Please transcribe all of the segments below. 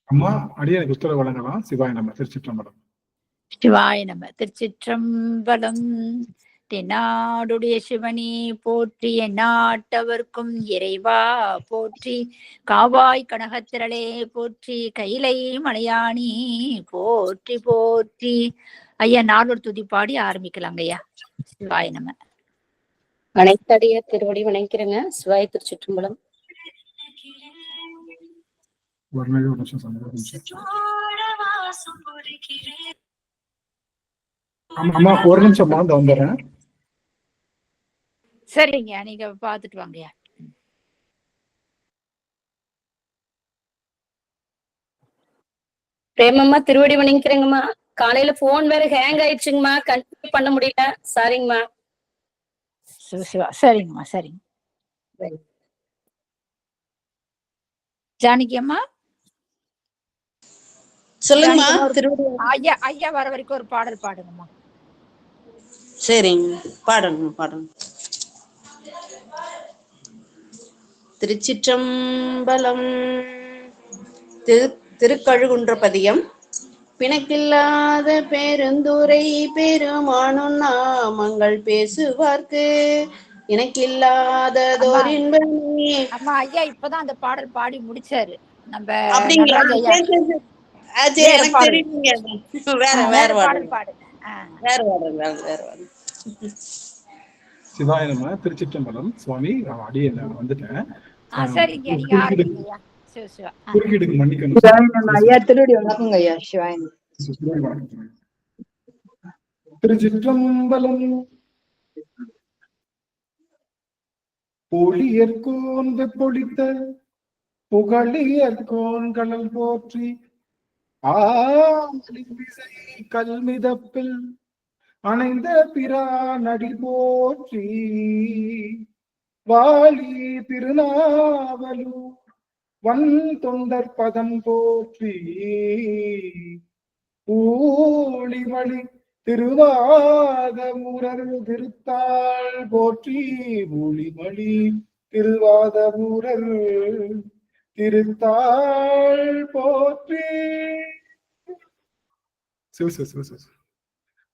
அம்மா அடியனுக்கு உத்தரவு வழங்கலாம். சிவாய நம. திருச்சிற்றம்பலம். சிவாய நம. திருச்சிற்றம்பலம். தென்னாடுடைய சிவனி போற்றி, எந்நாட்டவர்க்கும் இறைவா போற்றி, காவாய் கனகத்திரளே போற்றி, கைலை மலையாணி போற்றி போற்றி. ஐயா, நாலொரு துதி பாடி ஆரம்பிக்கலாங்க ஐயா. சிவாய நம. அனைத்தடிய திருவடி வணங்கிறேங்க. சிவாய திருச்சிற்றம்பலம். அம்மா ஒரு நிமிஷம் வந்துடுறேன். சரிங்க, நீங்க பாத்துட்டு வாங்கய்யா. பிரேமம்மா திருவடி வணங்கிறேங்கம்மா. காலையில போன் வேற ஹேங் ஆயிடுச்சுங்கம்மா, கண்டினியூ பண்ண முடியல. சாரிங்கம்மா. சிவா. சரிங்கம்மா, சரிங்க. ஜானகி அம்மா சொல்லுங்கம்மா. ஐயா ஐயா வர வரைக்கும் ஒரு பாடல் பாடுங்கம்மா. சரிங்க, பாடுங்க. திருச்சிற்றம்பலம். திருக்கழுகுன்ற பதியம். பிணக்கில்லாத பெருந்துரை பெருமானும் நாமங்கள் பேசுவார்க்கு எனக்கில்லாததோரின்பமே. அம்மா ஐயா இப்பதான் அந்த பாடல் பாடி முடிச்சாரு. நம்ம அப்படிங்களா? சிவாய நம. திருச்சிற்றம்பலம். சுவாமி அடியேன் வந்துட்டேன். குறுக்கீடுக்கு மன்னிக்கணும். திருச்சிற்றம்பலம். பொழியற்கோன் வெப்பொழித்த புகழியற்கோன் கடல் போற்றி, ஆலிசை கல்மிதப்பில் அணைந்த பிரானடி போற்றி, வாலி திருநாவலூர் வன் தொண்டர் பதம் போற்றி, ஊழிமணி திருவாதமூரர் திருத்தாள் போற்றி, ஊழிமணி திருவாதமூரர் திருத்தாள் போற்றி.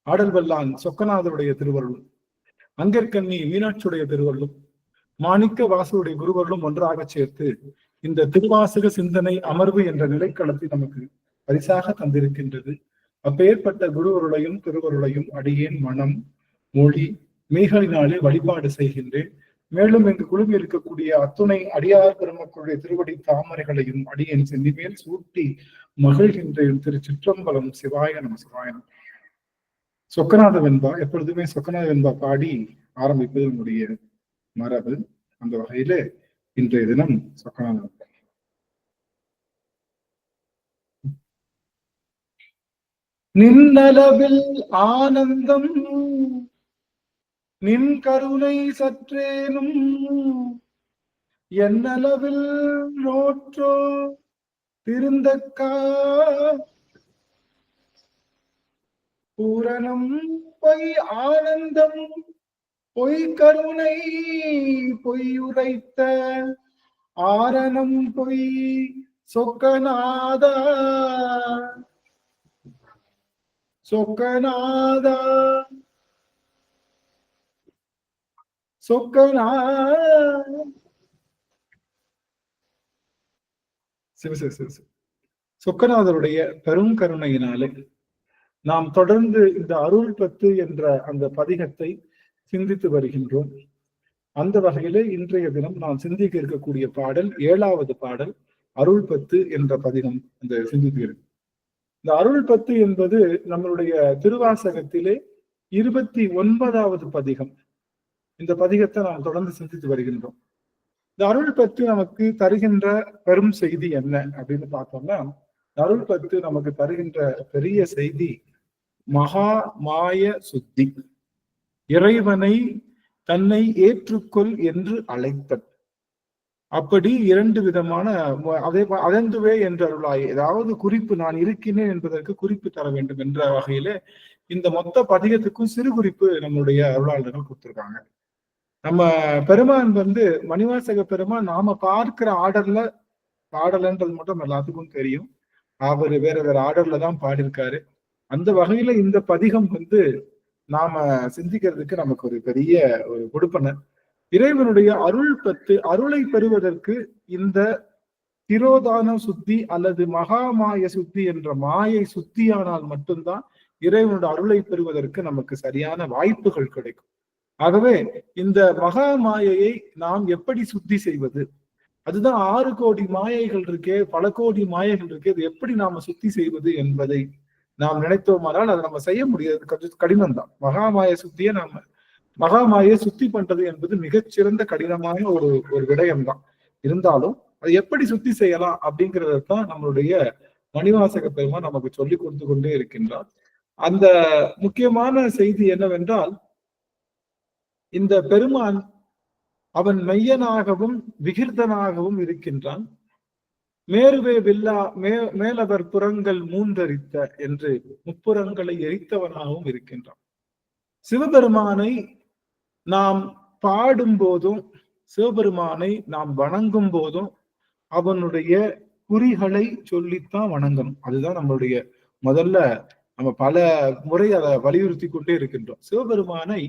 ஆடல் வல்லான் சொக்கநாதருடைய திருவருளும், அங்கற்கண்ணி மீனாட்சியுடைய திருவருளும், மாணிக்க வாசருடைய குருவருளும் ஒன்றாக சேர்த்து இந்த திருவாசக சிந்தனை அமர்வு என்ற நிலைக்களத்தை நமக்கு பரிசாக தந்திருக்கின்றது. அப்பேற்பட்ட குருவருளையும் திருவருளையும் அடியேன் மனம் மொழி மெய்களினாலே வழிபாடு செய்கின்றேன். மேலும் இங்கு குழுமி இருக்கக்கூடிய அத்துணை அடியார் பெருமக்களுடைய திருவடி தாமரைகளையும் அடியேன் சென்னிமேல் சூட்டி மகிழ்கின்றேன். திருச்சிற்றம்பலம். சிவாய நம. சிவாயனம். சொக்கநாத வெண்பா எப்பொழுதுமே சொக்கநாத வெண்பா பாடி ஆரம்பிப்பது நம்முடைய மரபு. அந்த வகையில இன்றைய தினம் சொக்கநாத வெண்பா. நின்னளவில் ஆனந்தம் நின் கருணை சற்றேனும் என்னளவில் நோற்றோ திருந்தக்கா பூரணம் பொய் ஆனந்தம் பொய் கருணை பொய்யுரைத்த ஆரணம் பொய் சொக்கநாதா சொக்கநாதா சொக்கநாதருடைய பெரும் கருணையினாலே நாம் தொடர்ந்து இந்த அருள் பத்து என்ற அந்த பதிகத்தை சிந்தித்து வருகின்றோம். அந்த வகையிலே இன்றைய தினம் நாம் சிந்திக்க இருக்கக்கூடிய பாடல் 7வது பாடல், அருள் பத்து என்ற பதிகம் அந்த சிந்திக்கிறது. இந்த அருள் பத்து என்பது நம்மளுடைய திருவாசகத்திலே 29வது பதிகம். இந்த பதிகத்தை நாம் தொடர்ந்து சிந்தித்து வருகின்றோம். இந்த அருள் பத்து நமக்கு தருகின்ற பெரும் செய்தி என்ன அப்படின்னு பார்த்தோம்னா, அருள் பத்து நமக்கு தருகின்ற பெரிய செய்தி மகா மாய சுத்தி. இறைவனை தன்னை ஏற்றுக்கொள் என்று அழைத்தல். அப்படி 2 விதமான அதந்துவே என்ற அருளாய், ஏதாவது குறிப்பு நான் இருக்கின்றேன் என்பதற்கு குறிப்பு தர வேண்டும் என்ற வகையில இந்த மொத்த பதிகத்துக்கும் சிறு குறிப்பு நம்மளுடைய அருளாளர்கள் கொடுத்திருக்காங்க. நம்ம பெருமான் மணிவாசக பெருமான் நாம பார்க்கிற ஆர்டர்ல பாடலன்றது மட்டும் எல்லாத்துக்கும் தெரியும். அவரு வேற வேற ஆர்டர்ல தான் பாடியிருக்காரு. அந்த வகையில இந்த பதிகம் நாம சிந்திக்கிறதுக்கு நமக்கு ஒரு பெரிய ஒரு கொடுப்பன. இறைவனுடைய அருள் அருளை பெறுவதற்கு இந்த திரோதான சுத்தி அல்லது மகாமாய சுத்தி என்ற மாயை சுத்தியானால் மட்டும்தான் இறைவனுடைய அருளை பெறுவதற்கு நமக்கு சரியான வாய்ப்புகள் கிடைக்கும். ஆகவே இந்த மகாமாயையை நாம் எப்படி சுத்தி செய்வது? அதுதான் 6 கோடி மாயைகள் இருக்கே, பல கோடி மாயைகள் இருக்கே, இது எப்படி நாம சுத்தி செய்வது என்பதை நாம் நினைத்தோமானால் அதை நம்ம செய்ய முடியாது, கொஞ்சம் கடினம் தான். மகாமாயை சுத்தி பண்றது என்பது மிகச்சிறந்த கடினமான ஒரு விடயம் தான். இருந்தாலும் அதை எப்படி சுத்தி செய்யலாம் அப்படிங்கிறதான் நம்மளுடைய மணிவாசக பெருமான் நமக்கு சொல்லி கொடுத்து கொண்டே இருக்கின்றார். அந்த முக்கியமான செய்தி என்னவென்றால், இந்த பெருமான் அவன் மெய்யனாகவும் விகிர்தனாகவும் இருக்கின்றான். மேருவே வில்லா மேலவர் புறங்கள் மூன்றரித்த என்று முப்புறங்களை எரித்தவனாகவும் இருக்கின்றான். சிவபெருமானை நாம் பாடும் போதும் சிவபெருமானை நாம் வணங்கும் போதும் அவனுடைய குறிகளை சொல்லித்தான் வணங்கணும். அதுதான் நம்மளுடைய முதல்ல நம்ம பல முறை அதை வலியுறுத்தி கொண்டே இருக்கின்றோம். சிவபெருமானை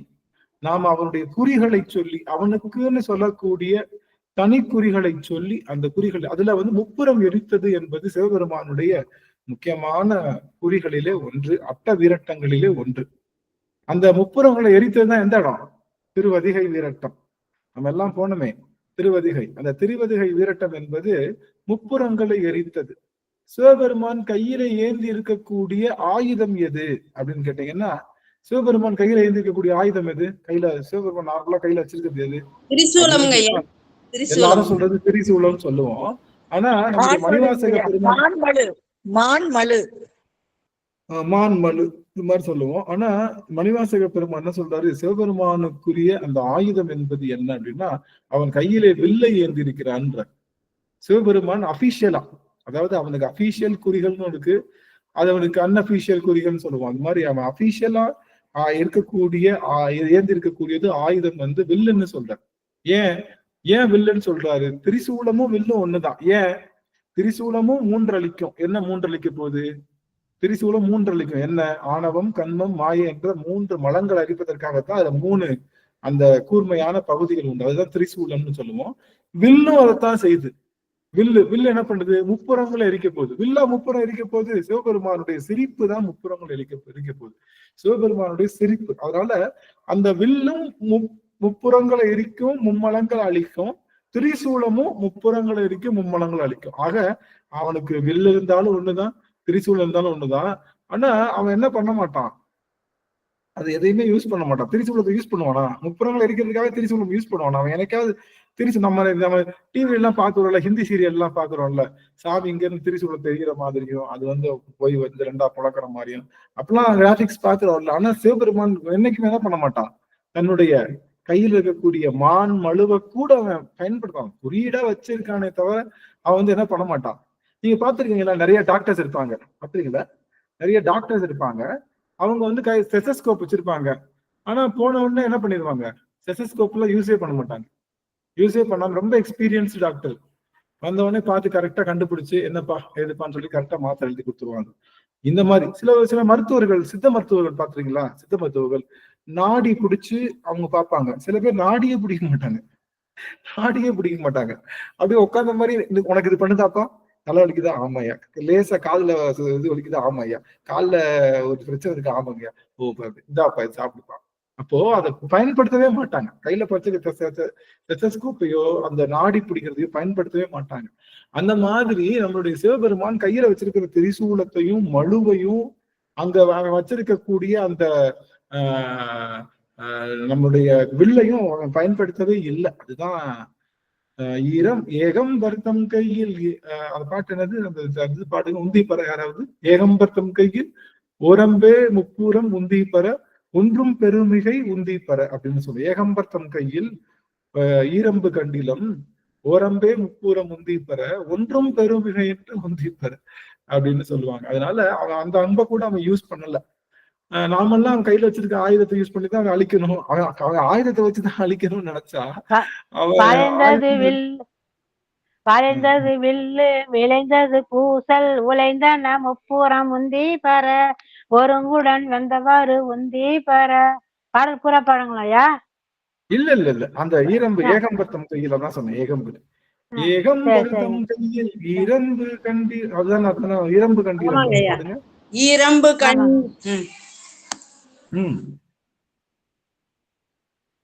நாம் அவனுடைய குறிகளை சொல்லி அவனுக்குன்னு சொல்லக்கூடிய தனி குறிகளை சொல்லி அந்த குறிகள் அதுல முப்புறம் எரித்தது என்பது சிவபெருமானுடைய முக்கியமான குறிகளிலே ஒன்று, அட்ட வீரட்டங்களிலே ஒன்று. அந்த முப்புறங்களை எரித்ததுதான் எந்த இடம்? திருவதிகை வீரட்டம். நம்ம எல்லாம் போனோமே திருவதிகை. அந்த திருவதிகை வீரட்டம் என்பது முப்புறங்களை எரித்தது. சிவபெருமான் கையில ஏந்தி இருக்கக்கூடிய ஆயுதம் எது அப்படின்னு கேட்டீங்கன்னா, சிவபெருமான் கையில ஏந்தி இருக்கக்கூடிய ஆயுதம் எது? கையில சிவபெருமான் நார்மலா கையில வச்சிருக்கிறது எது? எல்லாரும் சொல்றது திரிசூலம் சொல்லுவோம். ஆனா நம்ம மணிவாசக பெருமான் மான்மழு இது மாதிரி சொல்லுவோம். ஆனா மணிவாசக பெருமான் என்ன சொல்றாரு? சிவபெருமானுக்குரிய அந்த ஆயுதம் என்பது என்ன அப்படின்னா, அவன் கையிலே வில்லை ஏந்தி இருக்கிறான்ற. சிவபெருமான் அபிஷியலா, அதாவது அவனுக்கு அபிஷியல் குறிகள்னு இருக்கு, அது அவனுக்கு அன்அபிஷியல் குறிகள்னு சொல்லுவான். அது மாதிரி அவன் அபிஷியலா இருக்கக்கூடிய ஏந்தி இருக்கக்கூடியது ஆயுதம் வில்லுன்னு சொல்றாரு. ஏன் வில்லுன்னு சொல்றாரு? திரிசூலமும் வில்லும் ஒண்ணுதான். ஏன்? திரிசூலமும் 3 அளிக்கும். என்ன 3 அளிக்க போகுது? திரிசூலம் 3 அளிக்கும். என்ன? ஆணவம், கண்மம், மாயை என்ற 3 மலங்கள் அழிப்பதற்காகத்தான் அதுல 3 அந்த கூர்மையான பகுதிகள் உண்டு. அதுதான் திரிசூலம்னு சொல்லுவோம். வில்லும் அதைத்தான் செய்யுது. வில்லு என்ன பண்றது? முப்புறங்களை எரிக்க போகுது. வில்லா முப்புறம் எரிக்க போகுது. சிவபெருமானுடைய சிரிப்பு தான் முப்புறங்கள் எரிக்க போகுது. சிவபெருமானுடைய சிரிப்பு. அதனால அந்த வில்லும் முப்புறங்களை எரிக்கும், மும்மலங்களை அழிக்கும். திரிசூலமும் முப்புறங்களை எரிக்கும், மும்மலங்களை அழிக்கும். ஆக அவனுக்கு வில்லு இருந்தாலும் ஒண்ணுதான், திரிசூலம் இருந்தாலும் ஒண்ணுதான். ஆனா அவன் என்ன பண்ண மாட்டான்? அது எதையுமே யூஸ் பண்ண மாட்டான். திரிசூலத்தை யூஸ் பண்ணுவானா? முப்புறங்களை எரிக்கிறதுக்காக திரிசூலம் யூஸ் பண்ணுவானா? அவன் எனக்காவது நம்ம டிவி எல்லாம் பாக்குறோம்ல, ஹிந்தி சீரியல் எல்லாம் பாக்குறோம்ல, சாமி இங்க இருந்து திரிசூலம் தெரிகிற மாதிரியும் அது போய் 2 புழக்கிற மாதிரியும் அப்பெல்லாம் கிராபிக்ஸ் பாக்குறோம்ல. ஆனா சிவபெருமான் என்னைக்குமே என்ன பண்ண மாட்டான்? தன்னுடைய கையில் இருக்கக்கூடிய மான் மழுவை கூட அவன் பயன்படுத்துவான். குறியீடா வச்சிருக்கானே தவிர அவன் என்ன பண்ண மாட்டான். நீங்க பாத்துருக்கீங்களா? நிறைய டாக்டர்ஸ் இருப்பாங்க, பாத்துருக்கீங்களா? நிறைய டாக்டர்ஸ் இருப்பாங்க. அவங்க ஸ்டெத்தஸ்கோப் வச்சிருப்பாங்க. ஆனா போன உடனே என்ன பண்ணிடுவாங்க? ஸ்டெத்தஸ்கோப்ல யூஸே பண்ண மாட்டாங்க. யூஸே பண்ணாம ரொம்ப எக்ஸ்பீரியன்ஸ்டு டாக்டர் வந்த உடனே பார்த்து கரெக்டா கண்டுபிடிச்சு என்னப்பா எதுப்பான்னு சொல்லி கரெக்டா மாத்திரை எழுதி கொடுத்துருவாங்க. இந்த மாதிரி சில மருத்துவர்கள், சித்த மருத்துவர்கள் பாத்துறீங்களா? சித்த மருத்துவர்கள் நாடி பிடிச்சு அவங்க பார்ப்பாங்க. சில பேர் நாடியே பிடிக்க மாட்டாங்க. அப்படியே உட்கார்ந்த மாதிரி, உனக்கு இது பண்ணுதாப்பா, தலை வலிக்குதா? ஆமாய்யா. லேசா காதுல இது வலிக்குதா? ஆமாய்யா. கால்ல ஒரு பிரச்சனை இருக்கு? ஆமாங்கய்யா. ஓ இதாப்பா, இது சாப்பிடுப்பா. அப்போ அதை பயன்படுத்தவே மாட்டாங்க. கையில ஸ்டெத்தஸ்கோப்பையோ அந்த நாடி பிடிக்கிறதையோ பயன்படுத்தவே மாட்டாங்க. அந்த மாதிரி நம்மளுடைய சிவபெருமான் கையில வச்சிருக்கிற திரிசூலத்தையும் மழுவையும் அங்க வச்சிருக்கக்கூடிய அந்த நம்மளுடைய வில்லையும் பயன்படுத்தவே இல்லை. அதுதான் ஏகம்பர்த்தம் கையில் அந்த பாட்டு என்னது? அந்த பாட்டுங்க உந்தி பற. யாராவது ஏகம்பர்த்தம் கையில் ஓரம்பே முப்பூரம் உந்தி பற ஒன்றும் பெருமிகை உந்தி பற அப்படின்னு சொல்லு. ஏகம்பர்த்தம் கையில் ஈரம்பு கண்டிலம் ஓரம்பே முப்பூரம் உந்தி பற ஒன்றும் பெருமிகை என்று உந்தி பற அப்படின்னு சொல்லுவாங்க. அதனால அவன் அந்த அன்பை கூட அவன் யூஸ் பண்ணல. நாமெல்லாம் அவன் கையில வச்சிருக்க ஆயுதத்தை யூஸ் பண்ணி தான் அவன் அழிக்கணும். அவன் ஆயுதத்தை வச்சுதான் அழிக்கணும்னு நினைச்சா வளைந்தது வில்லு விளைந்தது பூசல் உழைந்தன முப்புறம் உந்தி பர ஒருங்குடன் வந்தவாறு உந்தி பர. பாடல் கூற பாருங்களாயா? இல்ல இல்ல இல்ல, அந்த ஈரம்பு ஏகம்பத்தம் கையில தான் சொன்னேன். ஏகம்பு சரி ஏகம்பருத்தம் கையில் ஈரம்பு கண்டி, அதுதான் அர்த்தம். ஈரம்பு கண்டி ஆமாங்கய்யா. ஈரம்பு கண்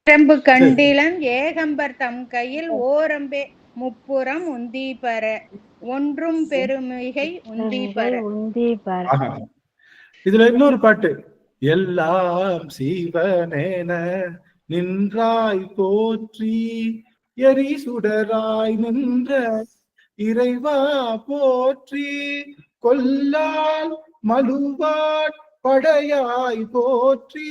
ஈரம்பு கண்டிலம் ஏகம்பர் தம் கையில் ஓரம்பே முப்புறம் உந்தி பர ஒன்றும் பெருமிகை உந்தி பர. உந்தி பர. இதுல இன்னொரு பாட்டு, எல்லாம் சீவனேன நின்றாய் போற்றி எரி சுடராய் நின்ற இறைவா போற்றி கொல்லால் மலுவாட் படையாய் போற்றி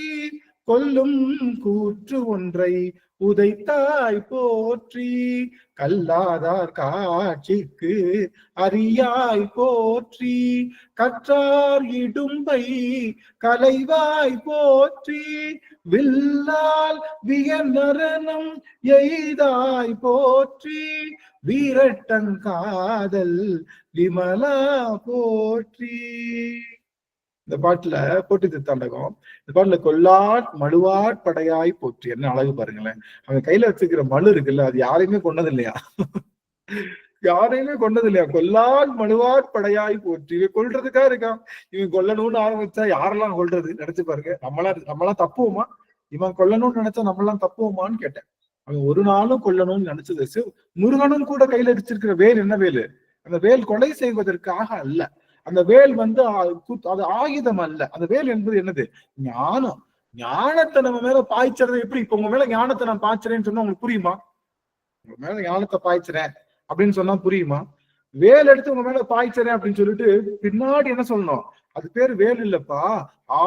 கொல்லும் கூற்று ஒன்றை உதைத்தாய் போற்றி கல்லாதார் காட்சிக்கு அறியாய் போற்றி கற்றார் இடும்பை கலைவாய் போற்றி வில்லால் வியநரனம் எய்தாய் போற்றி வீரட்டங்காதல் விமலா போற்றி. இந்த பாட்டுல போட்டி தாண்டகம். இந்த பாட்டுல கொல்லாட் மழுவாட் படையாய் போற்றி, என்ன அழகு பாருங்களேன். அவன் கையில வச்சுக்கிற மழு இருக்குல்ல, அது யாரையுமே கொண்டது இல்லையா, யாரையுமே கொண்டது இல்லையா. கொல்லாட் மழுவாட் படையாய் போற்றி, இவன் கொல்றதுக்கா இருக்கான். இவன் கொல்லணும்னு ஆரம்பிச்சா யாரெல்லாம் கொல்றது நினைச்சு பாருங்க. நம்மளாம் தப்புவோமா? இவன் கொல்லணும்னு நினைச்சா நம்மளாம் தப்புவோமான்னு கேட்டேன். அவன் ஒரு நாளும் கொல்லணும்னு நினைச்சது. முருகனும் கூட கையில வச்சிருக்கிற வேல் என்ன வேலு? அந்த வேல் கொலை செய்வதற்காக அல்ல. அந்த வேல் அது ஆயுதம் அல்ல. அந்த வேல் என்பது என்னது? ஞானம். ஞானத்தை நம்ம மேல பாய்ச்சறது எப்படி? இப்ப உங்க மேல ஞானத்தை நான் பாய்ச்சறேன்னு சொன்னா உங்களுக்கு புரியுமா? உங்க மேல ஞானத்தை பாய்ச்சறேன் அப்படின்னு சொன்னா புரியுமா? வேல் எடுத்து உங்க மேல பாய்ச்சறேன் அப்படின்னு சொல்லிட்டு பின்னாடி என்ன சொல்லணும்? அது பேரு வேல் இல்லப்பா,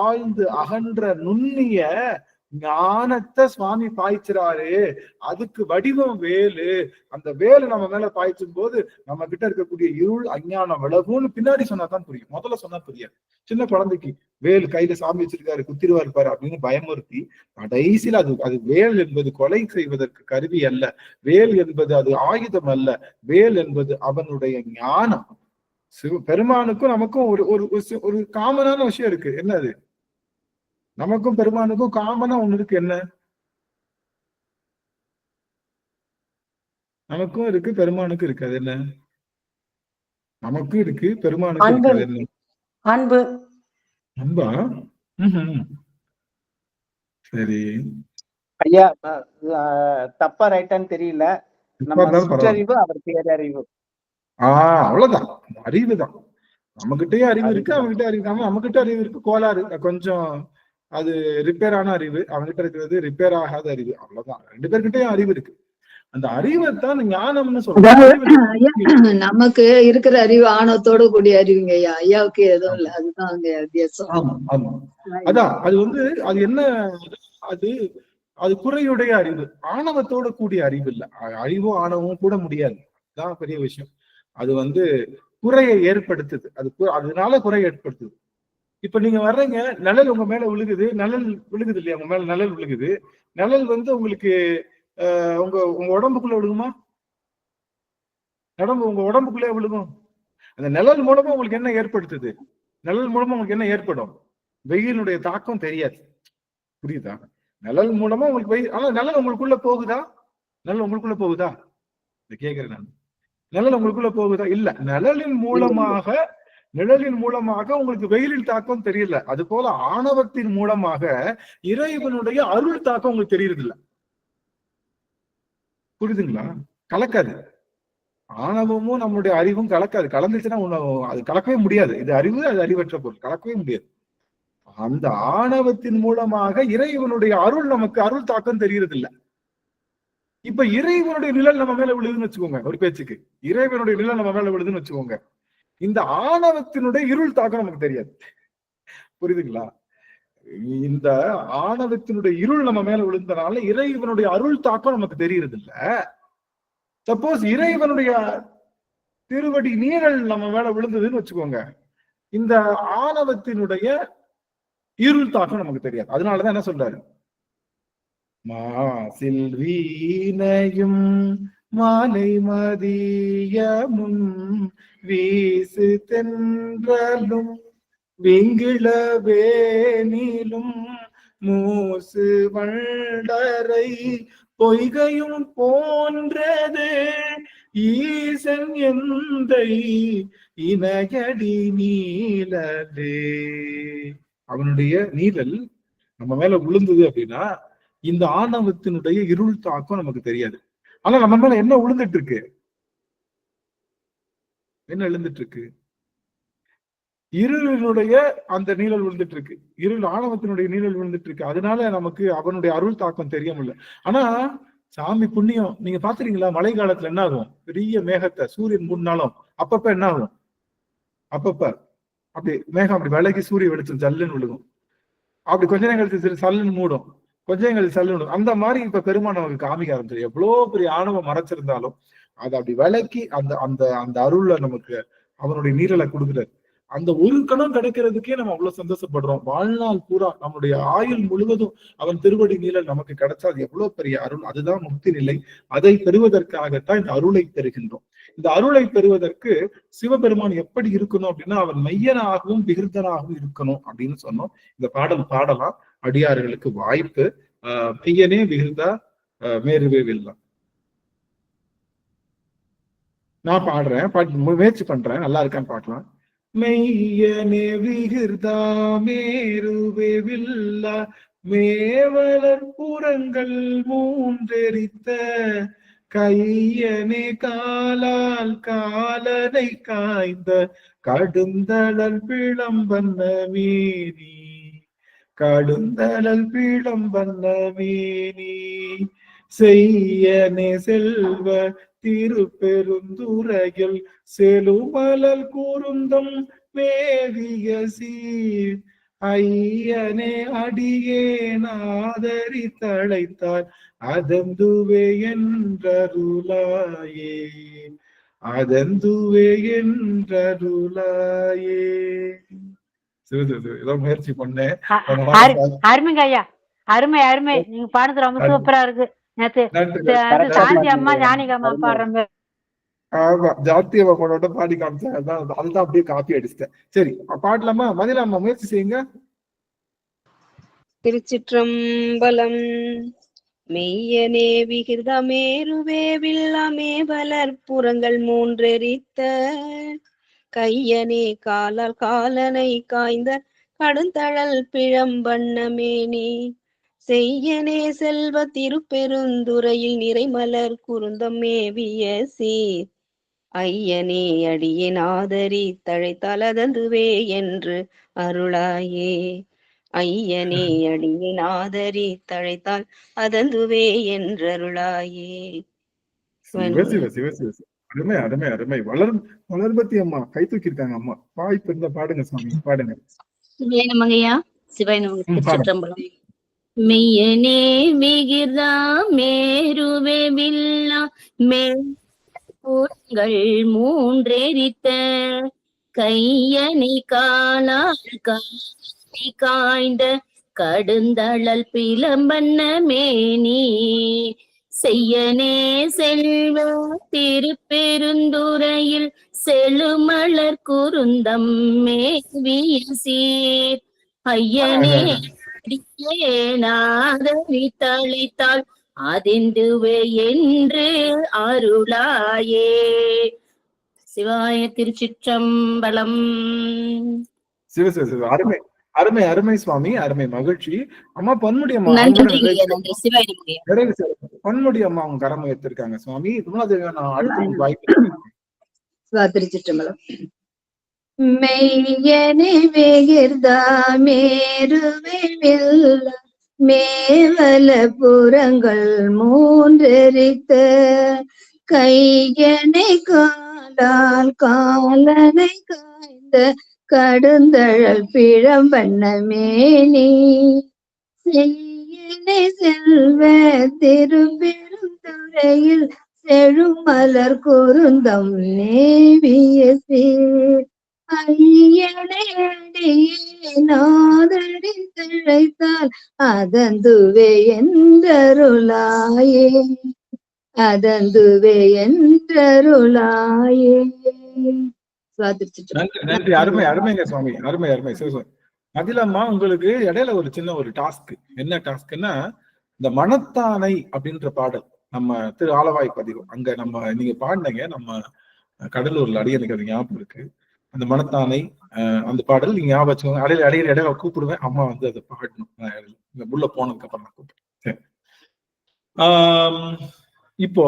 ஆழ்ந்து அகன்ற நுண்ணிய ஞானத்தை சுவாமி பாய்ச்சுறாரு. அதுக்கு வடிவம் வேலு. அந்த வேலு நம்ம மேல பாய்ச்சும் போது நம்ம கிட்ட இருக்கக்கூடிய இருள் அஞ்ஞானம் விலகும்னு பின்னாடி சொன்னாதான் புரியும். முதல்ல சொன்னா புரியாது. சின்ன குழந்தைக்கு வேல் கையில சாமி வச்சிருக்காரு, குத்திருவா இருப்பாரு அப்படின்னு பயமுறுத்தி கடைசியில அது வேல் என்பது கொலை செய்வதற்கு கருவி அல்ல. வேல் என்பது அது ஆயுதம் அல்ல. வேல் என்பது அவனுடைய ஞானம். பெருமானுக்கும் நமக்கும் ஒரு காமனான விஷயம் இருக்கு. என்ன அது? நமக்கும் பெருமானுக்கும் காமனா ஒண்ணு இருக்கு. என்ன? நமக்கும் இருக்கு, பெருமானுக்கும் இருக்கு. அது என்ன? நமக்கும் இருக்கு, பெருமானுக்கும் இருக்கு. அது என்ன? அன்பு. அன்பா? சரி ஐயா, தப்பா ரைட்டான்னு தெரியல. நம்ம சுற்றறிவு, அவர் பேரறிவு. அவ்வளவுதான். அறிவுதான். நம்மகிட்டயே அறிவு இருக்கு, அவங்ககிட்ட அறிவு. நம்மகிட்ட அறிவு இருக்கு, கோளாறு கொஞ்சம், அது ரிப்பேர் ஆன அறிவு. அவன்கிட்ட இருக்கிறது ரிப்பேர் ஆகாத அறிவு. அவ்வளவுதான். ரெண்டு பேர்கிட்டயும் அறிவு இருக்கு. அந்த அறிவைத்தான் ஞானம்னு சொல்றாங்க. நமக்கு இருக்கிற அறிவு ஆணவத்தோட கூடிய அறிவுங்க ஐயா. ஐயாவுக்கு எதுவும் இல்லை. அதுதான் அங்க வித்தியாசம். ஆமா ஆமா, அதான். அது என்ன? அது குறையுடைய அறிவு. ஆணவத்தோட கூடிய அறிவு இல்ல. அறிவும் ஆணவமும் கூட முடியாது. அதுதான் பெரிய விஷயம். அது குறையை ஏற்படுத்துது. அதனால குறை ஏற்படுத்துது. இப்ப நீங்க வர்றீங்க, நிழல் உங்க மேல விழுகுது. நிழல் விழுகுது இல்லையா? உங்க மேல நிழல் விழுகுது. நிழல் உங்களுக்கு உங்க உடம்புக்குள்ள விழுகுமா? உங்க உடம்புக்குள்ளே விழுகும். அந்த நிழல் மூலமா உங்களுக்கு என்ன ஏற்படுத்துது? நிழல் மூலமா உங்களுக்கு என்ன ஏற்படும்? வெயிலுடைய தாக்கம் தெரியாது. புரியுதா? நிழல் மூலமா உங்களுக்கு வெயில். ஆனா நிழல் உங்களுக்குள்ள போகுதா? நிழல் உங்களுக்குள்ள போகுதா? கேக்குறேன் நான். நிழல் உங்களுக்குள்ள போகுதா? இல்ல. நிழலின் மூலமாக உங்களுக்கு வெயிலின் தாக்கம் தெரியல. அது போல ஆணவத்தின் மூலமாக இறைவனுடைய அருள் தாக்கம் உங்களுக்கு தெரியறது இல்ல. புரியுதுங்களா? கலக்காது. ஆணவமும் நம்மளுடைய அறிவும் கலக்காது. கலந்துச்சுன்னா அது கலக்கவே முடியாது. இது அறிவு, அது அறிவற்ற பொருள். கலக்கவே முடியாது. அந்த ஆணவத்தின் மூலமாக இறைவனுடைய அருள் நமக்கு அருள் தாக்கம் தெரியறது இல்ல. இப்ப இறைவனுடைய நிழல் நம்ம மேல விழுதுன்னு வச்சுக்கோங்க. ஒரு பேச்சுக்கு இறைவனுடைய நிழல் நம்ம மேல விழுதுன்னு வச்சுக்கோங்க. இந்த ஆணவத்தினுடைய இருள் தாக்கம் நமக்கு தெரியாது. புரியுதுங்களா? இந்த ஆணவத்தினுடைய இருள் நம்ம மேல விழுந்தனால இறைவனுடைய அருள் தாக்கம் நமக்கு தெரியறது இல்ல. சப்போஸ் இறைவனுடைய திருவடி நீழல் நம்ம மேல விழுந்ததுன்னு வச்சுக்கோங்க, இந்த ஆணவத்தினுடைய இருள் தாக்கம் நமக்கு தெரியாது. அதனாலதான் என்ன சொல்றாரு? மாசில் வீணையும் மாலை மதியமும் வீசு தென்றலும் விங்கிள வேனிலும் மூசு வண்டரை பொய்கையும் போன்றது ஈசன் எந்தை இணையடி நீலலே. அவனுடைய நீழல் நம்ம மேல விழுந்தது அப்படின்னா இந்த ஆணவத்தினுடைய இருள் தாக்கம் நமக்கு தெரியாது. ஆனா நம்ம மேல என்ன விழுந்துட்டு இருக்கு? என்ன எழுந்துட்டு இருக்கு? இருளினுடைய அந்த நீழல் விழுந்துட்டு இருக்கு. இருள் ஆணவத்தினுடைய நீழல் விழுந்துட்டு இருக்கு. அதனால நமக்கு அவனுடைய அருள் தாக்கம் தெரிய முடியல. ஆனா சாமி புண்ணியம், நீங்க பாத்துறீங்களா? மழை காலத்துல என்ன ஆகும்? பெரிய மேகத்தை சூரியன் மூடினாலும் அப்பப்ப என்ன ஆகும்? அப்பப்ப அப்படி மேகம் அப்படி விலகி சூரிய வெளிச்சம் ஜல்லுன்னு விழுகும். அப்படி கொஞ்ச நேரம் கழிச்சு சல்லுன்னு மூடும், கொஞ்ச நேரம் கழிச்சு சல்லுன்னு விடும். அந்த மாதிரி இப்ப பெருமான் நமக்கு காமிக்க ஆரம்பிச்சிரு. எவ்வளவு பெரிய ஆணவம் மறைச்சிருந்தாலும் அதை அப்படி விலக்கி அந்த அந்த அந்த அருள்ல நமக்கு அவனுடைய நீரலை கொடுக்குறாரு. அந்த ஒரு கணம் கிடைக்கிறதுக்கே நம்ம அவ்வளவு சந்தோஷப்படுறோம். வாழ்நாள் பூரா நம்முடைய ஆயுள் முழுவதும் அவன் திருவடி நீழல் நமக்கு கிடைச்சா அது எவ்வளவு பெரிய அருள். அதுதான் முக்தி நிலை. அதை பெறுவதற்காகத்தான் இந்த அருளை பெறுகின்றோம். இந்த அருளை பெறுவதற்கு சிவபெருமான் எப்படி இருக்கணும் அப்படின்னா அவன் மையனாகவும் விகிருதனாகவும் இருக்கணும் அப்படின்னு சொன்னோம். இந்த பாடல் பாடலாம், அடியார்களுக்கு வாய்ப்பு. மெய்யனே விகிருதா மேருவே வெல்லாம். நான் பாடுறேன், முயற்சி பண்றேன், நல்லா இருக்கான்னு பார்க்கலாம். மெய்யனே விகிருதா மேருவே வில்லா மேவலர் புறங்கள் மூன்றெரித்த கையனே காலால் காலனை காய்ந்த கடுந்தளல் பிளம்பன்ன மேனி கடுந்தளல் பிளம்பன்ன மேனி செய்யனே செல்வ திருப்பெருந்துறையில் செலுமலல் கூறுந்தம் மேவிய சீர் ஐயனே அடியே நாதரி தழைத்தார் அதந்துவே என்றருளாயே அதந்துவே என்றருளாயே. ஏதோ முயற்சி பண்ணேன். அருமைங்க ஐயா, அருமை அருமை. நீங்க பாடுறது ரொம்ப சூப்பரா இருக்கு. நேத்து சாந்தி அம்மா ஜானகி அம்மா பாடுற ஆமா, ஜாத்தி அம்மா போனோட பாடி காமிச்சேன். அதுதான் அப்படியே காப்பி அடிச்சிட்டேன். சரி பாடலாமா? மதில அம்மா முயற்சி செய்யுங்க. திருச்சிற்றம்பலம். மெய்யனே விகிருத மேருவே வில்லாமே வலர் புறங்கள் மூன்றெரித்த கையனே காலால் காலனை காய்ந்த கடுந்தழல் பிழம்பண்ண மேனி செய்யனே செல்வ திருப்பெருந்துறையில் நிறைமலர் குருந்தம் மேவிய சீர் ஐயனே அடியேன் ஆதரி தழைத்தலதந்துவே என்று அருளாயே ஐயனே அடியேன் ஆதரி தழைத்தால் அதந்துவே என்றருளாயே. அருமை அருமை அருமை. வளர்பத்தி அம்மா கை தூக்கிருக்காங்க. அம்மா வாய்ப்பு இருந்தா பாடுங்க சாமி, பாடுங்க. சிவாயனமங்கய்யா, சிவாயனமங்க. மெய்யனே விகிர்தா மேருவே வில்லா மேற்புறங்கள் மூன்றெரித்த கையனை காலால் காய்ந்த கடுந்தளல் பிளம்பண்ண மேனி செய்யனே செல்வ திருப்பெருந்துறையில் செழுமலர் குருந்தம் மேவிய சீர் ஐயனே நாதரி தழைத்தால் அதிந்துவே என்று அருளாயே. சிவாய திருச்சிற்றம்பலம். சிவ அருமை அருமை அருமை சுவாமி, அருமை, மகிழ்ச்சி. அம்மா பொன்முடி அம்மா பொன்முடி அம்மா அவங்க கரம் எடுத்திருக்காங்க சுவாமி. நான் அடுத்த வாய்ப்பு. திருச்சிற்றம்பலம். மெய்யனே விகிர்தா மேருவே வில்லா மேவல புறங்கள் மூன்றெரித்த கையனை காலால் காலனை காய்ந்த கடுந்தழல் பிழம்பண்ண மேனி செய்யனை செல்வ திருப்பெருந்துறையில் செழுமலர் குருந்தம் மேவிய சீர் ஐயனே அடியே நாதரி தழைத்தால் அதந்துவே என்றருளாயே அதந்துவே என்றருளாயே. நன்றி நன்றி. அருமை அருமைங்க சுவாமி. அருமை அருமை. அதிலம்மா உங்களுக்கு இடையில ஒரு சின்ன ஒரு டாஸ்க். என்ன டாஸ்க்னா, இந்த மனத்தானை அப்படின்ற பாடல் நம்ம திரு ஆலவாய் பதிவு அங்க நீங்க பாடினீங்க. நம்ம கடலூர்ல அடியனுக்கு அது ஞாபகம் இருக்கு. அந்த மனத்தானை அந்த பாடல் நீங்க ஞாபகம் வச்சுக்கோங்க. இடையில கூப்பிடுவேன். அம்மா வந்து அதை பாடணும். இந்த உள்ள போனதுக்கு அப்புறம் நான் கூப்பிடுறேன். இப்போ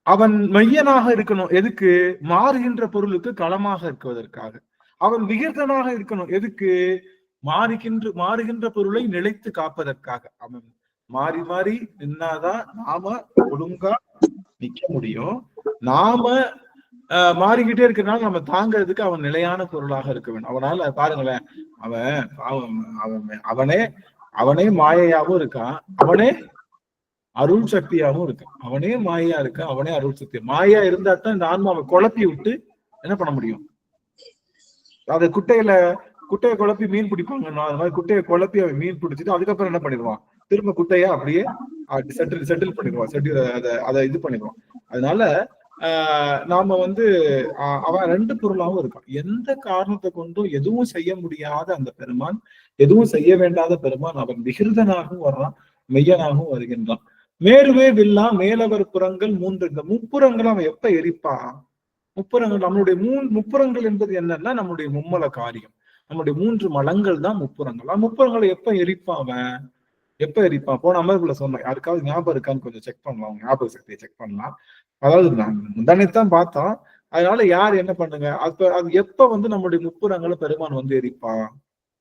அவன் மையனாக இருக்கணும். எதுக்கு? மாறுகின்ற பொருளுக்கு களமாக இருக்குவதற்காக. அவன் விகிர்தனாக இருக்கணும். எதுக்கு? மாறுகின்ற பொருளை நிலைத்து காப்பதற்காக. அவன் மாறி மாறி நின்னாதான் நாம ஒழுங்கா நிக்க முடியும். நாம மாறிக்கிட்டே இருக்கிறனால நம்ம தாங்கிறதுக்கு அவன் நிலையான பொருளாக இருக்க வேண்டும். அவனால பாருங்களேன், அவனே மாயையாவும் இருக்கான், அவனே அருள் சக்தியாகவும் இருக்கு. அவனே மாயா இருக்கு, அவனே அருள் சக்தி. மாயா இருந்தா தான் இந்த ஆன்மாவை குழப்பி விட்டு என்ன பண்ண முடியும்? அது குட்டையை குழப்பி மீன் பிடிப்பாங்க. அது மாதிரி குட்டையை குழப்பி அவன் மீன் பிடிச்சிட்டு அதுக்கப்புறம் என்ன பண்ணிடுவான்? திரும்ப குட்டையா அப்படியே செட்டில் பண்ணிடுவான். அதை இது பண்ணிடுவான். அதனால நாம வந்து அவன் ரெண்டு பொருளாவும் இருக்கான். எந்த காரணத்தை கொண்டும் எதுவும் செய்ய முடியாத அந்த பெருமான், எதுவும் செய்ய வேண்டாத பெருமான், அவன் விகிருதனாகவும் வர்றான், மெய்யனாகவும் வருகின்றான். மேருவே வில்லா மேலவர் புறங்கள் 3. இந்த முப்புறங்கள் அவன் எப்ப எரிப்பான்? முப்புறங்கள் நம்மளுடைய முப்புறங்கள் என்பது என்னன்னா நம்முடைய மும்மல காரியம். நம்முடைய 3 மலங்கள் தான் முப்புறங்கள். முப்புறங்களை எப்ப எரிப்பான் அவன்? எப்ப எரிப்பான்? போன அமர்வுல சொன்னேன். யாருக்காவது ஞாபகம் இருக்கான்னு கொஞ்சம் செக் பண்ணலாம். ஞாபக சக்தியை செக் பண்ணலாம். அதாவது நான் முந்தானத்தான் பார்த்தோம். அதனால யார் என்ன பண்ணுங்க, அது எப்ப வந்து நம்முடைய முப்புறங்களை பெருமான் வந்து எரிப்பான்?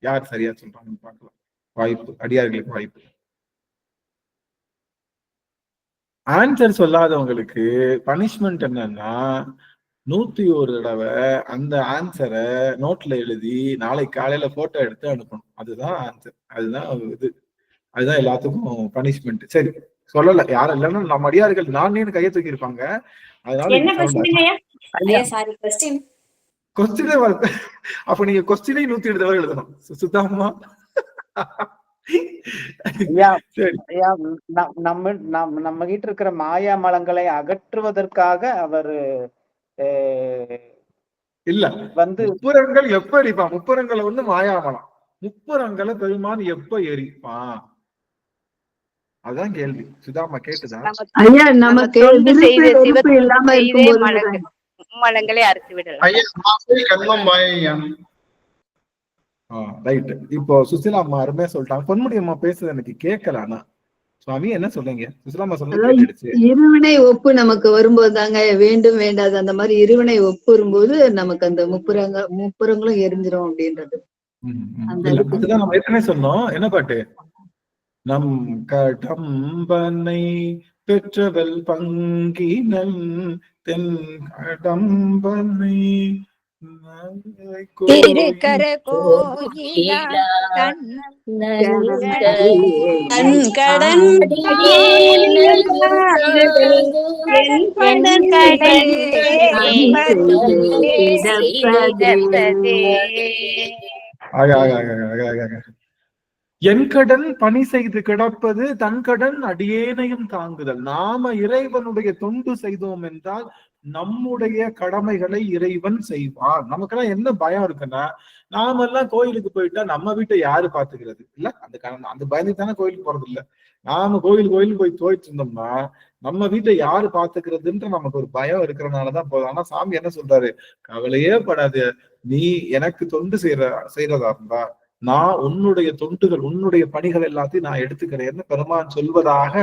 யார் சரியா சொல்றாங்கன்னு பார்க்கலாம். வாய்ப்பு, அடியார்களுக்கு வாய்ப்பு. ஆன்சர் சொல்லாதவங்களுக்கு பனிஷ்மெண்ட் என்னன்னா 101 தடவை அந்த ஆன்சரை நோட்ல எழுதி நாளை காலையில போட்டோ எடுத்து அனுப்பணும். அதுதான் ஆன்சர். அதுதான் எல்லாத்துக்கும் பனிஷ்மெண்ட். சரி, சொல்லல யாரும் இல்லைன்னா நம்ம அடியார்கள் நானே கையை தூக்கி இருப்பாங்க. அதனால கொஸ்டினே அப்ப நீங்க கொஸ்டினே 107 தடவை எழுதணும். சுத்தாமா நம்ம கிட்ட இருக்கிற மாயா மலங்களை அகற்றுவதற்காக அவரு இல்ல வந்து முப்புறங்கள் எப்ப எரிப்பான்? முப்புறங்களை வந்து மாயாமலம். முப்புறங்களை பெருமான் எப்ப எரிப்பான்? அதான் கேள்வி. சுதாமா கேட்டுதா? ஐயா, நமக்கு இல்லாம மலங்களை அறுத்து விடலாம். ரைட். இப்போ சுசிலா அம்மா அருமையா சொல்லிட்டாங்க. பொன்முடி அம்மா பேசுறது எனக்கு கேட்கல. ஆனா சுவாமி என்ன சொல்லுங்க? சுசிலா அம்மா சொன்னது இருவினை ஒப்பு நமக்கு வரும்போது தாங்க வேண்டும் வேண்டாது அந்த மாதிரி இருவினை ஒப்பு வரும்போது நமக்கு அந்த முப்புறங்களும் எரிஞ்சிரும் அப்படின்றது. அதுதான் நம்ம ஏற்கனவே சொன்னோம். என்ன பாட்டு? நம் கடம்பனை பெற்றவள் பங்கினல் தென் கடம்பனை திருக்கர கோயிலா கடன் என் கடன் பணி செய்து கிடப்பது தன் கடன் அடியேனையும் தாங்குதல். நாம இறைவனுடைய தொண்டு செய்தோம் என்றால் நம்முடைய கடமைகளை இறைவன் செய்வான். நமக்கெல்லாம் என்ன பயம் இருக்குன்னா, நாம எல்லாம் கோயிலுக்கு போயிட்டா நம்ம வீட்டை யாரு பாத்துக்கிறது இல்ல? அந்த பயந்துக்கு தானே கோயிலுக்கு போறது இல்ல. நாம கோயிலுக்கு போய் தோயிட்டு இருந்தோம்னா நம்ம வீட்டை யாரு பாத்துக்கிறதுன்ற நமக்கு ஒரு பயம் இருக்கிறதுனாலதான் போதும். ஆனா சாமி என்ன சொல்றாரு? கவலையே படாது, நீ எனக்கு தொண்டு செய்யறதா இருந்தா நான் உன்னுடைய தொண்டுகள், உன்னுடைய பணிகள் எல்லாத்தையும் நான் எடுத்துக்கிறேன்னு பெருமான் சொல்வதாக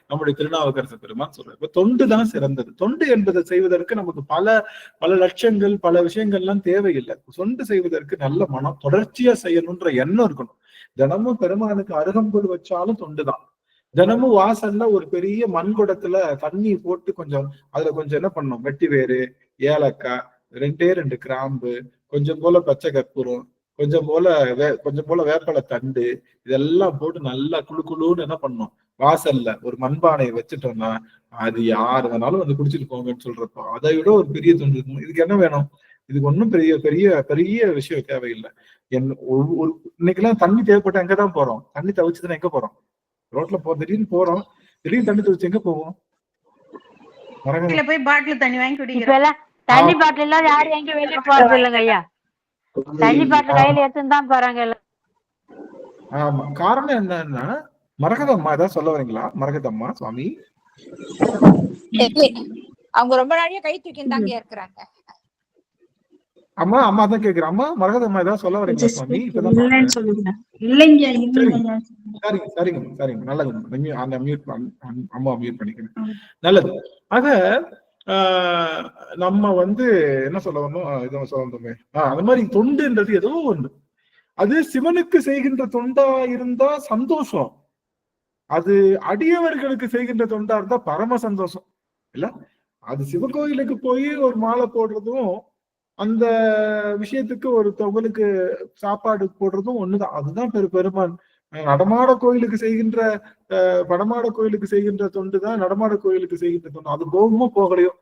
நம்முடைய திருநாவுக்கரசு பெருமான் சொல்றாரு. இப்ப தொண்டு தான் சிறந்தது. தொண்டு என்பதை செய்வதற்கு நமக்கு பல லட்சங்கள் பல விஷயங்கள்லாம் தேவையில்லை. தொண்டு செய்வதற்கு நல்ல மனம், தொடர்ச்சியா செய்யணும்ன்ற எண்ணம் இருக்கணும். தினமும் பெருமானுக்கு அருகம்புல் வச்சாலும் தொண்டுதான். தினமும் வாசல்ல ஒரு பெரிய மண்குடத்துல தண்ணி போட்டு அதுல கொஞ்சம் என்ன பண்ணணும், வெட்டி வேறு, ஏலக்காய், 2 கிராம்பு, கொஞ்சம் போல பச்சை கற்பூரம், கொஞ்சம் போல வேப்பலை தண்டு, இதெல்லாம் போட்டு நல்லா குழுன்னு என்ன பண்ணணும், வாசல்ல ஒரு மண்பானையை வச்சுட்டோம்னா அது யாரு வேணாலும் வந்து குடிச்சிட்டு போங்கன்னு சொல்றப்போ அதை விட ஒரு பெரிய தொண்டு இருக்கும். இதுக்கு என்ன வேணும்? இதுக்கு ஒன்றும் பெரிய பெரிய பெரிய விஷயம் தேவையில்லை. இன்னைக்கெல்லாம் தண்ணி தேவைப்பட்ட எங்கதான் போறோம்? தண்ணி தவிச்சுதானே எங்க போறோம்? ரோட்ல திடீர்னு போறோம், திடீர்னு தண்ணி தவிச்சு எங்க போவோம்? மரகதம் போய் பாட்டில் தண்ணி வாங்கி இப்ப குடிக்கிறோம். எல்லாம் தண்ணி பாட்டில் எல்லாம் யாரும் எங்கேயும் வெளியே போறது இல்லைங்க ஐயா. தண்ணி பாட்டில் கையில எடுத்துன்னு தான் போறாங்க எல்லாம். ஆமா, காரணம் என்னன்னா மரகதம்மா ஏதாவது சொல்ல வரீங்களா? மரகதம்மா சுவாமி அவங்க ரொம்ப நாளையா கை தூக்கி தாங்க இருக்கிறாங்க. அம்மா அம்மா தான் கேக்குறேன். அம்மா மரகதம்மா ஏதாவது சொல்ல வரீங்களா சுவாமி? இல்லைன்னு சொல்லிக்கிறேன். இல்லைங்க இல்லைங்க. சரிங்க சரிங்க சரிங்க, நல்லது. அந்த மியூட் அம்மா மியூட் பண்ணிக்கிறேன். நல்லது. ஆக நம்ம என்ன சொல்ல வரணும், இதை சொல்ல வந்தோமே, அந்த மாதிரி தொண்டுன்றது ஏதோ ஒண்ணு. அது சிவனுக்கு செய்கின்ற தொண்டா இருந்தா சந்தோஷம், அது அடியவர்களுக்கு செய்கின்ற தொண்டா இருந்தா பரம சந்தோஷம் இல்ல. அது சிவகோயிலுக்கு போய் ஒரு மாலை போடுறதும் அந்த விஷயத்துக்கு ஒரு தொகலுக்கு சாப்பாடு போடுறதும் ஒண்ணுதான். அதுதான் பெருமான் நடமாட கோயிலுக்கு செய்கின்ற வடமாட கோயிலுக்கு செய்கின்ற தொண்டு தான் நடமாட கோயிலுக்கு செய்கின்ற தொண்டு. அது போகுமோ போகலையோ,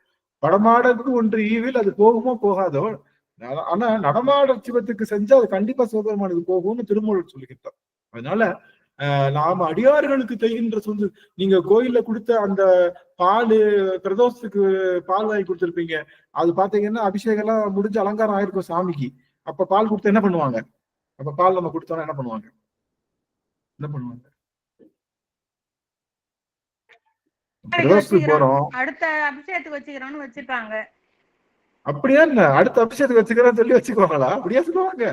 வடமாடக்கு ஒன்று ஈவில் அது போகுமோ போகாதோ, ஆனா நடமாட சிவத்துக்கு செஞ்சா அது கண்டிப்பா சிவபெருமானுக்கு போகும்னு திருமூலர் சொல்லிக்கிட்டார். அதனால நாம அடியார்களுக்கு செய்கின்ற சொந்து, நீங்க கோயில்ல கொடுத்த அந்த பால் பிரதோஷத்துக்கு பால் வாங்கி கொடுத்துருப்பீங்க, அது பாத்தீங்கன்னா அபிஷேகம் எல்லாம் முடிஞ்சு அலங்காரம் ஆயிருக்கும் சாமிக்கு. அப்ப பால் கொடுத்து என்ன பண்ணுவாங்க? அப்ப பால் நம்ம கொடுத்தோம்னா என்ன பண்ணுவாங்க? என்ன பண்ணுவாங்க? பிரதோஷத்துக்கு போறோம், அடுத்த அபிஷேகத்துக்கு வச்சுக்கிறோம்னு வச்சிருப்பாங்க. அப்படியா என்ன? அடுத்த அபிஷேகத்துக்கு வச்சுக்கிறேன்னு சொல்லி வச்சுக்குவாங்களா? அப்படியா சொல்லுவாங்க?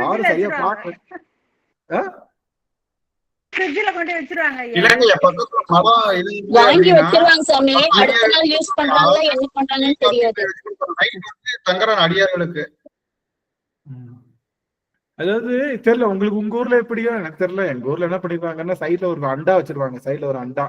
யாரும் சரியா பாக்க ஃப்ரிட்ஜ்ல கொண்டு வச்சிருவாங்க. வாங்கி வச்சிருவாங்க சாமி. அடுத்த நாள் யூஸ் பண்றாங்களா என்ன பண்றாங்கன்னு தெரியாது. தங்கரான் அடியார்களுக்கு அதாவது தெரியல. உங்களுக்கு உங்க ஊர்ல எப்படியோ எனக்கு தெரியல. எங்க ஊர்ல என்ன பண்ணிருவாங்கன்னா சைட்ல ஒரு அண்டா வச்சிருவாங்க. சைட்ல ஒரு அண்டா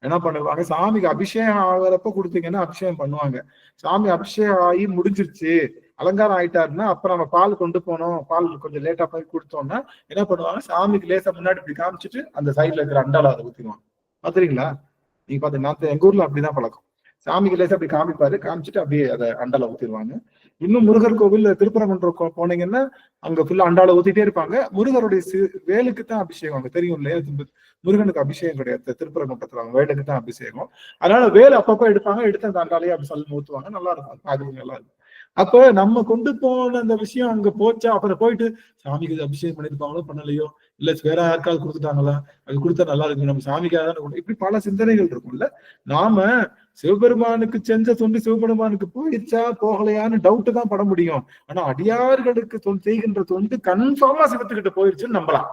என்ன பண்ணுவாங்க, சாமிக்கு அபிஷேகம் ஆகிறப்ப கொடுத்தீங்கன்னா அபிஷேகம் பண்ணுவாங்க. சாமி அபிஷேகம் ஆகி முடிஞ்சிருச்சு, அலங்காரம் ஆயிட்டாருன்னா அப்புறம் நம்ம பால் கொண்டு போனோம், பால் கொஞ்சம் லேட்டா போய் கொடுத்தோம்னா என்ன பண்ணுவாங்க, சாமிக்கு லேசா முன்னாடி இப்படி காமிச்சிட்டு அந்த சைட்ல இருக்கிற அண்டால அதை ஊத்திடுவாங்க. பாத்துறீங்களா? நீங்க பாத்தீங்கன்னா எங்க ஊர்ல அப்படிதான் பழக்கம். சாமிக்கு லேசா அப்படி காமிப்பாரு, காமிச்சிட்டு அப்படியே அதை அண்டால ஊத்திடுவாங்க. இன்னும் முருகர் கோவில் திருப்பரங்குன்றம் போனீங்கன்னா அங்க ஃபுல்லா அண்டால ஊத்திட்டே இருப்பாங்க. முருகருடைய வேலுக்கு தான் அபிஷேகம். அங்க தெரியும் இல்லையா, முருகனுக்கு அபிஷேகம் கிடையாது திருப்பரங்குன்றத்துல, அவங்க வேலுக்கு தான் அபிஷேகம். அதனால வேலை அப்பப்ப எடுப்பாங்க, எடுத்து அந்த அண்டாலேயே அப்படி சல் ஊத்துவாங்க. நல்லா இருக்கும், அது நல்லா இருக்கும். அப்ப நம்ம கொண்டு போன அந்த விஷயம் அங்க போச்சா, அப்புறம் போயிட்டு சாமிக்கு அபிஷேகம் பண்ணிருப்பாங்களோ பண்ணலையோ, இல்ல வேற யாருக்காவது கொடுத்துட்டாங்களா, அது கொடுத்தா நல்லா இருக்கு, நம்ம சாமிக்காக தானே, இப்படி பல சிந்தனைகள் இருக்கும்ல. நாம சிவபெருமானுக்கு செஞ்ச தொண்டு சிவபெருமானுக்கு போயிடுச்சா போகலையான்னு டவுட் தான் பட முடியும். ஆனா அடியார்களுக்கு செய்கின்ற தொண்டு கன்ஃபார்மா சிவத்துக்கிட்ட போயிருச்சுன்னு நம்பலாம்.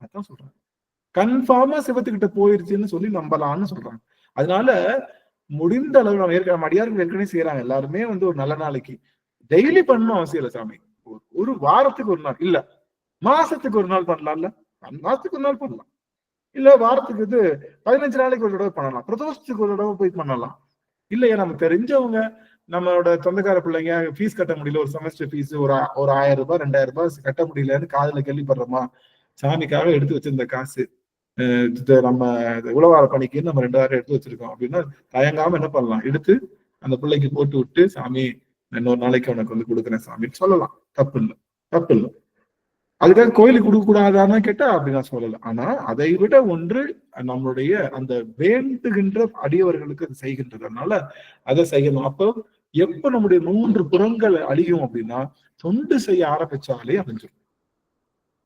அதான் சொல்றாங்க, கன்ஃபார்மா சிவத்துக்கிட்ட போயிருச்சுன்னு சொல்லி நம்பலாம்னு சொல்றாங்க. அதனால முடிந்த அளவு நம்ம அடியார்கள் ஏற்கனவே செய்யறாங்க. எல்லாருமே ஒரு நல்ல நாளைக்கு டெய்லி பண்ணணும் அவசியம் இல்லை. சாமி ஒரு வாரத்துக்கு ஒரு நாள், இல்ல மாசத்துக்கு ஒரு நாள் பண்ணலாம்ல, மாசத்துக்கு ஒரு நாள் பண்ணலாம், இல்ல வாரத்துக்கு 15 நாளைக்கு ஒரு தடவை பண்ணலாம், பிரதோஷத்துக்கு ஒரு தடவை போய் பண்ணலாம். இல்லையா நம்ம தெரிஞ்சவங்க நம்மளோட சொந்தக்கார பிள்ளைங்க ஃபீஸ் கட்ட முடியல, ஒரு செமஸ்டர் ஃபீஸ் ஒரு 1000 ரூபாய் 2000 ரூபாய் கட்ட முடியலன்னு காதுல கேள்விப்படுறோமா, சாமிக்காக எடுத்து வச்சிருந்த காசு நம்ம உழவார பணிக்கு நம்ம 2000 எடுத்து வச்சிருக்கோம் அப்படின்னா தயங்காம என்ன பண்ணலாம், எடுத்து அந்த பிள்ளைக்கு போட்டு விட்டு, சாமி இன்னொரு நாளைக்கு உனக்கு கொடுக்குறேன் சாமின்னு சொல்லலாம். தப்பு இல்லை, தப்பு இல்லை. அதுக்காக கோயிலுக்கு கொடுக்க கூடாதான்னு கேட்டா அப்படிதான் சொல்லல. ஆனா அதை விட ஒன்று நம்மளுடைய அந்த வேண்டுகின்ற அடியவர்களுக்கு அது செய்கின்றதுனால அதை செய்யணும். அப்போ எப்ப நம்முடைய 3 புறங்கள் அழியும் அப்படின்னா தொண்டு செய்ய ஆரம்பிச்சாலே அழிஞ்சிடும்.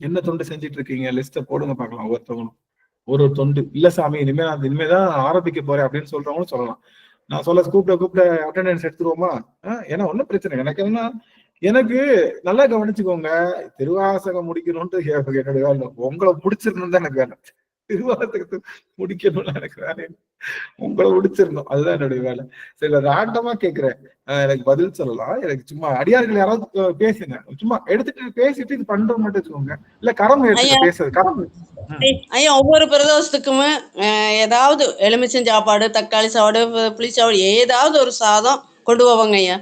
என்ன தொண்டு செஞ்சுட்டு இருக்கீங்க லிஸ்ட போடுங்க பார்க்கலாம். ஒவ்வொருத்தவங்களும் ஒரு தொண்டு இல்ல சாமி இனிமேதான் ஆரம்பிக்க போறேன் அப்படின்னு சொல்றவங்களும் சொல்லலாம். நான் சொல்ல கூப்பிட அட்டெண்டன்ஸ் எடுத்துருவோமா? ஏன்னா ஒன்னும் பிரச்சனை எனக்கு என்ன, எனக்கு நல்லா கவனிச்சுக்கோங்க, திருவாசகம் முடிக்கணும்னு என்னோட வேலை, உங்களை முடிச்சிடணும் தான் எனக்கு வேலை. திருவாசகத்தை முடிக்கணும்னு எனக்கு வேலை, உங்களை முடிச்சிடணும், அதுதான் என்னுடைய வேலை. சரி, ராண்டமா கேட்கிறேன், எனக்கு பதில் சொல்லலாம். எனக்கு சும்மா அடியார்கள் யாராவது பேசுங்க, சும்மா எடுத்துட்டு பேசிட்டு இது பண்றது மட்டும் வச்சுக்கோங்க. இல்ல கரம் எடுத்துட்டு பேசுறது கரம். ஐயா, ஒவ்வொரு பிரதோஷத்துக்குமே ஏதாவது எலுமிச்சம் சாப்பாடு, தக்காளி சாப்பாடு, புளி சாப்பாடு, ஏதாவது ஒரு சாதம் கொண்டு போவாங்க ஐயா.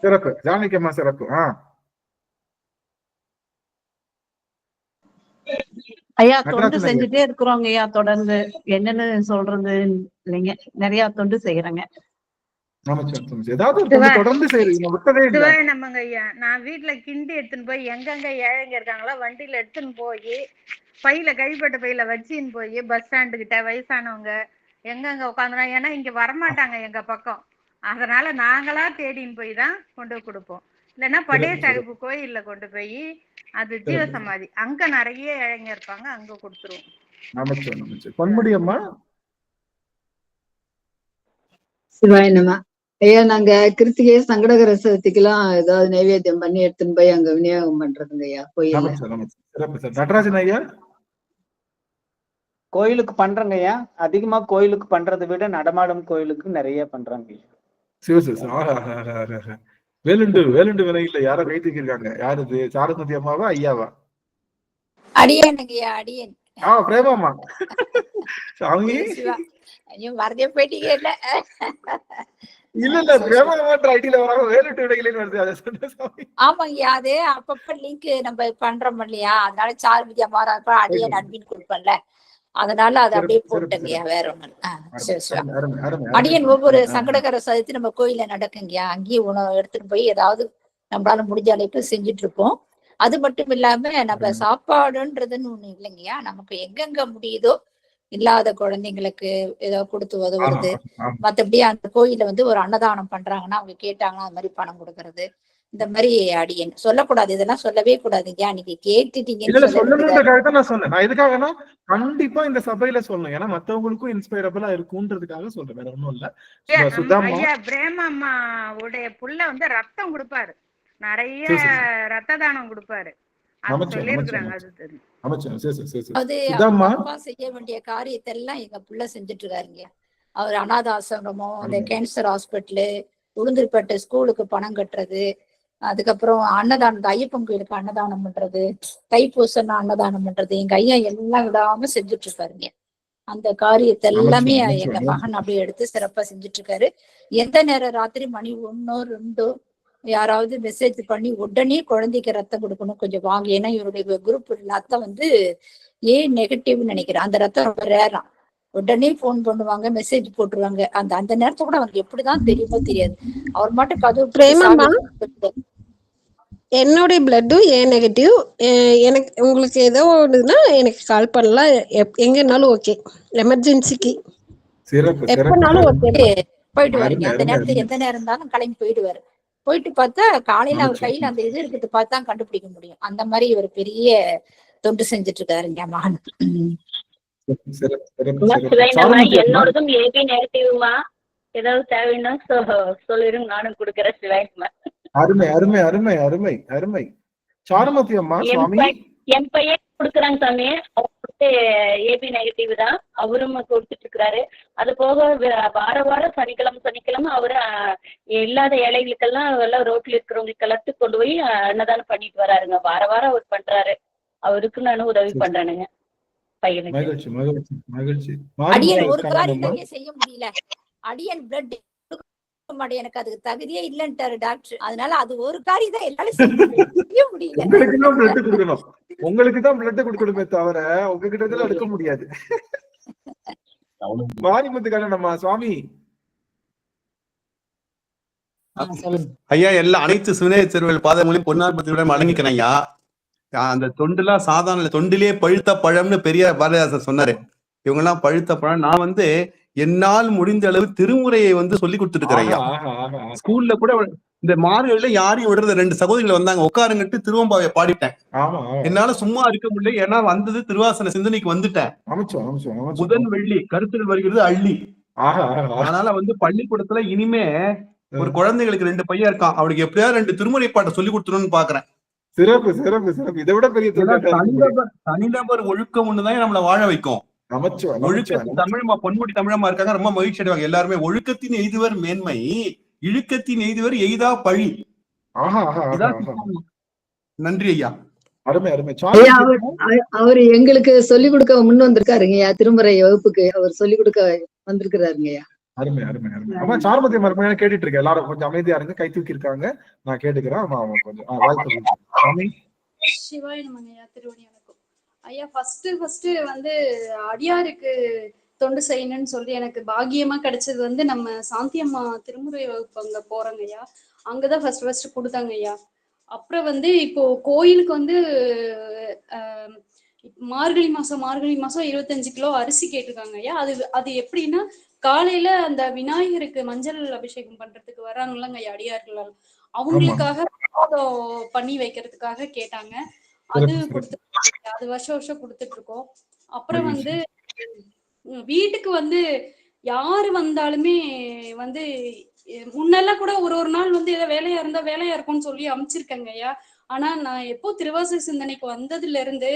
சிறப்பு ஜானகியம்மா, சிறப்பு. ஐயா தொண்டு செஞ்சுட்டே இருக்கிறோங்க ஐயா, தொடர்ந்து என்னன்னு சொல்றது இல்லைங்க, நிறைய தொண்டு செய்யறேங்க. நம்மங்க ஐயா, நான் வீட்டுல கிண்டி எடுத்துன்னு போய் எங்கெங்க ஏழைங்க இருக்காங்களோ வண்டியில எடுத்துன்னு போய் பையில கைப்பட்ட பையில வச்சுன்னு போய் பஸ் ஸ்டாண்டு கிட்ட வயசானவங்க எங்கெங்க உட்காந்துரும். ஏன்னா இங்க வரமாட்டாங்க எங்க பக்கம். அதனால நாங்களா தேடின்னு போய் தான் கொண்டு போய் கொடுப்போம். இல்லைன்னா படைய சாஹிப் கோயில்ல கொண்டு போய் அது ஜீவ சமாதி அங்க நிறைய இளைஞ இருப்பாங்க, அங்க கொடுத்துருவோம். நமச்சு நமச்சு. பொன்முடி அம்மா. சிவாயனமா ஐயா, நாங்க கிருத்திகை சங்கடகர சதுர்த்திக்கெல்லாம் ஏதாவது நைவேத்தியம் பண்ணி எடுத்துன்னு போய் அங்க விநியோகம் பண்றதுங்க ஐயா கோயில்ல. நமச்சு நமச்சு. சிறப்பு சார். நடராஜன் ஐயா. கோயிலுக்கு பண்றங்கய்யா. அதிகமா கோயிலுக்கு பண்றதை விட நடமாடும் கோயிலுக்கு நிறைய பண்றாங்க. சிவசு. வேலுண்டு வேலுண்டு வினையில யாரோ கை தூக்கிருக்காங்க. யாரு இது? சாரஸ்வதி அம்மாவா ஐயாவா? அடியனுங்கய்யா, அடியன். பிரேமாமா. சாமி ஐயோ மறந்தே போயிட்டீங்க. இல்ல பிரேமாமான்ற ஐடில வராம வேலுண்டு வினையிலன்னு வருது. அதை சொன்ன சாமி. ஆமாங்கய்யா, அது அப்பப்ப லிங்க் நம்ம பண்றோம் இல்லையா, அதனால சார்வித்யா மாறப்ப அடியன் அட்மின் கொடுப்பேன்ல, அதனால அதை அப்படியே போட்டுங்கய்யா. வேற ஒண்ணு அடியன் ஒவ்வொரு சங்கடகர சதுர்த்தி நம்ம கோயில நடக்குங்கய்யா. அங்கேயும் உணவு எடுத்துட்டு போய் ஏதாவது நம்மளால முடிஞ்ச அளவுக்கு செஞ்சுட்டு இருப்போம். அது மட்டும் இல்லாம நம்ம சாப்பாடுன்றதுன்னு ஒண்ணு இல்லைங்கய்யா, நமக்கு எங்கெங்க முடியுதோ இல்லாத குழந்தைங்களுக்கு ஏதோ கொடுத்து உதவுறது. மத்தபடி அந்த கோயில ஒரு அன்னதானம் பண்றாங்கன்னா அவங்க கேட்டாங்கன்னா அது மாதிரி பணம் கொடுக்கறது. இந்த மாதிரி அடியன் சொல்லக்கூடாது, இதெல்லாம் சொல்லவே கூடாதுங்க. நீங்க கேட்டுட்டீங்கன்னு சொல்லணுன்றதுக்காக நான் சொன்னேன். நான் எதுக்காகனா கண்டிப்பா இந்த சபையில சொல்லணும், ஏன்னா மத்தவங்களுக்கும் இன்ஸ்பைரபிளா இருக்கும்ன்றதுக்காக சொல்றேன், வேற ஒண்ணும் இல்ல. ஐயா பிரேமம்மா உடைய புள்ள ரத்தம் கொடுப்பாரு, நிறைய ரத்த தானம் கொடுப்பாரு. செய்ய வேண்டிய காரியத்தை எல்லாம் எங்க புள்ள செஞ்சுட்டு இருக்காருங்க. அவர் அநாத ஆசிரமம், இந்த கேன்சர் ஹாஸ்பிட்டலு, உளுந்தூர்பேட்டை ஸ்கூலுக்கு பணம் கட்டுறது, அதுக்கப்புறம் அன்னதானம், ஐயப்பன் கோயிலுக்கு அன்னதானம் பண்றது, தைப்பூசம் அன்னதானம் பண்றது, எங்க ஐயா எல்லாம் விடாம செஞ்சுட்டு இருக்காருங்க. அந்த காரியத்தை எல்லாமே எங்க மகன் அப்படியே எடுத்து சிறப்பா செஞ்சுட்டு இருக்காரு. எந்த நேரம் ராத்திரி மணி 1 2 யாராவது மெசேஜ் பண்ணி உடனே குழந்தைக்கு ரத்தம் கொடுக்கணும் கொஞ்சம் வாங்க, ஏன்னா இவருடைய குரூப் ரத்தம் ஏ நெகட்டிவ்னு நினைக்கிறேன். அந்த ரத்தம் ரொம்ப ரேராம். உடனே போன் பண்ணுவாங்க, மெசேஜ் போட்டுருவாங்க. அந்த நேரத்துல கூட அவனுக்கு எப்படிதான் தெரியுமோ தெரியாது, அவர் மட்டும் கதவு. என்னுடைய பிளட்டும் ஏ நெகட்டிவ். எனக்கு உங்களுக்கு ஏதோ ஒண்ணுன்னா எனக்கு கால் பண்ணலாம், எங்கனாலும் ஓகே. எமர்ஜென்சிக்கு எப்பனாலும் ஓகே. போயிட்டு வரீங்க அந்த நேரத்துல, எந்த நேரம் இருந்தாலும் கிளம்பி போயிடுவாரு. போயிட்டு பார்த்தா காலையில அவர் கையில அந்த இது இருக்கிறது பார்த்தா கண்டுபிடிக்க முடியும். அந்த மாதிரி ஒரு பெரிய தொண்டு செஞ்சுட்டு இருக்காருங்க மகன். என்னோடதும் ஏபி நெகட்டிவ்மா, ஏதாவது தேவைன்னா சொல்லிருங்க, நானும் கொடுக்குறேன். சிவாயன்மா. அருமை அருமை அருமை அருமை அருமை. சாருமதி அம்மா சுவாமி என் பையன் கொடுக்குறாங்க சாமி, அவருக்கு ஏபி நெகட்டிவ் தான், அவரும் கொடுத்துட்டு இருக்கிறாரு. அது போக வாரம் சனிக்கிழமை அவரு இல்லாத ஏழைகளுக்கெல்லாம் எல்லாம் ரோட்ல இருக்கிறவங்களுக்கு எல்லாத்துக்கும் கொண்டு போய் அன்னதானம் பண்ணிட்டு வராருங்க. வாரம் அவர் பண்றாரு. அவருக்கு நானும் உதவி பண்றேனுங்க பையனுக்கு. மகிழ்ச்சி மகிழ்ச்சி மகிழ்ச்சி. அடியன் ஒரு காரியம் செய்ய முடியல, அடியன் பிளட் எனக்கு அதுக்கு தகுதியே இல்லன்ட்டாரு டாக்டர். அதனால அது ஒரு காரியம் தான் என்னால செய்ய முடியல. உங்களுக்கு தான் பிளட் கொடுக்கணுமே தவிர உங்ககிட்ட எடுக்க முடியாது. மாரிமுத்துக்கான நம்ம சுவாமி ஐயா, எல்லா அனைத்து சிவனேய திருவள்ளுவர் பாதங்களையும் பொன்னார்பத்தியுடன் வழங்கிக்கிறேன் ஐயா. அந்த தொண்டுலாம் சாதாரண தொண்டிலேயே பழுத்த பழம்னு பெரிய பாரதிதாசன் சொன்னாரு. இவங்க எல்லாம் பழுத்த பழம். நான் என்னால் முடிந்த அளவு திருமுறையை சொல்லி கொடுத்துட்டு இருக்கிறேன். ஸ்கூல்ல கூட இந்த மார்கழியில யாரையும் விடுறது 2 சகோதரிகள் வந்தாங்க, உட்காருங்கட்டு திருவம்பாவை பாடிட்டேன். என்னால சும்மா இருக்க முடியல, ஏன்னா வந்தது திருவாசன சிந்தனைக்கு வந்துட்டேன். புதன் வெள்ளி கருத்தில் வருகிறது அள்ளி. அதனால பள்ளிக்கூடத்துல இனிமே ஒரு குழந்தைகளுக்கு 2 பையன் இருக்கான், அவனுக்கு எப்படியாவது 2 திருமுறை பாட்டை சொல்லி கொடுத்துருன்னு பாக்குறேன். சிறப்பு சிறப்பு சிறப்பு. இதை விட பெரிய தனிநபர் ஒழுக்கம் ஒண்ணுதான் நம்மளை வாழ வைக்கும். தமிழமா பொன்முடி தமிழமா இருக்காங்க, ரொம்ப மகிழ்ச்சி அடைவாங்க எல்லாருமே. ஒழுக்கத்தின் எய்துவர் மேன்மை, இழுக்கத்தின் எய்துவர் எய்தா பழி. நன்றி ஐயா. அருமை அருமை. அவரு எங்களுக்கு சொல்லிக் கொடுக்க முன் வந்திருக்காருங்கய்யா, திருமுறை வகுப்புக்கு அவர் சொல்லிக் கொடுக்க வந்திருக்கிறாருங்கய்யா. அருமை அருமை அருமை. ஆமா சாருமதி மறுபடியும் கேட்டுட்டு இருக்கேன். எல்லாரும் கொஞ்சம் அமைதியா இருங்க, கை தூக்கி இருக்காங்க, நான் கேட்டுக்கிறேன். கொஞ்சம் வாய்ப்பு. சிவாய நமங்கய்யா. திருவடி வணக்கம் ஐயா. ஃபர்ஸ்ட் அடியாருக்கு தொண்டு செய்யணும்னு சொல்லி எனக்கு பாக்கியமா கிடைச்சது நம்ம சாந்தியம்மா திருமுறை வகுப்பு அங்க போறோங்க ஐயா. அங்கதான் ஃபர்ஸ்ட் கொடுத்தாங்க ஐயா. அப்புறம் இப்போ கோயிலுக்கு மார்கழி மாசம் 25 கிலோ அரிசி கேட்டிருக்காங்க ஐயா. அது அது எப்படின்னா காலையில அந்த விநாயகருக்கு மஞ்சள் அபிஷேகம் பண்றதுக்கு வர்றாங்கல்லங்க ஐயா அடியார்கள், அவங்களுக்காக பிரசாதம் பண்ணி வைக்கிறதுக்காக கேட்டாங்க. அது கொடுத்துட்டு அது வருஷம் வருஷம் கொடுத்துட்டு இருக்கோம். அப்புறம் வந்து வீட்டுக்கு வந்து யாரு வந்தாலுமே வந்து முன்னெல்லாம் கூட ஒரு நாள் வந்து ஏதோ வேலையா இருந்தா வேலையா இருக்கும்னு சொல்லி அனுப்பிச்சிருக்கேங்க ஐயா. ஆனா நான் எப்போ திருவாசக சிந்தனைக்கு வந்ததுல இருந்து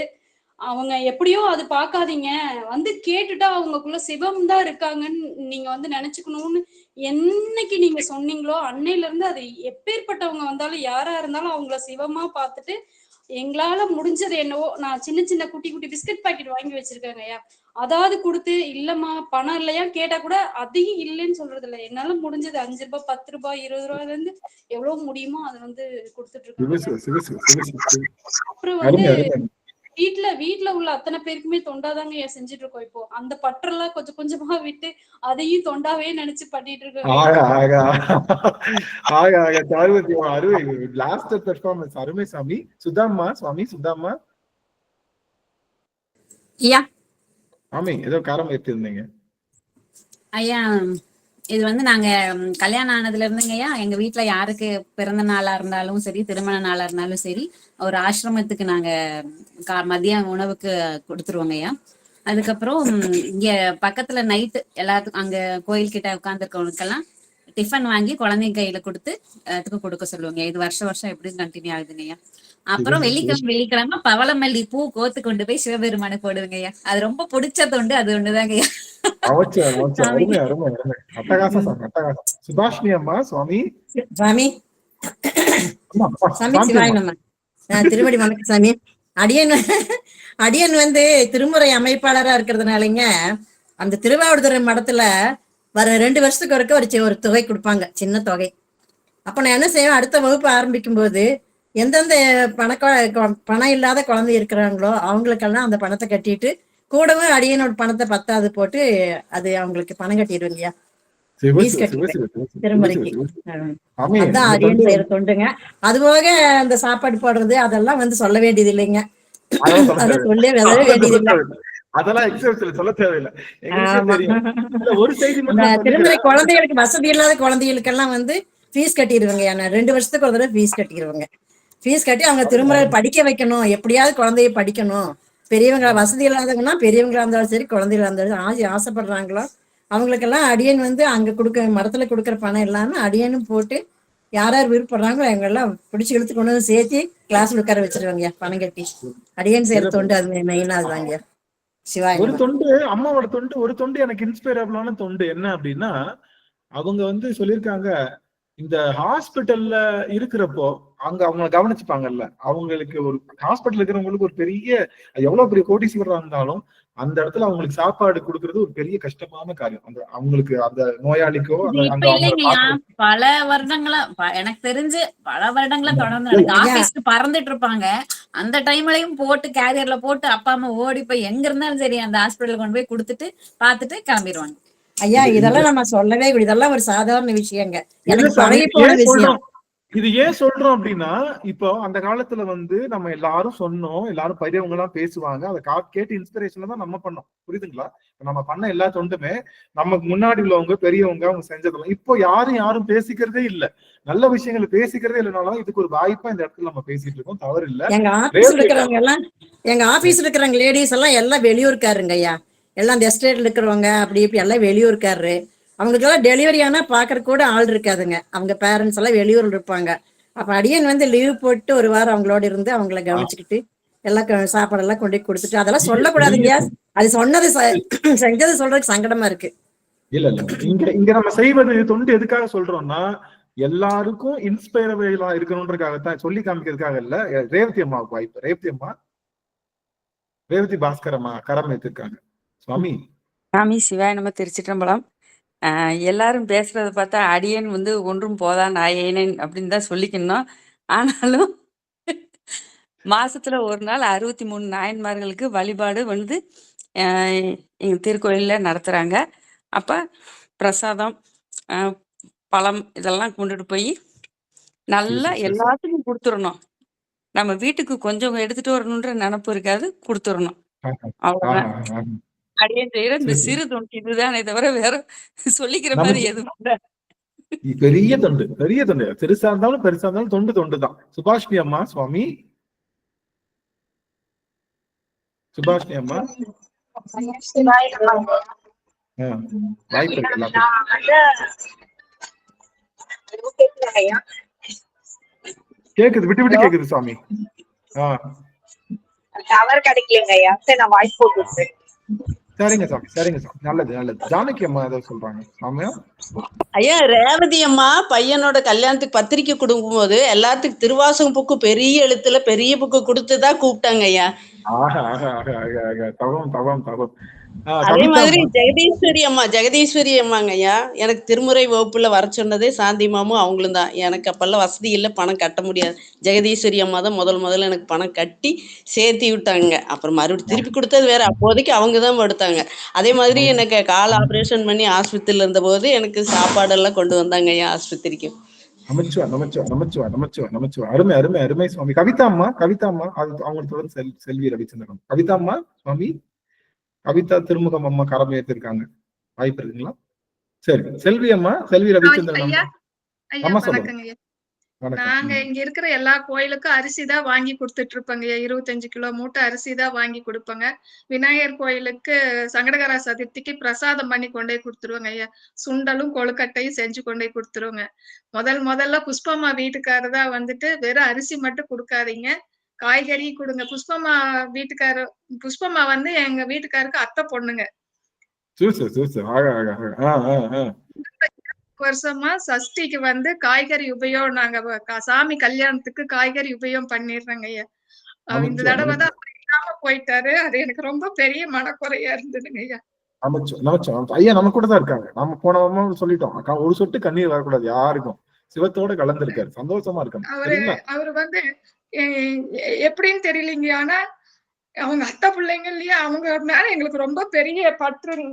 அவங்க எப்படியோ அது பார்க்காதீங்க, வந்து கேட்டுட்டா அவங்களுக்குள்ள சிவம் தான் இருக்காங்கன்னு நீங்க வந்து நினைச்சுக்கணும்னு என்னைக்கு நீங்க சொன்னீங்களோ அன்னையில இருந்து அது எப்பேற்பட்டவங்க வந்தாலும் யாரா இருந்தாலும் அவங்கள சிவமா பார்த்துட்டு எங்களால முடிஞ்சது என்னவோ, நான் சின்ன சின்ன குட்டி குட்டி பிஸ்கட் பாக்கெட் வாங்கி வச்சிருக்கேங்க ஐயா. அதாவது கொடுத்து இல்லம்மா பணம் இல்லையா கேட்டா கூட அதையும் இல்லைன்னு சொல்றது இல்லை. என்னால முடிஞ்சது 5 ரூபாய் 10 ரூபாய் 20 ரூபாயில இருந்து எவ்வளவு முடியுமோ அதை வந்து கொடுத்துட்டு இருக்காங்க. அப்புறம் வந்து வீட்டுல உள்ள அத்தனை பேருக்குமே தொண்டாதாங்க ஏன் செஞ்சுட்டு இருக்கோம். இப்போ அந்த பற்றெல்லாம் கொஞ்சம் கொஞ்சமா விட்டு அதையும் தொண்டாவே நினைச்சு பண்ணிட்டு இருக்கோம். அருமை சாமி. சுதாம்மா சுவாமி சுதாம்மா ஐயா ஆமே ஏதோ காரம் ஏற்றிருந்தீங்க ஐயா. இது வந்து நாங்க கல்யாணம் ஆனதுல இருந்துங்கய்யா எங்க வீட்டுல யாருக்கு பிறந்த நாளா இருந்தாலும் சரி, திருமண நாளா இருந்தாலும் சரி, ஒரு ஆசிரமத்துக்கு நாங்க மதிய உணவுக்கு கொடுத்துருவோங்க ஐயா. அதுக்கப்புறம் இங்க பக்கத்துல நைட்டு எல்லாத்துக்கும் அங்க கோயில்கிட்ட உட்காந்துருக்கவனுக்கெல்லாம் டிஃபன் வாங்கி குழந்தைங்க கையில கொடுத்து எல்லாத்துக்கும் கொடுக்க சொல்லுவாங்க. இது வருஷம் வருஷம் எப்படியும் கண்டினியூ ஆகுதுங்கய்யா. அப்புறம் வெள்ளிக்கிழமை பவளமல்லி பூ கோத்து கொண்டு போய் சிவபெருமானு போடுவேங்க ஐயா. அது ரொம்ப பிடிச்ச தொண்டு அது ஒண்ணுதாங்க ஐயா. சுபாஷினி அம்மா சுவாமி சாமி சாமி சிவாயனம்மா. திருவடி வணக்கம் சாமி. அடியன் வந்து திருமுறை அமைப்பாளரா இருக்கிறதுனாலங்க அந்த திருவாவடுதுறை மடத்துல வர 2 வருஷத்துக்கு ஒருக்க ஒரு தொகை கொடுப்பாங்க, சின்ன தொகை. அப்ப நான் என்ன செய்வேன், அடுத்த வகுப்பு ஆரம்பிக்கும் போது எந்தெந்த பணம் இல்லாத குழந்தை இருக்கிறாங்களோ அவங்களுக்கெல்லாம் அந்த பணத்தை கட்டிட்டு கூடவே அடியனோட பணத்தை 10வது போட்டு அது அவங்களுக்கு பணம் கட்டிடுவோம் இல்லையா, ஃபீஸ் கட்டிடுவேன் திருமுறைக்கு. அதான் அடியன் செய்யற தொண்டுங்க. அது போக அந்த சாப்பாடு போடுறது அதெல்லாம் வந்து சொல்ல வேண்டியது இல்லைங்க, அதெல்லாம் சொல்ல வேண்டியது இல்லை. திருமுறை குழந்தைகளுக்கு வசதி இல்லாத குழந்தைகளுக்கெல்லாம் வந்து ஃபீஸ் கட்டிடுவாங்க. 2 வருஷத்துக்கு ஒரு தடவை ஃபீஸ் கட்டிடுவாங்க. ஃபீஸ் கட்டி அவங்க திருமுறை படிக்க வைக்கணும், எப்படியாவது குழந்தைய படிக்கணும். பெரியவங்க வசதி இல்லாதவங்கன்னா பெரியவங்களா இருந்தாலும் சரி, குழந்தைகளா இருந்தாலும் ஆசைப்படுறாங்களோ அவங்களுக்கெல்லாம் அடியன் வந்து அங்க மடத்துல கொடுக்குற பணம் இல்லாம அடியனும் போட்டு யார் விருப்பப்படுறாங்களோ அவங்க எல்லாம் பிடிச்சி இழுத்து கொண்டு வந்து சேர்த்து கிளாஸ்ல உட்கார வச்சிருவாங்க பணம் கட்டி. அடியன் செய்யற தொண்டு அது மெயினா அதுதாங்க. சிவாய் ஒரு தொண்டு அம்மாவோட தொண்டு, ஒரு தொண்டு எனக்கு இன்ஸ்பைரபிளான தொண்டு என்ன அப்படின்னா, அவங்க வந்து சொல்லியிருக்காங்க இந்த ஹாஸ்பிட்டல்ல இருக்கிறப்போ அங்க அவங்க கவனிச்சுப்பாங்கல்ல, அவங்களுக்கு ஒரு ஹாஸ்பிட்டல் இருக்கிறவங்களுக்கு ஒரு பெரிய எவ்வளவு பெரிய கோடீஸ்வரரா இருந்தாலும் அந்த இடத்துல அவங்களுக்கு சாப்பாடு கொடுக்கறது ஒரு பெரிய கஷ்டமான காரியம். அந்த அவங்களுக்கு அந்த நோயாளிக்கோ பல வருடங்களா எனக்கு தெரிஞ்சு பல வருடங்களா தொடர்ந்து ஆபீஸ்க்கு பறந்துட்டு இருப்பாங்க. அந்த டைம்லயும் போட்டு கேரியர்ல போட்டு அப்பா அம்மா ஓடி போய் எங்க இருந்தாலும் சரி அந்த ஹாஸ்பிட்டல் கொண்டு போய் கொடுத்துட்டு பாத்துட்டு கிளம்பிடுவாங்க. ஐயா இதெல்லாம் நம்ம சொல்லவே இதெல்லாம் ஒரு சாதாரண விஷயங்க, எனக்கு பழகி போன விஷயம். இது ஏன் சொல்றோம் அப்படின்னா, இப்போ அந்த காலத்துல வந்து நம்ம எல்லாரும் சொன்னோம், எல்லாரும் பெரியவங்க எல்லாம் பேசுவாங்க, அதை கேட்டு இன்ஸ்பிரேஷன்ல தான் நம்ம பண்ணோம். புரியுதுங்களா? நம்ம பண்ண எல்லா தொண்டுமே நமக்கு முன்னாடி உள்ளவங்க பெரியவங்க அவங்க செஞ்சதெல்லாம் இப்போ யாரும் பேசிக்கிறதே இல்ல. நல்ல விஷயங்களை பேசிக்கிறதே இல்லைனாலும் இதுக்கு ஒரு வாய்ப்பா இந்த இடத்துல நம்ம பேசிட்டு இருக்கோம், தவறு இல்ல. எங்க ஆபீஸ்ல இருக்கிறவங்க லேடிஸ் எல்லாம் வெளியூர்காருங்க ஐயா, எல்லாம் இந்த எஸ்டேட்ல இருக்கிறவங்க அப்படி இப்படி எல்லாம் வெளியூர்காரரு. அவங்களுக்கு எல்லாம் டெலிவரி ஆனா பாக்குற கூட ஆள் இருக்காதுங்க, அவங்க பேரண்ட்ஸ் எல்லாம் வெளியூர்ல இருப்பாங்க. அப்ப அடியன் வந்து லீவ் போட்டு ஒரு வாரம் அவங்களோட இருந்து அவங்கள கவனிச்சுக்கிட்டு எல்லாம் சாப்பாடெல்லாம் கொண்டு போய் கொடுத்துட்டு அதெல்லாம் சொல்லக்கூடாதுங்க. அது சொன்னது செஞ்சது சொல்றதுக்கு சங்கடமா இருக்கு. இல்ல இங்க நம்ம செய்வது தொண்டு எதுக்காக சொல்றோம்னா, எல்லாருக்கும் இன்ஸ்பைரபிளா இருக்கணும்ன்றதுக்காகத்தான், சொல்லி காமிக்கிறதுக்காக இல்ல. ரேவதி அம்மாவுக்கு வாய்ப்பு. ரேவதி பாஸ்கர் அம்மா கரம் ஏத்திருக்காங்க. சுவாமி சாமி சிவாய் நம்ம திருச்சிற்றம்பலம். எல்லாரும் பேசுறத பார்த்தா அடியன் வந்து ஒன்றும் போதான் நாயேனேன் அப்படின்னு தான் சொல்லிக்கணும். ஆனாலும் மாசத்துல ஒரு நாள் 63 நாயன்மார்களுக்கு வழிபாடு வந்து எங்க திருக்கோயில்ல நடத்துறாங்க. அப்ப பிரசாதம் பழம் இதெல்லாம் கொண்டுட்டு போய் நல்லா எல்லாத்துக்கும் கொடுத்துடணும். நம்ம வீட்டுக்கு கொஞ்சம் எடுத்துட்டு வரணுன்ற நினப்பு இருக்காது, கொடுத்துடணும். அவ்வளவுதான். அடியேன் செய்யற இந்த சிறு தொண்டு இதுதானே தவிர வேற சொல்லிக்கிற மாதிரி எதுவும் இல்ல. பெரிய தொண்டு, பெரிய தொண்டு. பெருசா இருந்தாலும் பெருசா இருந்தாலும் தொண்டு தொண்டு தான். சுபாஷினி அம்மா சுவாமி, சுபாஷினி அம்மா வாய்ப்பு இருக்கு கேக்குது, விட்டு விட்டு கேக்குது சுவாமி. டவர் கிடைக்கலங்க ஐயா. சரி நான் வாய்ஸ் போட்டு. சரிங்க சாமி, சரிங்க சாமி, நல்லது நல்லது. ஜானகி அம்மா ஏதோ சொல்றாங்க சாமியா. ஐயா ரேவதி அம்மா பையனோட கல்யாணத்துக்கு பத்திரிக்கை கொடுக்கும் போது எல்லாத்துக்கும் திருவாசகம் புக்கு பெரிய எழுத்துல பெரிய புக்கு கொடுத்துதான் கூப்பிட்டாங்க ஐயா. தவம் தவம் தவம். அதே மாதிரி ஜெகதீஸ்வரி அம்மாங்க ஐயா, எனக்கு திருமுறை வகுப்புல வர சொன்னதே சாந்தி மாமும் அவங்களும் தான். எனக்கு அப்பெல்லாம் வசதி இல்லை, பணம் கட்ட முடியாது. ஜெகதீஸ்வரி அம்மா தான் முதல்ல எனக்கு பணம் கட்டி சேர்த்தி விட்டாங்க. அப்புறம் மறுபடியும் திருப்பி கொடுத்தது வேற, அப்போதைக்கு அவங்க தான் எடுத்தாங்க. அதே மாதிரி எனக்கு கால் ஆபரேஷன் பண்ணி ஆஸ்பத்திரியில இருந்த போது எனக்கு சாப்பாடெல்லாம் கொண்டு வந்தாங்க ஐயா ஆஸ்பத்திரிக்கு. அருமை அருமை அருமை சுவாமி. கவிதா அம்மா, கவிதா அம்மா அவங்களோட செல்வி ரவிச்சந்திரன். கவிதா அம்மா சுவாமி, கவிதா திருமுகம் அம்மா கரம் ஏற்றிருக்காங்க, வாய்ப்பு இருக்குங்களா? சரி, செல்வி அம்மா, செல்வி ரவிச்சந்திரன் அம்மா சொல்லுங்க. நாங்க இங்க இருக்கிற எல்லா கோயிலுக்கும் அரிசி தான் வாங்கி கொடுத்துட்டு இருப்போங்க. 25 கிலோ மூட்டை அரிசி தான் வாங்கி கொடுப்போங்க. விநாயகர் கோயிலுக்கு சங்கடகர சதுர்த்திக்கு பிரசாதம் பண்ணி கொண்டே கொடுத்துருவோங்க ஐயா. சுண்டலும் கொழுக்கட்டையும் செஞ்சு கொண்டே கொடுத்துருவோங்க. முதல்ல புஷ்பம்மா வீட்டுக்காரர் தான் வந்துட்டு வெறும் அரிசி மட்டும் கொடுக்காதீங்க, காய்கறி கொடுங்க. புஷ்பம்மா வந்து எங்க வீட்டுக்காருக்கு அத்தை பொண்ணுங்க. வருஷமா சஷ்டிக்கு வந்து காய்கறி உபயோகம் நாங்க சாமி கல்யாணத்துக்கு காய்கறி உபயோகம் பண்ணிடுறாங்க ஐயா. இந்த தடவை தான் இல்லாம போயிட்டாரு. அது எனக்கு ரொம்ப பெரிய மனக்குறையா இருந்ததுங்க ஐயா. ஐயா நம்ம கூட தான் இருக்காங்க. நம்ம போனவமா சொல்லிட்டோம், ஒரு சொட்டு கண்ணீர் வரக்கூடாது யாருக்கும். சிவத்தோட கலந்துருக்காரு, சந்தோஷமா இருக்காங்க. அவரு வந்து எப்படின்னு தெரியலீங்க, ஆனா அவங்க அத்தை பிள்ளைங்க இல்லையா, அவங்க மேல எங்களுக்கு ரொம்ப பெரிய பற்று.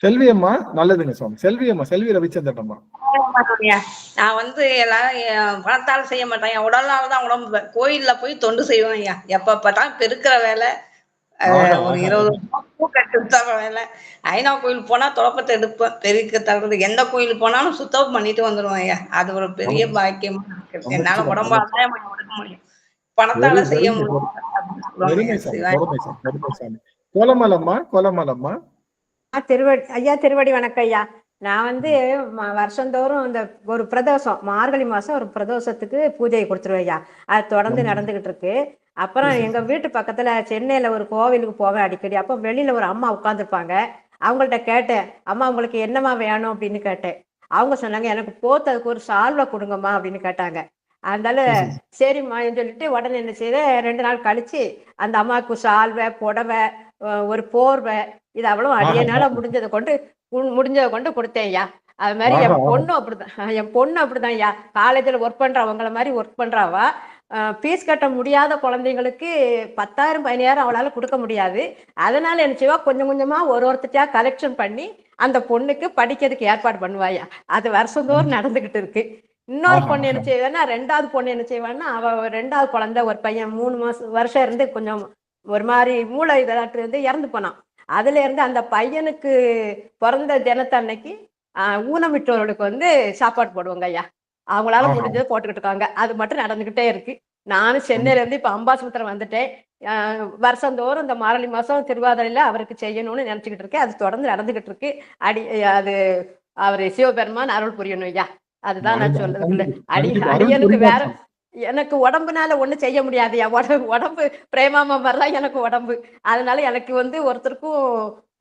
செல்வி அம்மா நல்லதுங்க சுவாமி. செல்வி அம்மா, செல்வி ரவிச்சந்திரன் அம்மா. நான் வந்து எல்லாரும் பணத்தால செய்ய மாட்டேன், என் உடல்னால தான் உடம்பு. கோயில்ல போய் தொண்டு செய்வேன் ஐயா. எப்ப பார்த்தாலும் பெருக்கிற வேலை, ஒரு 20 பூ கட்டு வேலை. ஐநா கோயில் போனா தொடப்பத்தை எடுப்பேன், பெருக்க தள்ளுறது. எந்த கோயிலுக்கு போனாலும் சுத்தம் பண்ணிட்டு வந்துடுவேன் ஐயா. அது ஒரு பெரிய பாக்கியமா இருக்கு. என்னால உடம்பால எடுக்க முடியும், பணத்தால செய்ய முடியும். கோலமலம்மா, கோலமலம்மா. ஐயா திருவடி வணக்கம் ஐயா. நான் வந்து வருஷந்தோறும் இந்த ஒரு பிரதோஷம், மார்கழி மாசம் ஒரு பிரதோஷத்துக்கு பூஜை கொடுத்துருவேன் ஐயா. அது தொடர்ந்து நடந்துகிட்டு இருக்கு. அப்புறம் எங்க வீட்டு பக்கத்துல சென்னையில ஒரு கோவிலுக்கு போவேன் அடிக்கடி. அப்போ வெளியில ஒரு அம்மா உட்காந்துருப்பாங்க. அவங்கள்ட்ட கேட்டேன், அம்மா உங்களுக்கு என்னம்மா வேணும் அப்படின்னு கேட்டேன். அவங்க சொன்னாங்க, எனக்கு போத்ததுக்கு ஒரு சால்வை கொடுங்கம்மா அப்படின்னு கேட்டாங்க. அதனால சரிம்மா சொல்லிட்டு உடனே என்ன செய்தேன், 2 நாள் கழிச்சு அந்த அம்மாவுக்கு சால்வை, புடவை, ஒரு போர்வை, இது அவ்வளவு அடியனால முடிஞ்சதை கொண்டு கொடுத்தேன் ஐயா. அது மாதிரி என் பொண்ணு அப்படிதான் ஐயா. காலேஜில் ஒர்க் பண்றவங்கள மாதிரி ஒர்க் பண்றாவா. ஃபீஸ் கட்ட முடியாத குழந்தைங்களுக்கு 10,000 15,000 அவளால கொடுக்க முடியாது. அதனால என்ன செய்வா, கொஞ்சம் கொஞ்சமா ஒருத்தரையா கலெக்ஷன் பண்ணி அந்த பொண்ணுக்கு படிக்கிறதுக்கு ஏற்பாடு பண்ணுவாயா. அது வருஷந்தோறும் நடந்துகிட்டு இருக்கு. இன்னொரு பொண்ணு என்ன செய்வான்னா, 2வது பொண்ணு என்ன செய்வான்னா, அவ 2வது குழந்தை, ஒரு பையன் 3 வருஷம் இருந்து கொஞ்சம் ஒரு மாதிரி மூளை இதாட்டு இருந்து இறந்து போனான். அதுல இருந்து அந்த பையனுக்கு பிறந்த தினத்தன்னைக்கு ஊனமிட்டவர்களுக்கு வந்து சாப்பாடு போடுவாங்க ஐயா. அவங்களால முடிஞ்சதை போட்டுக்கிட்டு இருக்காங்க. அது மட்டும் நடந்துகிட்டே இருக்கு. நானும் சென்னையில இருந்து இப்ப அம்பாசமுத்திரம் வந்துட்டேன். வருஷந்தோறும் இந்த மார்கழி மாசம் திருவாதிரையில அவருக்கு செய்யணும்னு நினைச்சுக்கிட்டு இருக்கேன். அது தொடர்ந்து நடந்துகிட்டு இருக்கு. அது அவரு சிவபெருமான் அருள் புரியணும் ஐயா. அதுதான் நான் சொல்றதுக்குள்ள. அடியனுக்கு வேற எனக்கு உடம்புனால ஒண்ணு செய்ய முடியாது. உடம்பு பிரேமாமா மாதிரிலாம் எனக்கு உடம்பு. அதனால எனக்கு வந்து ஒருத்தருக்கும்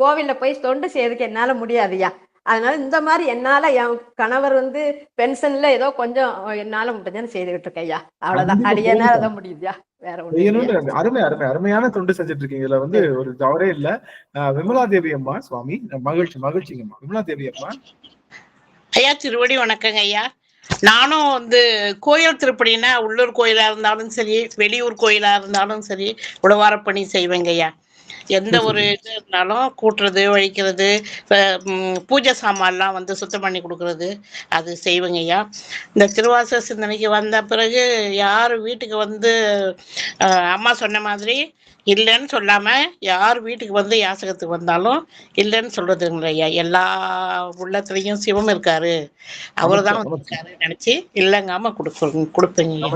கோவில்ல போய் தொண்டு செய்யறதுக்கு என்னால முடியாதுயா. அதனால இந்த மாதிரி என்னால என் கணவர் வந்து பென்ஷன்ல ஏதோ கொஞ்சம் என்னால முடிஞ்சு செய்துகிட்டு இருக்கேன் ஐயா. அவ்வளவுதான், அடியனால தான் முடியுதுயா, வேற ஒண்ணு. அருமை அருமை அருமையான தொண்டு செஞ்சுட்டு இருக்கீங்க. இதுல வந்து ஒரு தவறே இல்ல. விமலா தேவி அம்மா சுவாமி, மகிழ்ச்சிங்கம்மா. விமலா தேவி அம்மா. ஐயா திருவடி வணக்கங்க ஐயா. நானும் வந்து கோயில் திருப்படினா உள்ளூர் கோயிலா இருந்தாலும் சரி, வெளியூர் கோயிலா இருந்தாலும் சரி, உழவார பணி செய்வேங்க ஐயா. எந்த ஒரு இது இருந்தாலும் கூட்டுறது வழிக்கிறது, பூஜை சாமான்லாம் வந்து சுத்தம் பண்ணி கொடுக்கறது அது செய்வேங்க ஐயா. இந்த திருவாசக சிந்தனைக்கு வந்த பிறகு யார் வீட்டுக்கு வந்து அம்மா சொன்ன மாதிரி இல்லைன்னு சொல்லாம யார் வீட்டுக்கு வந்து யாசகத்துக்கு வந்தாலும் இல்லைன்னு சொல்றதுங்க ஐயா. எல்லா உள்ளத்துலயும் சிவம் இருக்காரு, அவர் தான் இருக்காரு நினைச்சு இல்லைங்காம கொடுப்பேங்க.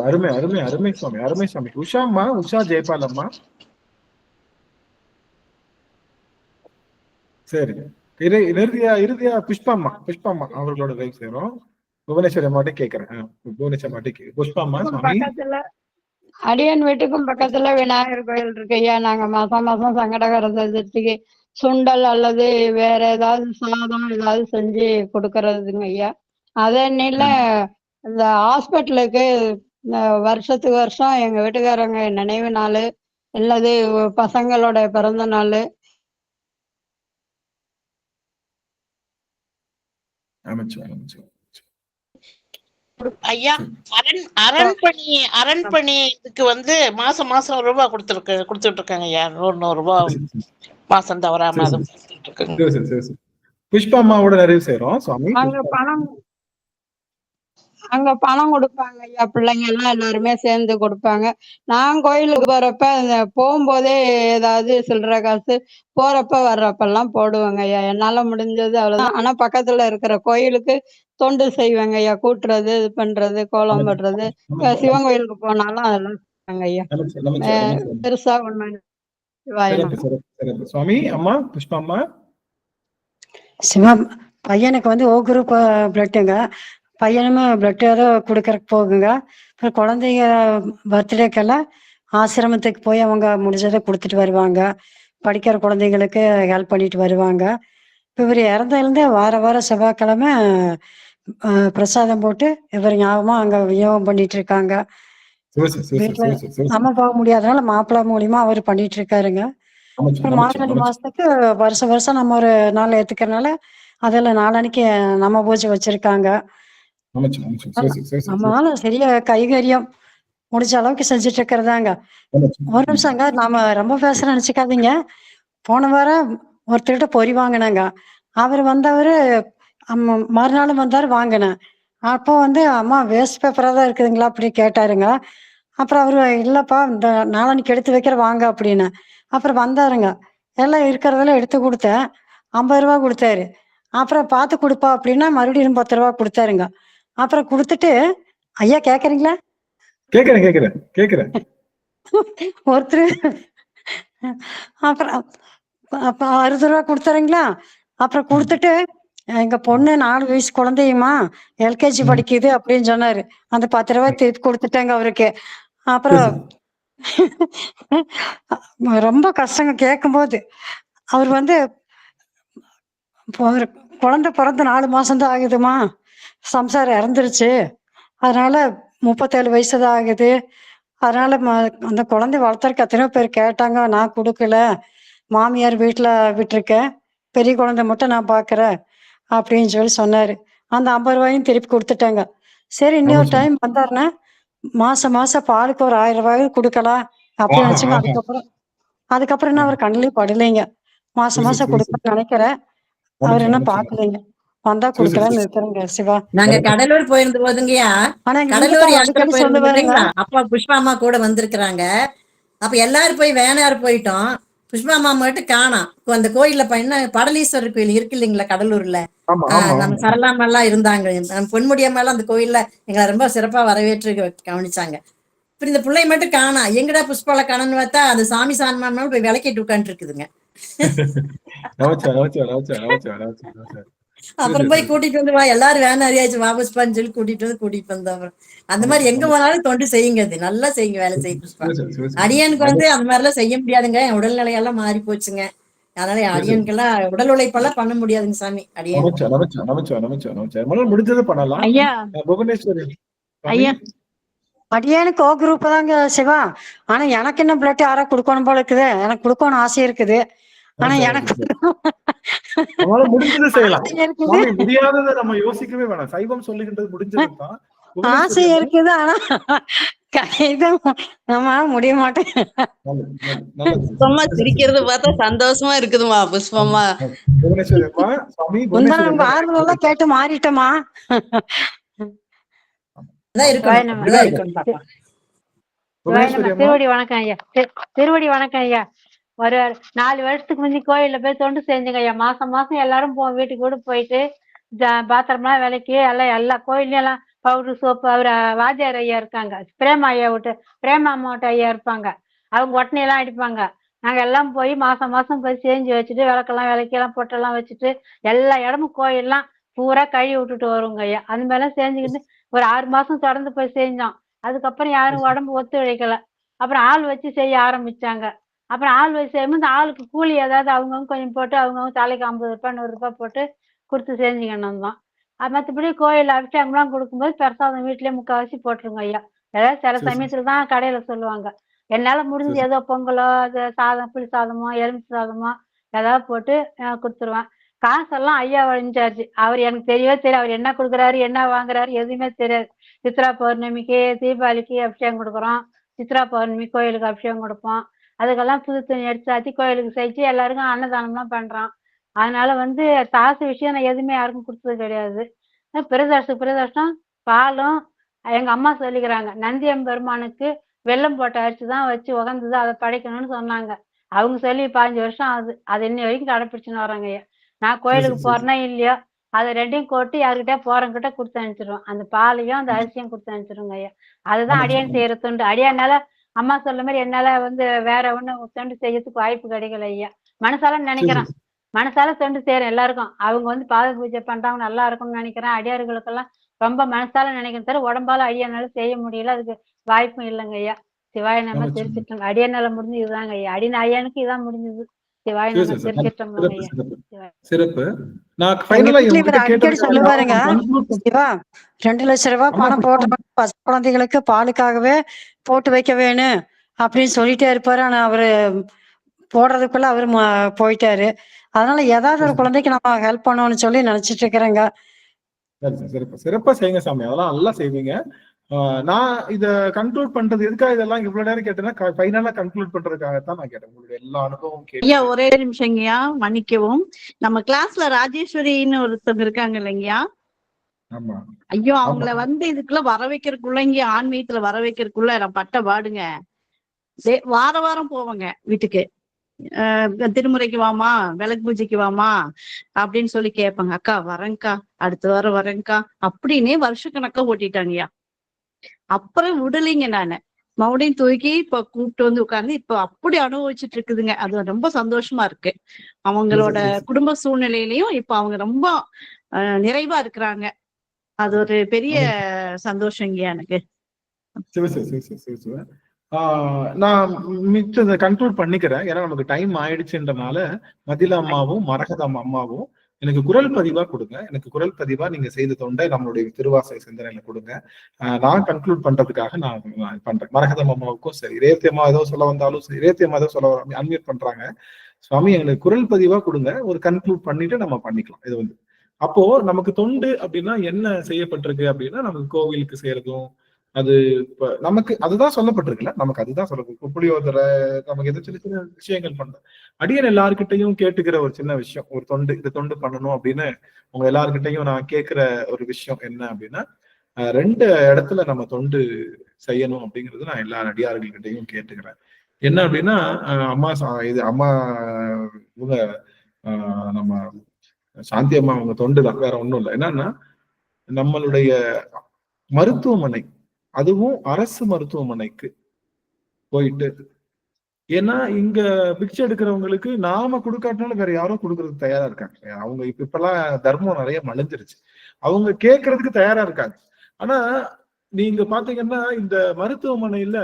அருமை அருமை அருமை சுவாமி, அருமை சுவாமி. உஷாம்மா, உஷா ஜெயபால் அம்மா. சரிங்க. இறுதியா புஷ்பாம்மா, புஷ்பாம்மா அவர்களோட லைவ் சேரும். புவனேஸ்வரி அம்மாட்டே கேட்கிறேன். புவனேஸ்வரி அம்மாட்டே புஷ்பாம்மா. பக்கத்துல அடியன் வீட்டுக்கும் பக்கத்துல விநாயகர் கோயில் இருக்கு ஐயா. நாங்க மாசம் மாசம் சங்கடகர சதுர்த்திக்கு சுண்டல் அல்லது வேற ஏதாவது சாதம் ஏதாவது செஞ்சு கொடுக்கறதுங்க ஐயா. அதே நீல இந்த ஹாஸ்பிட்டலுக்கு வருஷத்துக்கு வருஷம் எங்க வீட்டுக்காரங்க நினைவு நாள் அல்லது பசங்களோட பிறந்த நாள் ஐயா, அரண்பணி இதுக்கு வந்து மாசம் மாசம் ரூபாய் கொடுத்துட்டு இருக்காங்க ஐயா. 100 ரூபாய் மாசம் தவறாம புஷ்பாம்மாவோட நிறைவு செய்யறோம் சுவாமி. அங்க பணம் கொடுப்பாங்க ஐயா. பிள்ளைங்க எல்லாம் எல்லாருமே சேர்ந்து கொடுப்பாங்க. நான் கோயிலுக்கு போறப்ப போகும்போதே ஏதாவது சில்லற காசு போறப்ப வர்றப்பெல்லாம் போடுவாங்க ஐயா. என்னால முடிஞ்சது அவ்வளவுதான். ஆனா பக்கத்துல இருக்கிற கோயிலுக்கு தொண்டு செய்வாங்க ஐயா. கூட்டுறது, இது பண்றது, கோலம் போடுறது. சிவன் கோயிலுக்கு போனாலும் அதெல்லாம் செய்வாங்க ஐயா. பெருசா ஒண்ணு. சுவாமி அம்மா புஷ்பாம்மா. சிவம் பையனுக்கு வந்து ஓ குரூப் பிளட்டுங்க. பையனுமே பிளட் ஏதோ கொடுக்கறக்கு போகுங்க. அப்புறம் குழந்தைங்க பர்த்டேக்கெல்லாம் ஆசிரமத்துக்கு போய் அவங்க முடிஞ்சதை கொடுத்துட்டு வருவாங்க. படிக்கிற குழந்தைங்களுக்கு ஹெல்ப் பண்ணிட்டு வருவாங்க. இப்போ இவர் இறந்ததுலேருந்தே வாரம் செவ்வாய்க்கிழமை பிரசாதம் போட்டு இவர் ஞாபகமா அங்க விநியோகம் பண்ணிட்டு இருக்காங்க. வீட்டுல நம்ம போக முடியாதனால மாப்பிள்ளை மூலியமா அவர் பண்ணிட்டு இருக்காருங்க. மார்கழி மாசத்துக்கு வருஷம் நம்ம ஒரு நாள் ஏத்துக்கிறதுனால அதுல நாளன்னைக்கு நம்ம பூஜை வச்சிருக்காங்க. நம்மளால சரியா கைகரியம் முடிச்ச அளவுக்கு செஞ்சுட்டு இருக்கிறதாங்க. ஒரு நிமிஷங்க, நாம ரொம்ப பேச நினைச்சுக்காதீங்க. போன வாரம் ஒருத்தர்கிட்ட பொறி வாங்கினாங்க. அவர் வந்தவரு மறுநாள் வந்தாரு, வாங்கினேன். அப்போ வந்து அம்மா வேஸ்ட் பேப்பரா தான் இருக்குதுங்களா அப்படி கேட்டாருங்க. அப்புறம் அவரு இல்லப்பா இந்த நாளன்னைக்கு எடுத்து வைக்கிற வாங்க அப்படின்னு. அப்புறம் வந்தாருங்க. எல்லாம் இருக்கிறதெல்லாம் எடுத்து கொடுத்தேன். 50 ரூபா கொடுத்தாரு. அப்புறம் பார்த்து கொடுப்பா அப்படின்னா மறுபடியும் 10 ரூபா கொடுத்தாருங்க. அப்புறம் கொடுத்துட்டு, ஐயா கேக்குறீங்களா? கேக்குறேன். ஒருத்தர் அப்புறம் 60 ரூபா கொடுத்தாருங்களா. அப்புறம் கொடுத்துட்டு, எங்க பொண்ணு 4 வயசு குழந்தையுமா எல்கேஜி படிக்குது அப்படின்னு சொன்னாரு. அந்த 10 ரூபாய் திருப்பி கொடுத்துட்டாங்க அவருக்கு. அப்புறம் ரொம்ப கஷ்டங்க கேட்கும்போது. அவர் வந்து குழந்தை பிறந்து 4 மாசம்தான் ஆகுதுமா, சம்சாரம் இறந்துருச்சு, அதனால 37 வயசுதான் ஆகுது, அதனால அந்த குழந்தை வளர்த்துறக்கு எத்தனையோ பேர் கேட்டாங்க, நான் கொடுக்கல, மாமியார் வீட்டுல விட்டுருக்கேன், பெரிய குழந்தை மட்டும் நான் பாக்குறேன் அப்படின்னு சொல்லி சொன்னாரு. அந்த 50 ரூபாயும் திருப்பி கொடுத்துட்டாங்க. சரி இன்னொரு டைம் வந்தாருன்னா மாசம் பாலுக்கு ஒரு 1000 ரூபாய் கொடுக்கலாம் அப்படின்னு நினைச்சுங்க. அதுக்கப்புறம் என்ன அவர் கண்ணிலையும் படலைங்க. மாசம் கொடுக்கணும்னு நினைக்கிறேன். அவர் என்ன பாக்கலைங்க. வந்தா கொடுக்கலான்னு இருக்கிறேங்க. சிவா, நாங்க கடலூர் போயிருந்த போதுங்கய்யா, கடலூர் யாத்திரை போயிருந்தீங்களா? அப்பா புஷ்பாமா கூட வந்திருக்கிறாங்க. அப்ப எல்லாரும் போய் வேணாறு போயிட்டோம். புஷ்பாமா மட்டும் காணோம். அந்த கோயில்ல என்ன படலீஸ்வரர் கோயில் இருக்கு இல்லைங்களா கடலூர்ல, நம்ம சரளாமெல்லாம் இருந்தாங்க. நம்ம பொன்முடியம்மாலாம் அந்த கோயில்ல எங்களை ரொம்ப சிறப்பா வரவேற்று கவனிச்சாங்க. இப்ப இந்த பிள்ளை மட்டும் காணோம். எங்கடா புஷ்பால காணன்னு பார்த்தா அந்த சாமி சாமியாலும் போய் விளக்கிட்டு உட்காந்துட்டு இருக்குதுங்க. அப்புறம் போய் கூட்டிட்டு வந்து வா, எல்லாரும் வேணா அறியாச்சு வாபஸ் பண்ணு சொல்லி கூட்டிட்டு வந்தோம். அந்த மாதிரி எங்க போனாலும் தொண்டு செய்யுங்க, அது நல்லா செய்யுங்க, வேலை செய்ய புஷ்பா. அடியனுக்கு வந்து அந்த மாதிரி எல்லாம் செய்ய முடியாதுங்க, என் உடல்நிலையெல்லாம் மாறி போச்சுங்க. அதனால அடியனுக்கெல்லாம் உடல் உழைப்பெல்லாம் பண்ண முடியாதுங்க சாமி. அடியன் முடிஞ்சது பண்ணலாம். ஐயா ஐயா அடியனுக்கு ஓ குரூப் தாங்க சிவா. ஆனா எனக்கு என்ன பிளட் யாரா கொடுக்கணும் போல இருக்குது, எனக்கு கொடுக்கணும் ஆசை இருக்குது. ஆனா எனக்கு முடிஞ்சது செய்யலாம், முடியாததை நம்ம யோசிக்கவே வேணாம். சைவம் சொல்லுகின்றது முடிஞ்சதுதான். ஆசை இருக்குது, ஆனா கைதான் நம்ம முடிய மாட்டேன். புஷ்பம்மா சிரிக்கிறத பார்த்தா சந்தோஷமா இருக்குதுமா புஷ்பம்மா. புவனேஸ்வரி அம்மா, சுவாமி முந்தா புவனேஸ்வரி நம்ம அம்மா ஆறுதல் எல்லாம் கேட்டு மாறிட்டோமா? அதான் இருக்கணும், நம்ம அப்படிதான் இருக்கணும் பாப்பா. புவனேஸ்வரி அம்மா திருவடி வணக்கம் ஐயா. திருவடி வணக்கம் ஐயா. ஒரு 4 வருஷத்துக்கு முந்தி கோயில்ல போய் தொண்டு செஞ்சுங்க ஐயா. மாசம் மாசம் எல்லாரும் வீட்டுக்கு கூட போயிட்டு பாத்திரம்லாம் விலைக்கு எல்லாம் எல்லா கோயில்லையும் எல்லாம் பவுடர் சோப்பு. அவர் வாத்தியார் ஐயா இருக்காங்க, பிரேமா ஐயா விட்டு பிரேமா அம்மாவட்ட ஐயா இருப்பாங்க, அவங்க ஒட்டனையெல்லாம் அடிப்பாங்க. நாங்க எல்லாம் போய் மாசம் மாசம் போய் செஞ்சு வச்சுட்டு விளக்கெல்லாம் விளக்கெல்லாம் பொட்டெல்லாம் வச்சுட்டு எல்லா இடமும் கோயிலெல்லாம் பூரா கழுவி விட்டுட்டு வருவோங்க ஐயா. அந்த மாதிரிலாம் செஞ்சுக்கிட்டு ஒரு 6 மாசம் தொடர்ந்து போய் செஞ்சோம். அதுக்கப்புறம் யாரும் உடம்பு ஒத்துழைக்கல. அப்புறம் ஆள் வச்சு செய்ய ஆரம்பிச்சாங்க. அப்புறம் ஆள் வச்சு செய்யும்போது ஆளுக்கு கூலி ஏதாவது அவங்கவுங்க கொஞ்சம் போட்டு அவங்கவுங்க தலைக்கு 50 ரூபாய் 100 ரூபாய் போட்டு கொடுத்து செஞ்சுக்கணும் தான். மற்றபடி கோயில் அபிஷேகம்லாம் கொடுக்கும்போது பிரசாதம் வீட்லயே முக்கால்வாசி போட்டுருங்க ஐயா. ஏதாவது சில சமயத்துல தான் கடையில சொல்லுவாங்க. என்னால முடிஞ்சு ஏதோ பொங்கலோ அது சாதம் புளி சாதமோ எலுமிச்சை சாதமோ ஏதாவது போட்டு கொடுத்துருவேன். காசெல்லாம் ஐயா இன்சார்ஜ். அவர் எனக்கு தெரியவே தெரியும். அவர் என்ன கொடுக்குறாரு என்ன வாங்குறாரு எதுவுமே தெரியாது. சித்ரா பௌர்ணமிக்கு தீபாவளிக்கு அபிஷேகம் கொடுக்குறோம். சித்ரா பௌர்ணமி கோயிலுக்கு அபிஷேகம் கொடுப்போம். அதுக்கெல்லாம் புது துணி எடுத்து கோயிலுக்கு செஞ்சு எல்லாருக்கும் அன்னதானம்லாம் பண்றோம். அதனால காசு விஷயம் நான் எதுவுமே யாருக்கும் கொடுத்தது கிடையாது. பிரதர்ஷம் பாலும் எங்க அம்மா சொல்லிக்கிறாங்க, நந்தியம் பெருமானுக்கு வெல்லம் போட்ட அரிசி தான் வச்சு உகந்தது, அதை படைக்கணும்னு சொன்னாங்க. அவங்க சொல்லி 15 வருஷம் ஆகுது. அது இன்னி வரைக்கும் கடைப்பிடிச்சுன்னு வர்றாங்க ஐயா. நான் கோயிலுக்கு போறேன்னா இல்லையோ அதை ரெண்டையும் கொட்டி யாருக்கிட்ட போறவங்கிட்ட கொடுத்து அனுப்பிச்சிடுவோம். அந்த பாலையும் அந்த அரிசியும் கொடுத்து அனுப்பிச்சிடுங்க ஐயா. அதுதான் அடியான் செய்யற தொண்டு. அடியானால அம்மா சொல்ல மாதிரி என்னால வேற ஒண்ணு தொண்டு செய்யறதுக்கு வாய்ப்பு கிடைக்கல ஐயா. மனசால நினைக்கிறேன், மனசால தொண்டு செய்யறேன் எல்லாருக்கும். அவங்க பாத பூஜை பண்றவங்க நல்லா இருக்கும்னு நினைக்கிறேன். அடியார்களுக்கெல்லாம் ரொம்ப மனசால நினைக்கிறேன் தவிர உடம்பால அடியானால செய்ய முடியல. அதுக்கு வாய்ப்பும் இல்லைங்க ஐயா. சிவாய நம்ம தெரிஞ்சிட்டோம். அடியானால முடிஞ்சு இதுதாங்க ஐயா. ஐயானுக்கு இதான் முடிஞ்சது. சிவாய நம்ம தெரிஞ்சிட்டோம் ஐயா. சிறப்பு. அடிக்கடி சொல்லுவாருங்க, சிவா 2 லட்சம் ரூபாய் பணம் போட்டு பசு குழந்தைகளுக்கு பாலுக்காகவே போட்டு வைக்க வேணும் அப்படின்னு சொல்லிட்டே இருப்பாரு. ஆனா அவரு போடுறதுக்குள்ள அவரு போயிட்டாரு. அதனால ஏதாவது ஒரு குழந்தைக்கு நம்ம ஹெல்ப் பண்ணணும்னு சொல்லி நினைச்சிட்டு இருக்கிறேங்க. சிறப்பா செய்யுங்க சாமி, அதெல்லாம் நல்லா செய்வீங்க. நான் இத கன்க்ளூட் பண்றது எதுக்காக இதெல்லாம் இவ்வளவு நேரம் கேட்டேன்னா ஃபைனலா கன்க்ளூட் பண்றதுக்காகத்தான் நான் கேட்டேன். உங்களுடைய எல்லா அனுபவம் ஐயா ஒரே நிமிஷங்கய்யா, மன்னிக்கவும். நம்ம கிளாஸ்ல ராஜேஸ்வரின்னு ஒருத்தவங்க இருக்காங்க இல்லைங்கய்யா. ஐயோ அவங்கள இதுக்குள்ள வர வைக்கிறதுக்குள்ள இங்க ஆன்மீகத்துல வர வைக்கிறதுக்குள்ள நான் பட்ட பாடுங்க. வார வாரம் போவாங்க வீட்டுக்கு. திருமுறைக்கு வாமா, விளக்கு பூஜைக்கு வாமா அப்படின்னு சொல்லி கேட்பாங்க. அக்கா வரேங்க்கா, அடுத்த வாரம் வரேங்க்கா அப்படின்னே வருஷக்கணக்கா ஓட்டிட்டாங்கய்யா. அப்புறம் விடலைங்க நானு. மறுபடியும் தூக்கி இப்ப கூப்பிட்டு உட்கார்ந்து இப்ப அப்படி அனுபவிச்சுட்டு இருக்குதுங்க. அது ரொம்ப சந்தோஷமா இருக்கு. அவங்களோட குடும்ப சூழ்நிலையிலயும் இப்ப அவங்க ரொம்ப நிறைவா இருக்கிறாங்க. அது ஒரு பெரிய சந்தோஷங்கய்யா எனக்கு. நான் மிச்சத்தை கன்க்ளூட் பண்ணிக்கிறேன். ஏன்னா நமக்கு டைம் ஆயிடுச்சுன்றனால மதிலா அம்மாவும் மரகதம் அம்மாவும் எனக்கு குரல் பதிவா கொடுங்க. எனக்கு குரல் பதிவா நீங்க செய்த தொண்டை நம்மளுடைய திருவாசை சிந்தனையில கொடுங்க. நான் கன்க்ளூட் பண்றதுக்காக நான் பண்றேன். மரகதம் அம்மாவுக்கும் சரி, ரேவதி அம்மா ஏதோ சொல்ல வந்தாலும் சரி, ரேவதி அம்மா ஏதோ சொல்ல அன்மியூட் பண்றாங்க. சுவாமி எங்களுக்கு குரல் பதிவா கொடுங்க, ஒரு கன்க்ளூட் பண்ணிட்டு நம்ம பண்ணிக்கலாம். இது அப்போ நமக்கு தொண்டு அப்படின்னா என்ன செய்யப்பட்டிருக்கு அப்படின்னா, நமக்கு கோவிலுக்கு செய்யறதும் அது இப்ப நமக்கு அதுதான் சொல்லப்பட்டிருக்குல்ல, நமக்கு அதுதான் சொல்றது. புளியோதரை நமக்கு எது சின்ன சின்ன விஷயங்கள் பண்றோம். அடியன் எல்லாருக்கிட்டையும் கேட்டுக்கிற ஒரு சின்ன விஷயம், ஒரு தொண்டு இந்த தொண்டு பண்ணணும் அப்படின்னு உங்க எல்லாருக்கிட்டையும் நான் கேட்கிற ஒரு விஷயம் என்ன அப்படின்னா, 2 இடத்துல நம்ம தொண்டு செய்யணும் அப்படிங்கிறது நான் எல்லா அடியார்கள்கிட்டையும் கேட்டுக்கிறேன். என்ன அப்படின்னா, அம்மா இவங்க நம்ம சாந்தி அம்மா அவங்க தொண்டு தான், வேற ஒண்ணும் இல்லை. என்னன்னா நம்மளுடைய மருத்துவமனை, அதுவும் அரசு மருத்துவமனைக்கு போயிட்டு, ஏன்னா இங்க பிக்சை எடுக்கிறவங்களுக்கு நாம கொடுக்காட்டினாலும் வேற யாரும் கொடுக்கறதுக்கு தயாரா இருக்காங்க. அவங்க இப்பெல்லாம் தர்மம் நிறைய மலிஞ்சிருச்சு, அவங்க கேட்கறதுக்கு தயாரா இருக்காங்க. ஆனா நீங்க பாத்தீங்கன்னா இந்த மருத்துவமனையில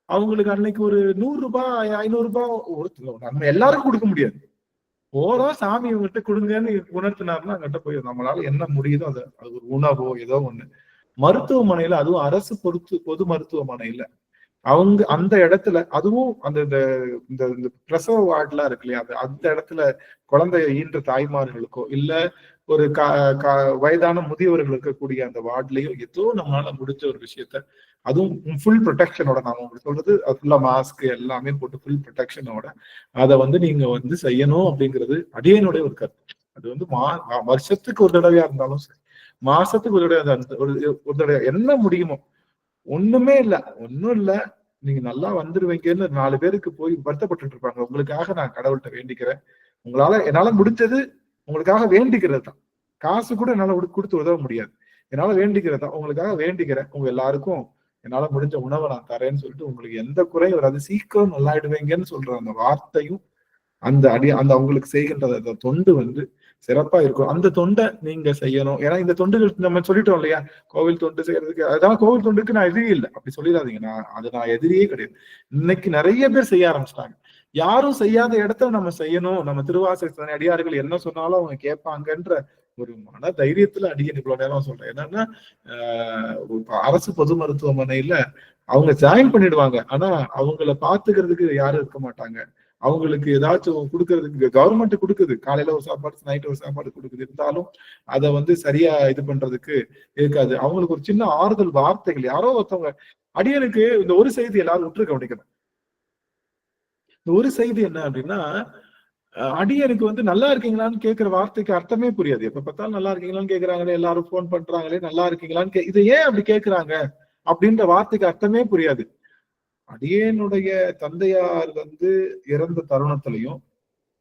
அவங்களுக்கு அன்னைக்கு ஒரு 100 ரூபாய் 500 ரூபாய் நம்ம எல்லாருக்கும் கொடுக்க முடியாது. சாமி இவங்ககிட்ட கொடுங்கன்னு உணர்த்தினாருன்னா அங்கிட்ட போய் நம்மளால என்ன முடியுதோ அது ஒரு உணவோ ஏதோ ஒண்ணு. மருத்துவமனையில, அதுவும் அரசு பொது மருத்துவமனையில அவங்க அந்த இடத்துல, அதுவும் அந்த இந்த பிரசவ வார்டுலாம் இருக்கு இல்லையா, அந்த இடத்துல குழந்தைய ஈன்ற தாய்மார்களுக்கோ இல்ல ஒரு வயதான முதியவர்கள் இருக்கக்கூடிய அந்த வார்டுலயோ ஏதோ நம்மளால முடிஞ்ச ஒரு விஷயத்த, அதுவும் ஃபுல் ப்ரொடெக்ஷனோட, நான் உங்களுக்கு சொல்றது ஃபுல்லா மாஸ்க் எல்லாமே போட்டு ஃபுல் ப்ரொடெக்ஷனோட அதை வந்து நீங்க வந்து செய்யணும் அப்படிங்கிறது அடியனுடைய ஒரு கருத்து. அது வந்து வருஷத்துக்கு ஒரு தடவையா இருந்தாலும் சரி, மாசத்துக்கு ஒரு தடவை, ஒரு தடவை என்ன முடியுமோ. ஒண்ணுமே இல்ல, ஒன்னும் இல்ல, நீங்க நல்லா வந்துருவீங்கன்னு 4 பேருக்கு போய் வருத்தப்பட்டு இருப்பாங்க. உங்களுக்காக நான் கடவுள்கிட்ட வேண்டிக்கிறேன், என்னால முடிஞ்சது உங்களுக்காக வேண்டிக்கிறது தான். காசு கூட என்னால கொடுத்து உதவ முடியாது, என்னால வேண்டிக்கிறது தான். உங்களுக்காக வேண்டிக்கிறேன், உங்க எல்லாருக்கும் என்னால முடிஞ்ச உணவை நான் தரேன்னு சொல்லிட்டு உங்களுக்கு எந்த குறையும் வராது, சீக்கிரம் நல்லாயிடுவீங்கன்னு சொல்ற அந்த வார்த்தையும் அந்த அவங்களுக்கு செய்கின்ற அந்த தொண்டு வந்து சிறப்பா இருக்கும். அந்த தொண்டை நீங்க செய்யணும். ஏன்னா இந்த தொண்டுகள் நம்ம சொல்லிட்டோம் இல்லையா, கோவில் தொண்டு செய்யறதுக்கு. அதான் கோவில் தொண்டுக்கு நான் எதிரி இல்லை, அப்படி சொல்லிடாதீங்க. நான் எதிரியே கிடையாது. இன்னைக்கு நிறைய பேர் செய்ய ஆரம்பிச்சிட்டாங்க. யாரும் செய்யாத இடத்துல நம்ம செய்யணும். நம்ம திருவாசக அடியார்கள் என்ன சொன்னாலும் அவங்க கேட்பாங்கன்ற ஒரு மன தைரியத்துல அடியேன் இவ்வளவு நேரம் சொல்றேன். என்னன்னா அரசு பொது மருத்துவமனையில அவங்க ஜாயின் பண்ணிடுவாங்க, ஆனா அவங்கள பாத்துக்கிறதுக்கு யாரும் இருக்க மாட்டாங்க. அவங்களுக்கு ஏதாச்சும் கொடுக்கறதுக்கு கவர்மெண்ட் கொடுக்குது, காலையில ஒரு சாப்பாடு நைட்டு ஒரு சாப்பாடு கொடுக்குது, இருந்தாலும் அதை வந்து சரியா இது பண்றதுக்கு இருக்காது. அவங்களுக்கு ஒரு சின்ன ஆறுதல் வார்த்தைகள் யாரோ ஒருத்தவங்க. அடியனுக்கு இந்த ஒரு செய்தி எல்லாரும் உற்று கவனிக்கணும். இந்த ஒரு செய்தி என்ன அப்படின்னா, அடியனுக்கு வந்து நல்லா இருக்கீங்களான்னு கேட்கிற வார்த்தைக்கு அர்த்தமே புரியாது. எப்ப பார்த்தாலும் நல்லா இருக்கீங்களான்னு கேட்கறாங்களே, எல்லாரும் போன் பண்றாங்களே, நல்லா இருக்கீங்களான்னு இது ஏன் அப்படி கேட்கிறாங்க அப்படின்ற வார்த்தைக்கு அர்த்தமே புரியாது. அடியேனுடைய தந்தையார் வந்து இறந்த தருணத்திலையும்,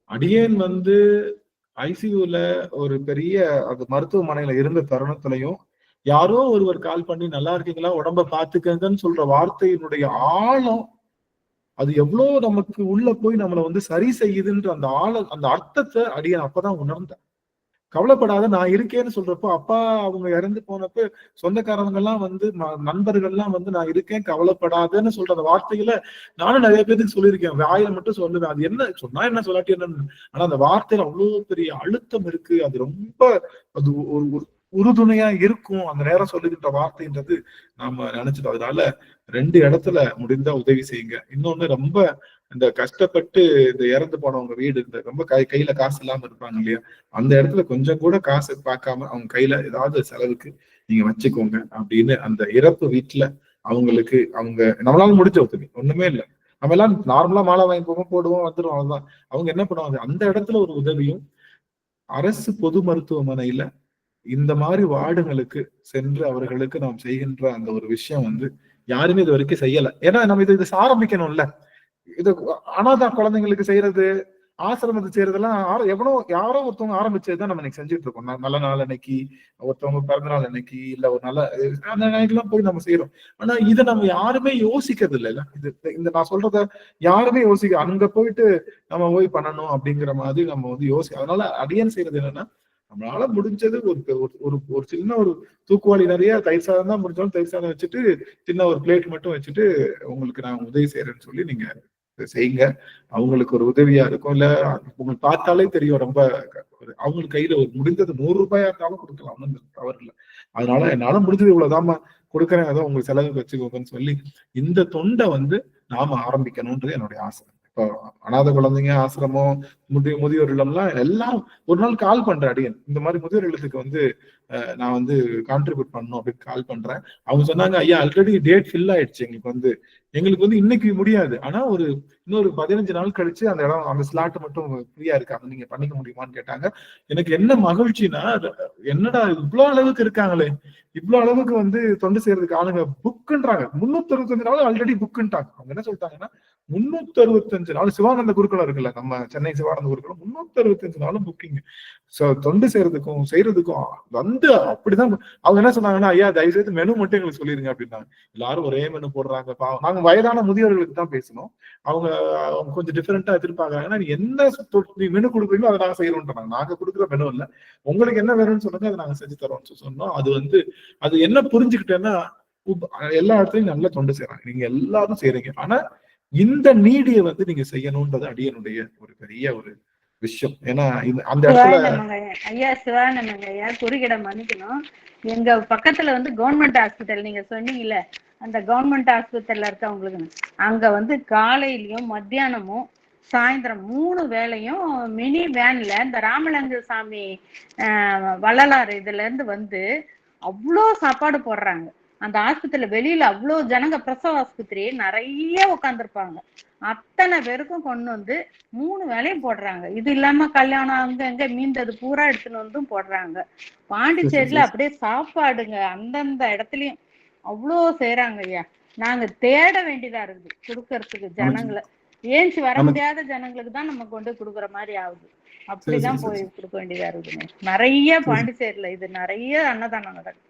அடியேன் வந்து ஐசியூல ஒரு பெரிய அது மருத்துவமனையில இருந்த தருணத்திலையும் யாரோ ஒருவர் கால் பண்ணி நல்லா இருக்கீங்களா, உடம்ப பாத்துக்கங்கன்னு சொல்ற வார்த்தையினுடைய ஆழம், அது எவ்வளவு நமக்கு உள்ள போய் நம்மளை வந்து சரி செய்யுதுன்ற அந்த அர்த்தத்தை அடியேன் அப்பதான் உணர்ந்தேன். கவலைப்படாத, நான் இருக்கேன்னு சொல்றப்போ, அப்பா அவங்க இறந்து போனப்ப சொந்தக்காரங்க எல்லாம் வந்து நண்பர்கள் எல்லாம் வந்து நான் இருக்கேன் கவலைப்படாதன்னு சொல்ற அந்த வார்த்தைகளை நானும் நிறைய பேருக்கு சொல்லியிருக்கேன். வாயில மட்டும் சொல்லுவேன், அது என்ன சொன்னா என்ன சொல்லாட்டி என்னன்னு. ஆனா அந்த வார்த்தையில அவ்வளவு பெரிய அழுத்தம் இருக்கு. அது ரொம்ப அது ஒரு உறுதுணையா இருக்கும் அந்த நேரம் சொல்லுகின்ற வார்த்தைன்றது நாம நினைச்சிட்டோம். அதனால 2 இடத்துல முடிந்தா உதவி செய்யுங்க. இன்னொன்னு, ரொம்ப இந்த கஷ்டப்பட்டு இந்த இறந்து போனவங்க வீடு இந்த ரொம்ப கையில காசு இல்லாம இருப்பாங்க இல்லையா, அந்த இடத்துல கொஞ்சம் கூட காசு பார்க்காம அவங்க கையில ஏதாவது செலவுக்கு நீங்க வச்சுக்கோங்க அப்படின்னு. அந்த இறப்பு வீட்டுல அவங்களுக்கு நம்மளால முடிஞ்ச உதவி ஒண்ணுமே இல்லை. நம்ம எல்லாம் நார்மலா மாலை வாங்கி போடுவோம் வந்துடும், அவ்வளவுதான். அவங்க என்ன பண்ணுவாங்க, அந்த இடத்துல ஒரு உதவியும், அரசு பொது மருத்துவமனையில இந்த மாதிரி வார்டுகளுக்கு சென்று அவர்களுக்கு நாம் செய்கின்ற அந்த ஒரு விஷயம் வந்து யாருமே இது வரைக்கும் செய்யல. ஏன்னா நம்ம இது ஆரம்பிக்கணும்ல. இது அனாதை குழந்தைங்களுக்கு செய்யறது, ஆசிரமத்தை செய்யறதெல்லாம் யாரோ ஒருத்தவங்க ஆரம்பிச்சதுதான் நம்ம இன்னைக்கு செஞ்சுட்டு இருக்கோம். நல்ல நாள் அன்னைக்கு, ஒருத்தவங்க பிறந்த நாள் அன்னைக்கு, இல்ல ஒரு நல்ல அந்த நாளைக்கெல்லாம் போய் நம்ம செய்யறோம். ஆனா இதை நம்ம யாருமே யோசிக்கிறது இல்லைல்ல. இந்த நான் சொல்றத யாருமே அங்க போயிட்டு நம்ம போய் பண்ணணும் அப்படிங்கிற மாதிரி நம்ம வந்து அதனால அடியன் செய்யறது என்னன்னா, நம்மளால முடிஞ்சது ஒரு சின்ன ஒரு தூக்குவாளி நிறைய தயிர் சாதம் தான் முடிஞ்சாலும் தயிர் சாதம் வச்சுட்டு சின்ன ஒரு பிளேட் மட்டும் வச்சுட்டு உங்களுக்கு நான் உதவி செய்யறேன்னு சொல்லி நீங்க செய்யுங்க. அவங்களுக்கு ஒரு உதவியா இருக்கும். இல்ல உங்களுக்கு பார்த்தாலே தெரியும், ரொம்ப அவங்களுக்கு கையில ஒரு முடிந்தது 100 ரூபாயா இருந்தாலும் கொடுக்கலாம், ஒன்றும் தவறு இல்லை. அதனால என்னால முடிஞ்சது இவ்வளவுதான் கொடுக்குறேன், ஏதோ உங்களுக்கு செலவுக்கு வச்சுக்கோங்கன்னு சொல்லி இந்த தொண்டை வந்து நாம ஆரம்பிக்கணும்ன்றது என்னுடைய ஆசை. இப்போ அனாதை குழந்தைங்க, ஆசிரமம், முதியோர் இல்லம்லாம் எல்லாரும் ஒரு நாள் கால் பண்றேன் அடியன், இந்த மாதிரி முதியோர் இல்லத்துக்கு வந்து நான் வந்து கான்ட்ரிபியூட் பண்ணணும் அப்படின்னு கால் பண்றேன். அவங்க சொன்னாங்க, ஐயா ஆல்ரெடி டேட் ஃபில் ஆயிடுச்சு, எங்களுக்கு வந்து இன்னைக்கு முடியாது, ஆனா இன்னொரு 15 நாள் கழிச்சு அந்த இடம் அந்த ஸ்லாட் மட்டும் ஃப்ரீயா இருக்காங்க, நீங்க பண்ணிக்க முடியுமான்னு கேட்டாங்க. எனக்கு என்ன மகிழ்ச்சினா, என்னடா இவ்வளவு அளவுக்கு இருக்காங்களே, இவ்வளவு அளவுக்கு வந்து தொண்டு செய்யறதுக்கு ஆளுங்க புக்குன்றாங்க. 365 நாள் ஆல்ரெடி புக்குன்ட்டாங்க. அவங்க என்ன சொல்லிட்டாங்கன்னா 365 நாள் சிவானந்த குருகுலம் இருக்குல்ல, நம்ம சென்னை சிவானந்த குருகுலம் 365 நாளும் புக்கிங். தொண்டு செய்யறதுக்கும் வந்து அப்படிதான். அவங்க என்ன சொன்னாங்கன்னா, ஐயா தயவு செய்து மெனு மட்டும் எங்களுக்கு சொல்லிருங்க அப்படின்னாங்க. எல்லாரும் ஒரே மெனு போடுறாங்க. நாங்க வயதான முதியோர்களுக்கு தான் பேசணும், அவங்க கொஞ்சம் டிஃபரெண்டா எதிர்பார்க்கறாங்கன்னா, நீ என்ன மெனு கொடுக்குறீங்களோ அதை நாங்க செய்யறோம்ன்றாங்க. நாங்க கொடுக்குற மெனு இல்ல, உங்களுக்கு என்ன வேணும்னு சொல்லுங்க, அதை நாங்க செஞ்சு தரோம்னு சொன்னோம். அது என்ன புரிஞ்சுக்கிட்டேன்னா, எல்லா இடத்துலயும் நல்ல தொண்டு செய்யறாங்க, நீங்க எல்லாரும் செய்யறீங்க, ஆனா இந்த நீடிய வந்து நீங்க செய்யணும்ன்றது அடியனுடைய ஒரு பெரிய ஒரு விஷயம். ஏன்னா அந்த இடத்துல ஐயா சிவானந்தங்க ஐயா குறுக்கிட மன்னிக்கணும், எங்க பக்கத்துல வந்து கவர்மெண்ட் ஹாஸ்பிட்டல் நீங்க சொன்னீங்கல்ல, அந்த கவர்மெண்ட் ஹாஸ்பிட்டல்ல இருக்கவங்களுக்கு அங்க வந்து காலையிலயும் மத்தியானமும் சாயந்தரம் 3 வேளையும் மினி வேன்ல இந்த ராமலிங்க சாமி வள்ளலார் இதுல இருந்து வந்து அவ்வளோ சாப்பாடு போடுறாங்க. அந்த ஆஸ்பத்திரியில வெளியில அவ்வளோ ஜனங்க, பிரசவ ஆஸ்பத்திரி நிறைய உட்காந்துருப்பாங்க. அத்தனை பேருக்கும் கொண்டு வந்து 3 வேளையும் போடுறாங்க. இது இல்லாம கல்யாணம் அங்க அங்க மீந்தது பூரா எடுத்துன்னு வந்தும் போடுறாங்க. பாண்டிச்சேரியில அப்படியே சாப்பாடுங்க அந்தந்த இடத்துலயும் அவ்வளோ செய்யறாங்க ஐயா. நாங்க தேட வேண்டியதா இருக்குது கொடுக்கறதுக்கு ஜனங்களை. ஏஞ்சி வர முடியாத ஜனங்களுக்கு தான் நம்ம கொண்டு கொடுக்குற மாதிரி ஆகுது. அப்படிதான் போய் கொடுக்க வேண்டியதா இருக்குதுங்க. நிறைய பாண்டிச்சேரியில இது நிறைய அன்னதானம் நடக்குது.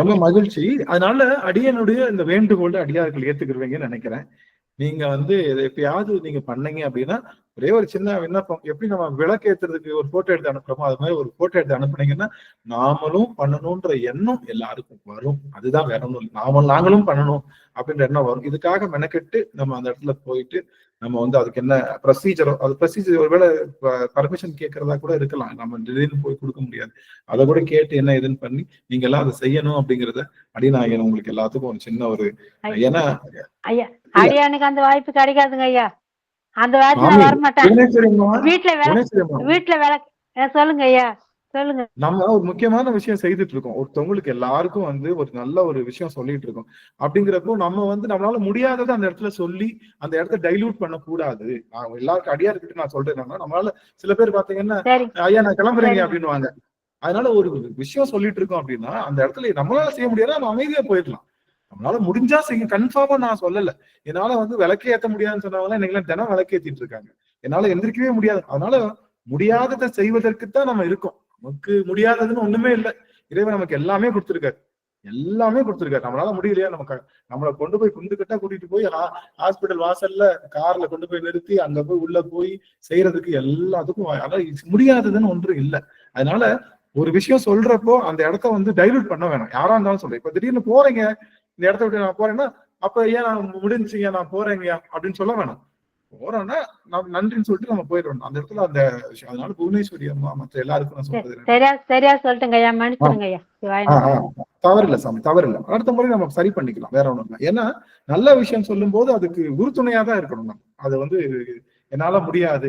ரொம்ப மகிழ்ச்சி. அதனால அடியனுடைய இந்த வேண்டுகோள் அடியார்கள் ஏத்துக்கிருவீங்கன்னு நினைக்கிறேன். நீங்க வந்து எப்பயாவது நீங்க பண்ணீங்க அப்படின்னா ஒரே ஒரு சின்ன விண்ணப்பம், எப்படி நம்ம விளக்கு ஏத்துறதுக்கு ஒரு போட்டோ எடுத்து அனுப்புறோமோ அது மாதிரி ஒரு போட்டோ எடுத்து அனுப்புனீங்கன்னா நாமளும் பண்ணணும்ன்ற எண்ணம் எல்லாருக்கும் வரும். அதுதான் வேற ஒன்றும் இல்லை. நாங்களும் பண்ணணும் அப்படின்ற எண்ணம் வரும். இதுக்காக மெனக்கெட்டு நம்ம அந்த இடத்துல போயிட்டு நம்ம வந்து அதுக்கு என்ன ப்ரொசீஜரோ அது ப்ரொசீஜர் ஒருவேளை பர்மிஷன் கேட்கறதா கூட இருக்கலாம். நம்ம திடீர்னு போய் கொடுக்க முடியாது. அதை கூட கேட்டு என்ன ஏதுன்னு பண்ணி நீங்க எல்லாம் அதை செய்யணும் அப்படிங்கறத அடிநாயகன் உங்களுக்கு எல்லாத்துக்கும் ஒரு சின்ன ஒரு ஏன்னா ஐயா அடியானுக்கு அந்த வாய்ப்பு கிடைக்காதுங்க ஐயா. அந்த வாய்ப்பு நான் வரமாட்டேன். வீட்டுல வேலை சொல்லுங்க ஐயா சொல்லுங்க. நம்ம ஒரு முக்கியமான விஷயம் செய்துட்டு இருக்கோம். ஒருத்தவங்களுக்கு எல்லாருக்கும் வந்து ஒரு நல்ல ஒரு விஷயம் சொல்லிட்டு இருக்கோம். அப்படிங்கிறப்போ நம்ம வந்து நம்மளால முடியாததை அந்த இடத்துல சொல்லி அந்த இடத்த டைல்யூட் பண்ண கூடாது. நான் எல்லாருக்கும் அடியார்கிட்ட நான் சொல்றேன், நம்மளால சில பேர் பாத்தீங்கன்னா ஐயா நான் கிளம்புறேங்க அப்படின்னுவாங்க. அதனால ஒரு விஷயம் சொல்லிட்டு இருக்கோம் அப்படின்னா அந்த இடத்துல நம்மளால செய்ய முடியாது, நம்ம அமைதியா போயிடலாம். நம்மளால முடிஞ்சா செய்ய கன்ஃபார்மா நான் சொல்லல. என்னால வந்து விளக்கே ஏத்த முடியாதுன்னு சொன்னவங்க இன்னைக்கு தினம் விளக்கேத்திட்டு இருக்காங்க. என்னால எந்திரிக்கவே முடியாது. அதனால முடியாததை செய்வதற்குத்தான் நம்ம இருக்கோம். நமக்கு முடியாததுன்னு ஒண்ணுமே இல்லை. இறைவன் நமக்கு எல்லாமே கொடுத்துருக்காரு, எல்லாமே கொடுத்துருக்காரு. நம்மளால முடியலையா, நம்மளை கொண்டு போய் குண்டுக்கட்டா கூட்டிட்டு போய் ஹாஸ்பிட்டல் வாசல்ல கார்ல கொண்டு போய் நிறுத்தி அங்க போய் உள்ள போய் செய்யறதுக்கு எல்லாத்துக்கும் அதான் முடியாததுன்னு ஒன்றும் இல்லை. அதனால ஒரு விஷயம் சொல்றப்போ அந்த இடத்த வந்து டைல்யூட் பண்ண வேணாம். யாரா இருந்தாலும் சொல்றேன். இப்ப திடீர்னு போறீங்க இந்த இடத்த விட்டு நான் போறேன்னா அப்ப ஏன் நான் முடிஞ்சுங்க நான் போறேங்கயா அப்படின்னு சொல்ல வேணாம். போறோம்னா நம்ம நன்றின்னு சொல்லிட்டு நம்ம போயிடணும் அந்த இடத்துல அந்த விஷயம். அதனால புவனேஸ்வரி அம்மா மற்ற எல்லாருக்கும் நான் சொல்றது சரியா சொல்லிட்டுங்க ஐயா, மன்னிச்சிடுங்க ஐயா. தவறில்லை சாமி, தவறில்லை. அடுத்த முறை நம்ம சரி பண்ணிக்கலாம், வேற ஒண்ணும் இல்லை. ஏன்னா நல்ல விஷயம் சொல்லும் போது அதுக்கு உறுதுணையா தான் இருக்கணும். நம்ம அது வந்து என்னால முடியாது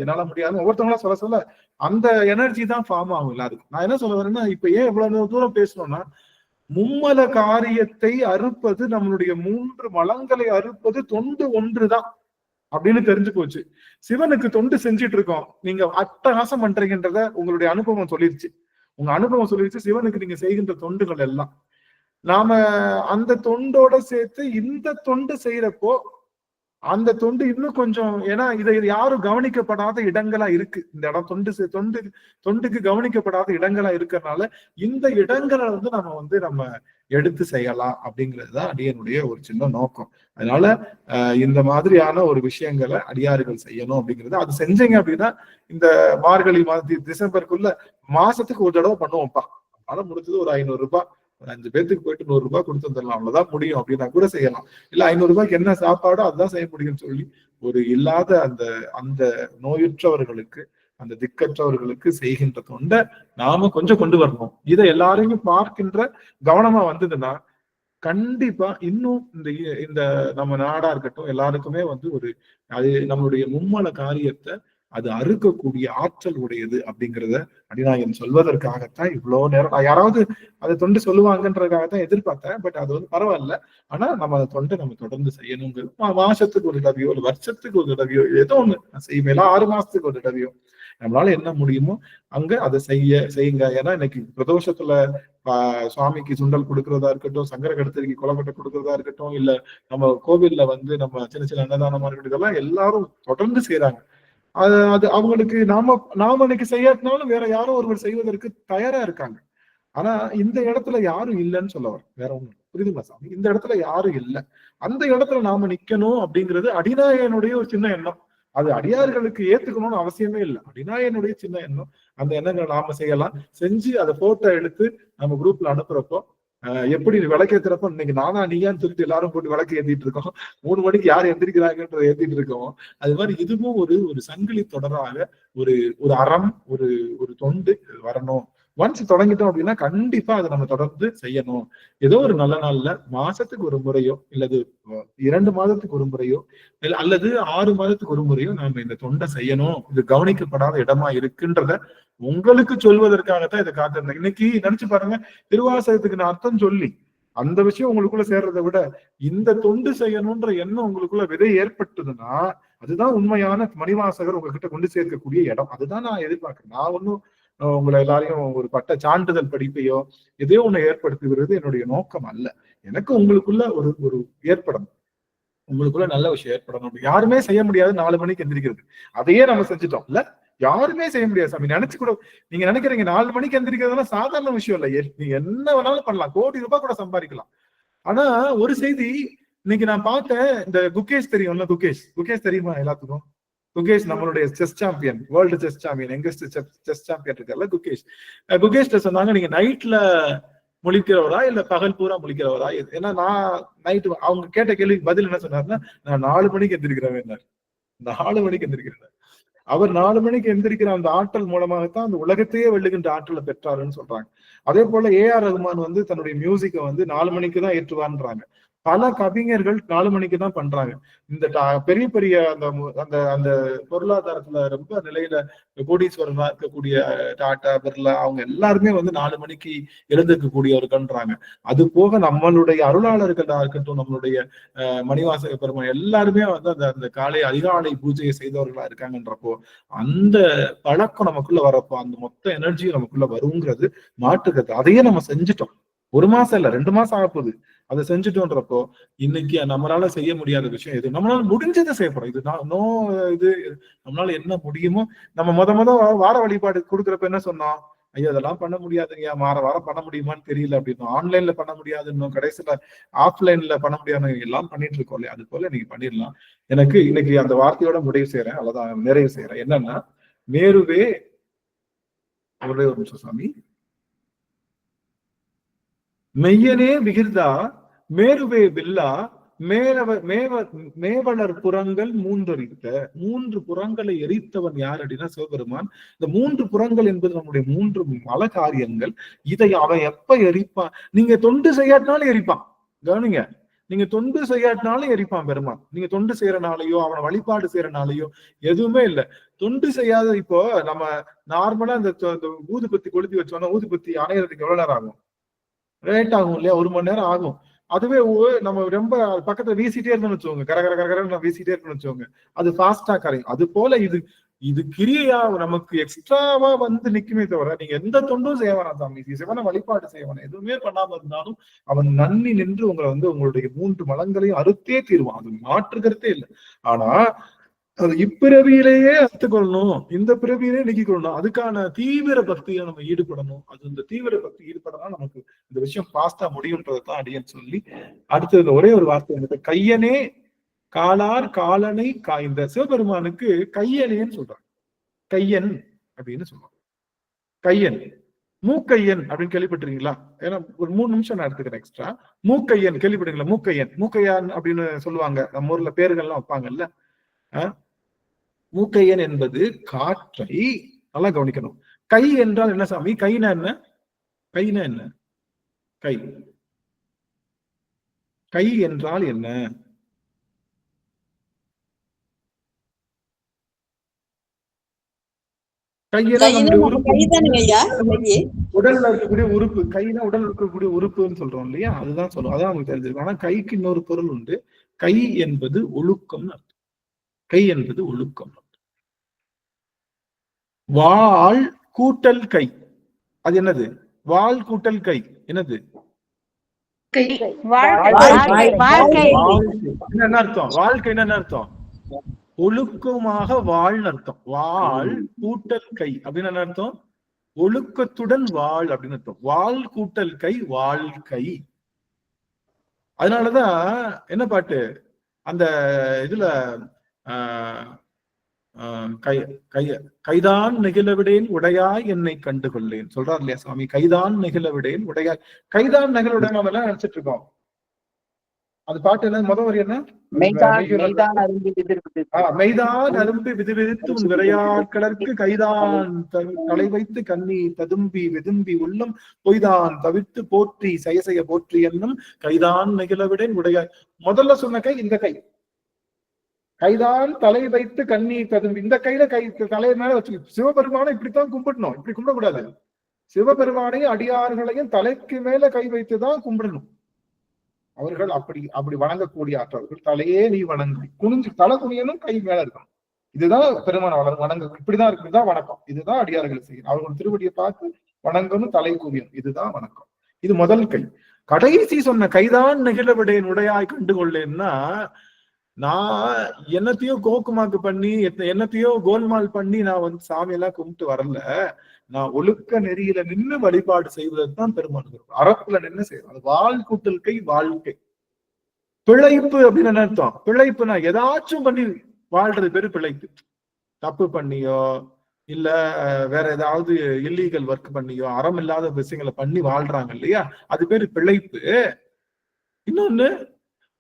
ஒவ்வொருத்தவங்களா சொல்ல அந்த எனர்ஜி தான் ஃபார்ம் ஆகும் எல்லாருக்கும். நான் என்ன சொல்ல வரேன்னா இப்ப ஏன் இவ்வளவு தூரம் பேசணும்னா மும்மல காரியத்தை அறுப்பது, நம்மளுடைய 3 மலங்களை அறுப்பது தொண்டு ஒன்றுதான் அப்படின்னு தெரிஞ்சு போச்சு. சிவனுக்கு தொண்டு செஞ்சுட்டு இருக்கோம், நீங்க அட்டகாசம் பண்றீங்கன்றத உங்களுடைய அனுபவம் சொல்லிருச்சு. உங்க அனுபவம் சொல்லிருச்சு. சிவனுக்கு நீங்க செய்கின்ற தொண்டுகள் எல்லாம் நாம அந்த தொண்டோட சேர்த்து இந்த தொண்டு செய்யறப்போ அந்த தொண்டு இன்னும் கொஞ்சம், ஏன்னா இதை யாரும் கவனிக்கப்படாத இடங்களா இருக்கு. இந்த இடம் தொண்டுக்கு கவனிக்கப்படாத இடங்களா இருக்கிறதுனால இந்த இடங்களை வந்து நம்ம எடுத்து செய்யலாம் அப்படிங்கிறதுதான் அடியனுடைய ஒரு சின்ன நோக்கம். அதனால இந்த மாதிரியான ஒரு விஷயங்களை அடியார்கள் செய்யணும் அப்படிங்கிறது. அது செஞ்சீங்க அப்படின்னா இந்த மார்கழி டிசம்பருக்குள்ள மாசத்துக்கு ஒரு தடவை பண்ணுவோம்ப்பா. அதனால முடிஞ்சது ஒரு 500 ரூபாய், ஒரு 5 பேருக்கு போயிட்டு 100 ரூபாய் கொடுத்து வந்துடலாம், அவ்வளவுதான் முடியும் அப்படின்னா கூட செய்யலாம். இல்ல 500 ரூபாய்க்கு என்ன சாப்பாடோ அதுதான் செய்ய முடியும்னு சொல்லி ஒரு இல்லாத அந்த நோயுற்றவர்களுக்கு அந்த திக்கற்றவர்களுக்கு செய்கின்ற தொண்டை நாம கொஞ்சம் கொண்டு வரணும். இதை எல்லாரையும் பார்க்கின்ற கவனமா வந்ததுன்னா கண்டிப்பா இன்னும் இந்த நம்ம நாடா இருக்கட்டும் எல்லாருக்குமே வந்து அது நம்மளுடைய மும்மல காரியத்தை அது அறுக்கக்கூடிய ஆற்றல் உடையது அப்படிங்கிறத அடிநாயகன் சொல்வதற்காகத்தான் இவ்வளவு நேரம் நான் யாராவது அதை தொண்டு சொல்லுவாங்கன்றதுக்காகத்தான் எதிர்பார்த்தேன். பட் அது வந்து பரவாயில்ல. ஆனா நம்ம அந்த தொண்டை நம்ம தொடர்ந்து செய்யணுங்கிறது மாசத்துக்கு ஒரு தடவையோ ஒரு வருஷத்துக்கு ஒரு தடவையோ ஏதோ ஒண்ணு செய்வேன். 6 மாசத்துக்கு ஒரு தடவையோ நம்மளால என்ன முடியுமோ அங்க அதை செய்யுங்க. ஏன்னா இன்னைக்கு பிரதோஷத்துல சுவாமிக்கு சுண்டல் கொடுக்கறதா இருக்கட்டும், சங்கர கடத்தரிக்கு கொலப்பட்டை கொடுக்கறதா இருக்கட்டும், இல்ல நம்ம கோவில்ல வந்து நம்ம சின்ன சின்ன அன்னதானமா இருக்கட்டும், இதெல்லாம் எல்லாரும் தொடர்ந்து செய்யறாங்க. அது அவங்களுக்கு நாம இன்னைக்கு செய்யாட்டினாலும் வேற யாரோ ஒருவர் செய்வதற்கு தயாரா இருக்காங்க. ஆனா இந்த இடத்துல யாரும் இல்லைன்னு சொல்ல வர வேற ஒண்ணு புரியுதுங்களா சாமி? இந்த இடத்துல யாரும் இல்லை, அந்த இடத்துல நாம நிக்கணும் அப்படிங்கிறது அடிநாயகனுடைய ஒரு சின்ன எண்ணம். அது அடியார்களுக்கு ஏத்துக்கணும்னு அவசியமே இல்லை. அடிநாயகனுடைய சின்ன எண்ணம். அந்த எண்ணங்களை நாம செய்யலாம். செஞ்சு அதை போட்டோ எடுத்து நம்ம குரூப்ல அனுப்புறப்போ எப்படி விளக்கேத்துறப்ப இன்னைக்கு நானா நீயான்னு சொல்லிட்டு எல்லாரும் போட்டு விளக்கு ஏத்திட்டு இருக்கோம். 3 மணிக்கு யார் எந்திரிக்கிறாங்கன்றத ஏத்திட்டு இருக்கோம். அது மாதிரி இதுவும் ஒரு சங்கிலி தொடராக ஒரு அறம் ஒரு தொண்டு வரணும். ஒன்ஸ் தொடங்கிட்டோம் அப்படின்னா கண்டிப்பா அதை நம்ம தொடர்ந்து செய்யணும். ஏதோ ஒரு நல்ல நாள்ல மாசத்துக்கு ஒரு முறையோ இல்லது 2 மாதத்துக்கு ஒரு முறையோ அல்லது 6 மாதத்துக்கு ஒரு முறையோ நாம இந்த தொண்டை செய்யணும். இது கவனிக்கப்படாத இடமா இருக்குன்றத உங்களுக்கு சொல்வதற்காகத்தான் இதை காத்திருந்தேன். இன்னைக்கு நினைச்சு பாருங்க, திருவாசகத்துக்கு நான் அர்த்தம் சொல்லி அந்த விஷயம் உங்களுக்குள்ள சேர்றதை விட இந்த தொண்டு செய்யணும்ன்ற எண்ணம் உங்களுக்குள்ள விதை ஏற்பட்டதுன்னா அதுதான் உண்மையான மணிவாசகர் உங்ககிட்ட கொண்டு சேர்க்கக்கூடிய இடம். அதுதான் நான் எதிர்பார்க்கிறேன். நான் ஒன்னும் உங்களை எல்லாரையும் ஒரு பட்ட சான்றிதழ் படிப்பையோ எதையோ ஒண்ணு ஏற்படுத்துகிறது என்னுடைய நோக்கம் அல்ல. எனக்கு உங்களுக்குள்ள ஒரு ஏற்படணும், உங்களுக்குள்ள நல்ல விஷயம் ஏற்படணும். யாருமே செய்ய முடியாது 4 மணிக்கு எந்திரிக்கிறது. அதையே நம்ம செஞ்சுட்டோம் இல்ல, யாருமே செய்ய முடியாது சாமி. நினைச்சு கூட நீங்க நினைக்கிறீங்க 4 மணிக்கு எந்திரிக்கிறதுலாம் சாதாரண விஷயம் இல்ல. நீங்க என்ன வேணாலும் பண்ணலாம், கோடி ரூபாய் கூட சம்பாதிக்கலாம். ஆனா ஒரு செய்தி இன்னைக்கு நான் பார்த்தேன். இந்த குகேஷ் தெரியும்ல, குகேஷ் தெரியுமா எல்லாத்துக்கும்? குகேஷ் நம்மளுடைய chess champion, world chess champion, youngest chess champion இருக்கார்ல குகேஷ் சொன்னாங்க, நீங்க நைட்ல முழிக்கிறவரா இல்ல பகல் பூரா முழிக்கிறவரா? ஏன்னா நான் நைட்டு அவங்க கேட்ட கேள்விக்கு பதில் என்ன சொன்னாருன்னா, நான் 4 மணிக்கு எந்திரிக்கிறவன். 4 மணிக்கு எந்திரிக்கிறேன். அவர் 4 மணிக்கு எந்திரிக்கிற அந்த ஆற்றல் மூலமாகத்தான் அந்த உலகத்தையே வெல்லுகின்ற ஆற்றலை பெற்றாருன்னு சொல்றாங்க. அதே போல ஏஆர் ரகுமான் தன்னுடைய மியூசிக்கை 4 மணிக்கு தான் ஏற்றுவான்றாங்க. பல கவிஞர்கள் 4 மணிக்கு தான் பண்றாங்க. இந்த பெரிய பெரிய அந்த அந்த பொருளாதாரத்துல ரொம்ப நிலையில கோடீஸ்வரனா இருக்கக்கூடிய டாடா, பிர்லா அவங்க எல்லாருமே 4 மணிக்கு எழுந்திருக்கக்கூடியவர்கள்ன்றாங்க. அது போக நம்மளுடைய அருளாளர்களா இருக்கட்டும், நம்மளுடைய மணிவாசக பெருமாள் எல்லாருமே அந்த காலை அதிகாலை பூஜையை செய்தவர்களா இருக்காங்கன்றப்போ அந்த பழக்கம் நமக்குள்ள வரப்போ அந்த மொத்த எனர்ஜியும் நமக்குள்ள வருங்கிறது மாற்றுகிறது. அதையே நம்ம செஞ்சுட்டோம். 1 மாசம் இல்ல 2 மாசம் ஆக போகுது. அதை செஞ்சுட்டோன்றப்போ இன்னைக்கு நம்மளால செய்ய முடியாத விஷயம் எது? நம்மளால முடிஞ்சதை செய்யப்படும். இது இது நம்மளால என்ன முடியுமோ. நம்ம முத வார வழிபாடு கொடுக்குறப்ப என்ன சொன்னோம்? ஐயோ அதெல்லாம் பண்ண முடியாதுங்க, வாரம் பண்ண முடியுமான்னு தெரியல அப்படின்னு. ஆன்லைன்ல பண்ண முடியாதுன்னு, கடைசியில ஆஃப்லைன்ல பண்ண முடியாது, எல்லாம் பண்ணிட்டு இருக்கோம் இல்லையா? அது போல நீங்க பண்ணிடலாம். எனக்கு இன்னைக்கு அந்த வார்த்தையோட நிறைவு செய்யறேன். என்னன்னா, மேருவே ஒரே ஒரு நிமிஷம் சாமி. மெய்யனே விகிர்தா மேருவே வில்லா மேவலர் புறங்கள் 3 எரித்த. 3 புறங்களை எரித்தவன் யார் அப்படின்னா சிவபெருமான். இந்த 3 புறங்கள் என்பது நம்முடைய 3 மல காரியங்கள். இதை அவன் எப்ப எரிப்பான்? நீங்க தொண்டு செய்யாட்டினாலும் எரிப்பான். கவனிங்க, நீங்க தொண்டு செய்யாட்டினாலும் எரிப்பான் பெருமான். நீங்க தொண்டு செய்யறனாலையோ அவனை வழிபாடு செய்யறனாலையோ எதுவுமே இல்லை. தொண்டு செய்யாத இப்போ நம்ம நார்மலா இந்த ஊதுபத்தி கொளுத்தி வச்சோம்னா ஊதுபத்தி அணையறதுக்கு எவ்வளவு நேரம் ஆகும்? லேட் ஆகும் இல்லையா? 1 மணி நேரம் ஆகும். அதுவே நம்ம ரொம்ப பக்கத்துல வீசிட்டே இருந்தோம்னு வச்சுக்கோங்க, கரகர வீசிட்டே இருக்கணும்னு வச்சுக்கோங்க, அது ஃபாஸ்டா கரையும். அது போல இது கிரியா நமக்கு எக்ஸ்ட்ராவா நிக்குமே தவிர நீங்க எந்த தொண்டும் செய்ய வேணாம் சாமி, சிவன வழிபாடு செய்ய வேணாம். எதுவுமே பண்ணாம இருந்தாலும் அவன் நன்னி நின்று உங்களை உங்களுடைய 3 மலங்களையும் அறுத்தே தீருவான். அது மாற்றுக்கிறதே இல்லை. ஆனா அது இப்பிறவியிலேயே அறுத்துக்கொள்ளணும், இந்த பிறவியிலே நீக்கிக்கொள்ளணும். அதுக்கான தீவிர பக்தியை நம்ம ஈடுபடணும். அது இந்த தீவிர பக்தி ஈடுபடலாம் நமக்கு இந்த விஷயம் பாஸ்டா முடியும்ன்றதான் அடியன்னு சொல்லி அடுத்தது ஒரே ஒரு வார்த்தை, கையனே காலார் காலனை இந்த சிவபெருமானுக்கு கையனேன்னு சொல்றாங்க. கையன் அப்படின்னு சொல்லுவாங்க. கையன், மூக்கையன் அப்படின்னு கேள்விப்பட்டிருக்கீங்களா? ஏன்னா ஒரு 3 நிமிஷம் நான் எடுத்துக்கிறேன் எக்ஸ்ட்ரா. மூக்கையன் கேள்விப்பட்டீங்களா? மூக்கையான் அப்படின்னு சொல்லுவாங்க. நம்ம ஊர்ல பேர்கள்லாம் வைப்பாங்கல்ல. மூக்கையன் என்பது காற்றை நல்லா கவனிக்கணும். கை என்றால் என்ன சாமி? கைனா என்ன? கைனா என்ன? கை என்றால் என்ன? உடல்ல இருக்கக்கூடிய உறுப்பு. கைனா உடல் இருக்கக்கூடிய உறுப்புன்னு சொல்றோம் இல்லையா? அதுதான் சொல்லுவோம். அதான் நமக்கு தெரிஞ்சிருக்கும். ஆனா கைக்கு இன்னொரு பொருள் உண்டு. கை என்பது ஒழுக்கம். கை என்பது ஒழுக்கம். வாள் கூட்டல் கை, அது என்னது? வாள் கூட்டல் கை என்னது? என்ன அர்த்தம்? வாழ்க்கை என்ன அர்த்தம்? ஒழுக்கமாக வாழ்னு அர்த்தம். வாழ் கூட்டல் கை அப்படின்னு என்ன அர்த்தம்? ஒழுக்கத்துடன் வாழ் அப்படின்னு அர்த்தம். வாழ் கூட்டல் கை வாழ்க்கை. அதனாலதான் என்ன பாட்டு அந்த இதுல கைதான் நெகிழவிடேன் உடையாய் என்னை கண்டு கொள்ளேன் சொல்றார் இல்லையா சுவாமி? கைதான் நெகிழவிடேன் உடையாய். கைதான் நெகிழவிடேன் நம்ம எல்லாம் நினைச்சிட்டு இருக்கோம். அது பாட்டு என்ன முதல் வரி என்ன? மெய்தான் அரும்பி விதிவிதித்தும் விரையாட்களற்கு கைதான் தலை வைத்து கண்ணீர் ததும்பி விதும்பி உள்ளம் பொய்தான் தவிர்த்து போற்றி செய்ய போற்றி என்னும் கைதான் நெகிழவிடேன் உடையாய். முதல்ல சொன்ன கை இந்த கை, கைதான் தலை வைத்து கண்ணீர் ததும்பி. இந்த கையில தலையை மேல வச்சு சிவபெருமானை இப்படித்தான் கும்பிடணும், இப்படி கும்பிடக்கூடாது. சிவபெருமானையும் அடியார்களையும் தலைக்கு மேல கை வைத்துதான் கும்பிடணும். அவர்கள் அப்படி வணங்கக்கூடிய ஆற்றவர்கள். தலையே நீ வணங்கு, குனிஞ்சு தலை குனியனும் கை மேல இருக்கணும். இதுதான் பெருமான வணங்க, இப்படிதான் இருக்கு, இதுதான் வணக்கம். இதுதான் அடியார்கள் செய்யணும். அவர்கள் திருவடியை பார்த்து வணங்கணும், தலை குவியணும். இதுதான் வணக்கம். இது முதல் கை. கடைசி சொன்ன கைதான் நெகிழவிடேன் உடையாய் கண்டுகொள்ளேன்னா, நான் என்னத்தையோ கோக்குமாக்கு பண்ணி என்னத்தையோ கோல்மால் பண்ணி நான் வந்து சாமியெல்லாம் கும்பிட்டு வரல. நான் ஒழுக்க நெறியில நின்று வழிபாடு செய்வதற்குதான் பெருமான் அறப்புல நின்று செய்யணும். அது வாழ்க்கூட்டல் கை வாழ்க்கை. பிழைப்பு அப்படின்னு என்ன அர்த்தம்? பிழைப்புனா ஏதாச்சும் பண்ணி வாழ்றது பேரு பிழைப்பு. தப்பு பண்ணியோ இல்ல வேற ஏதாவது இல்லீகல் ஒர்க் பண்ணியோ அறம் இல்லாத விஷயங்களை பண்ணி வாழ்றாங்க இல்லையா, அது பேரு பிழைப்பு. இன்னொன்னு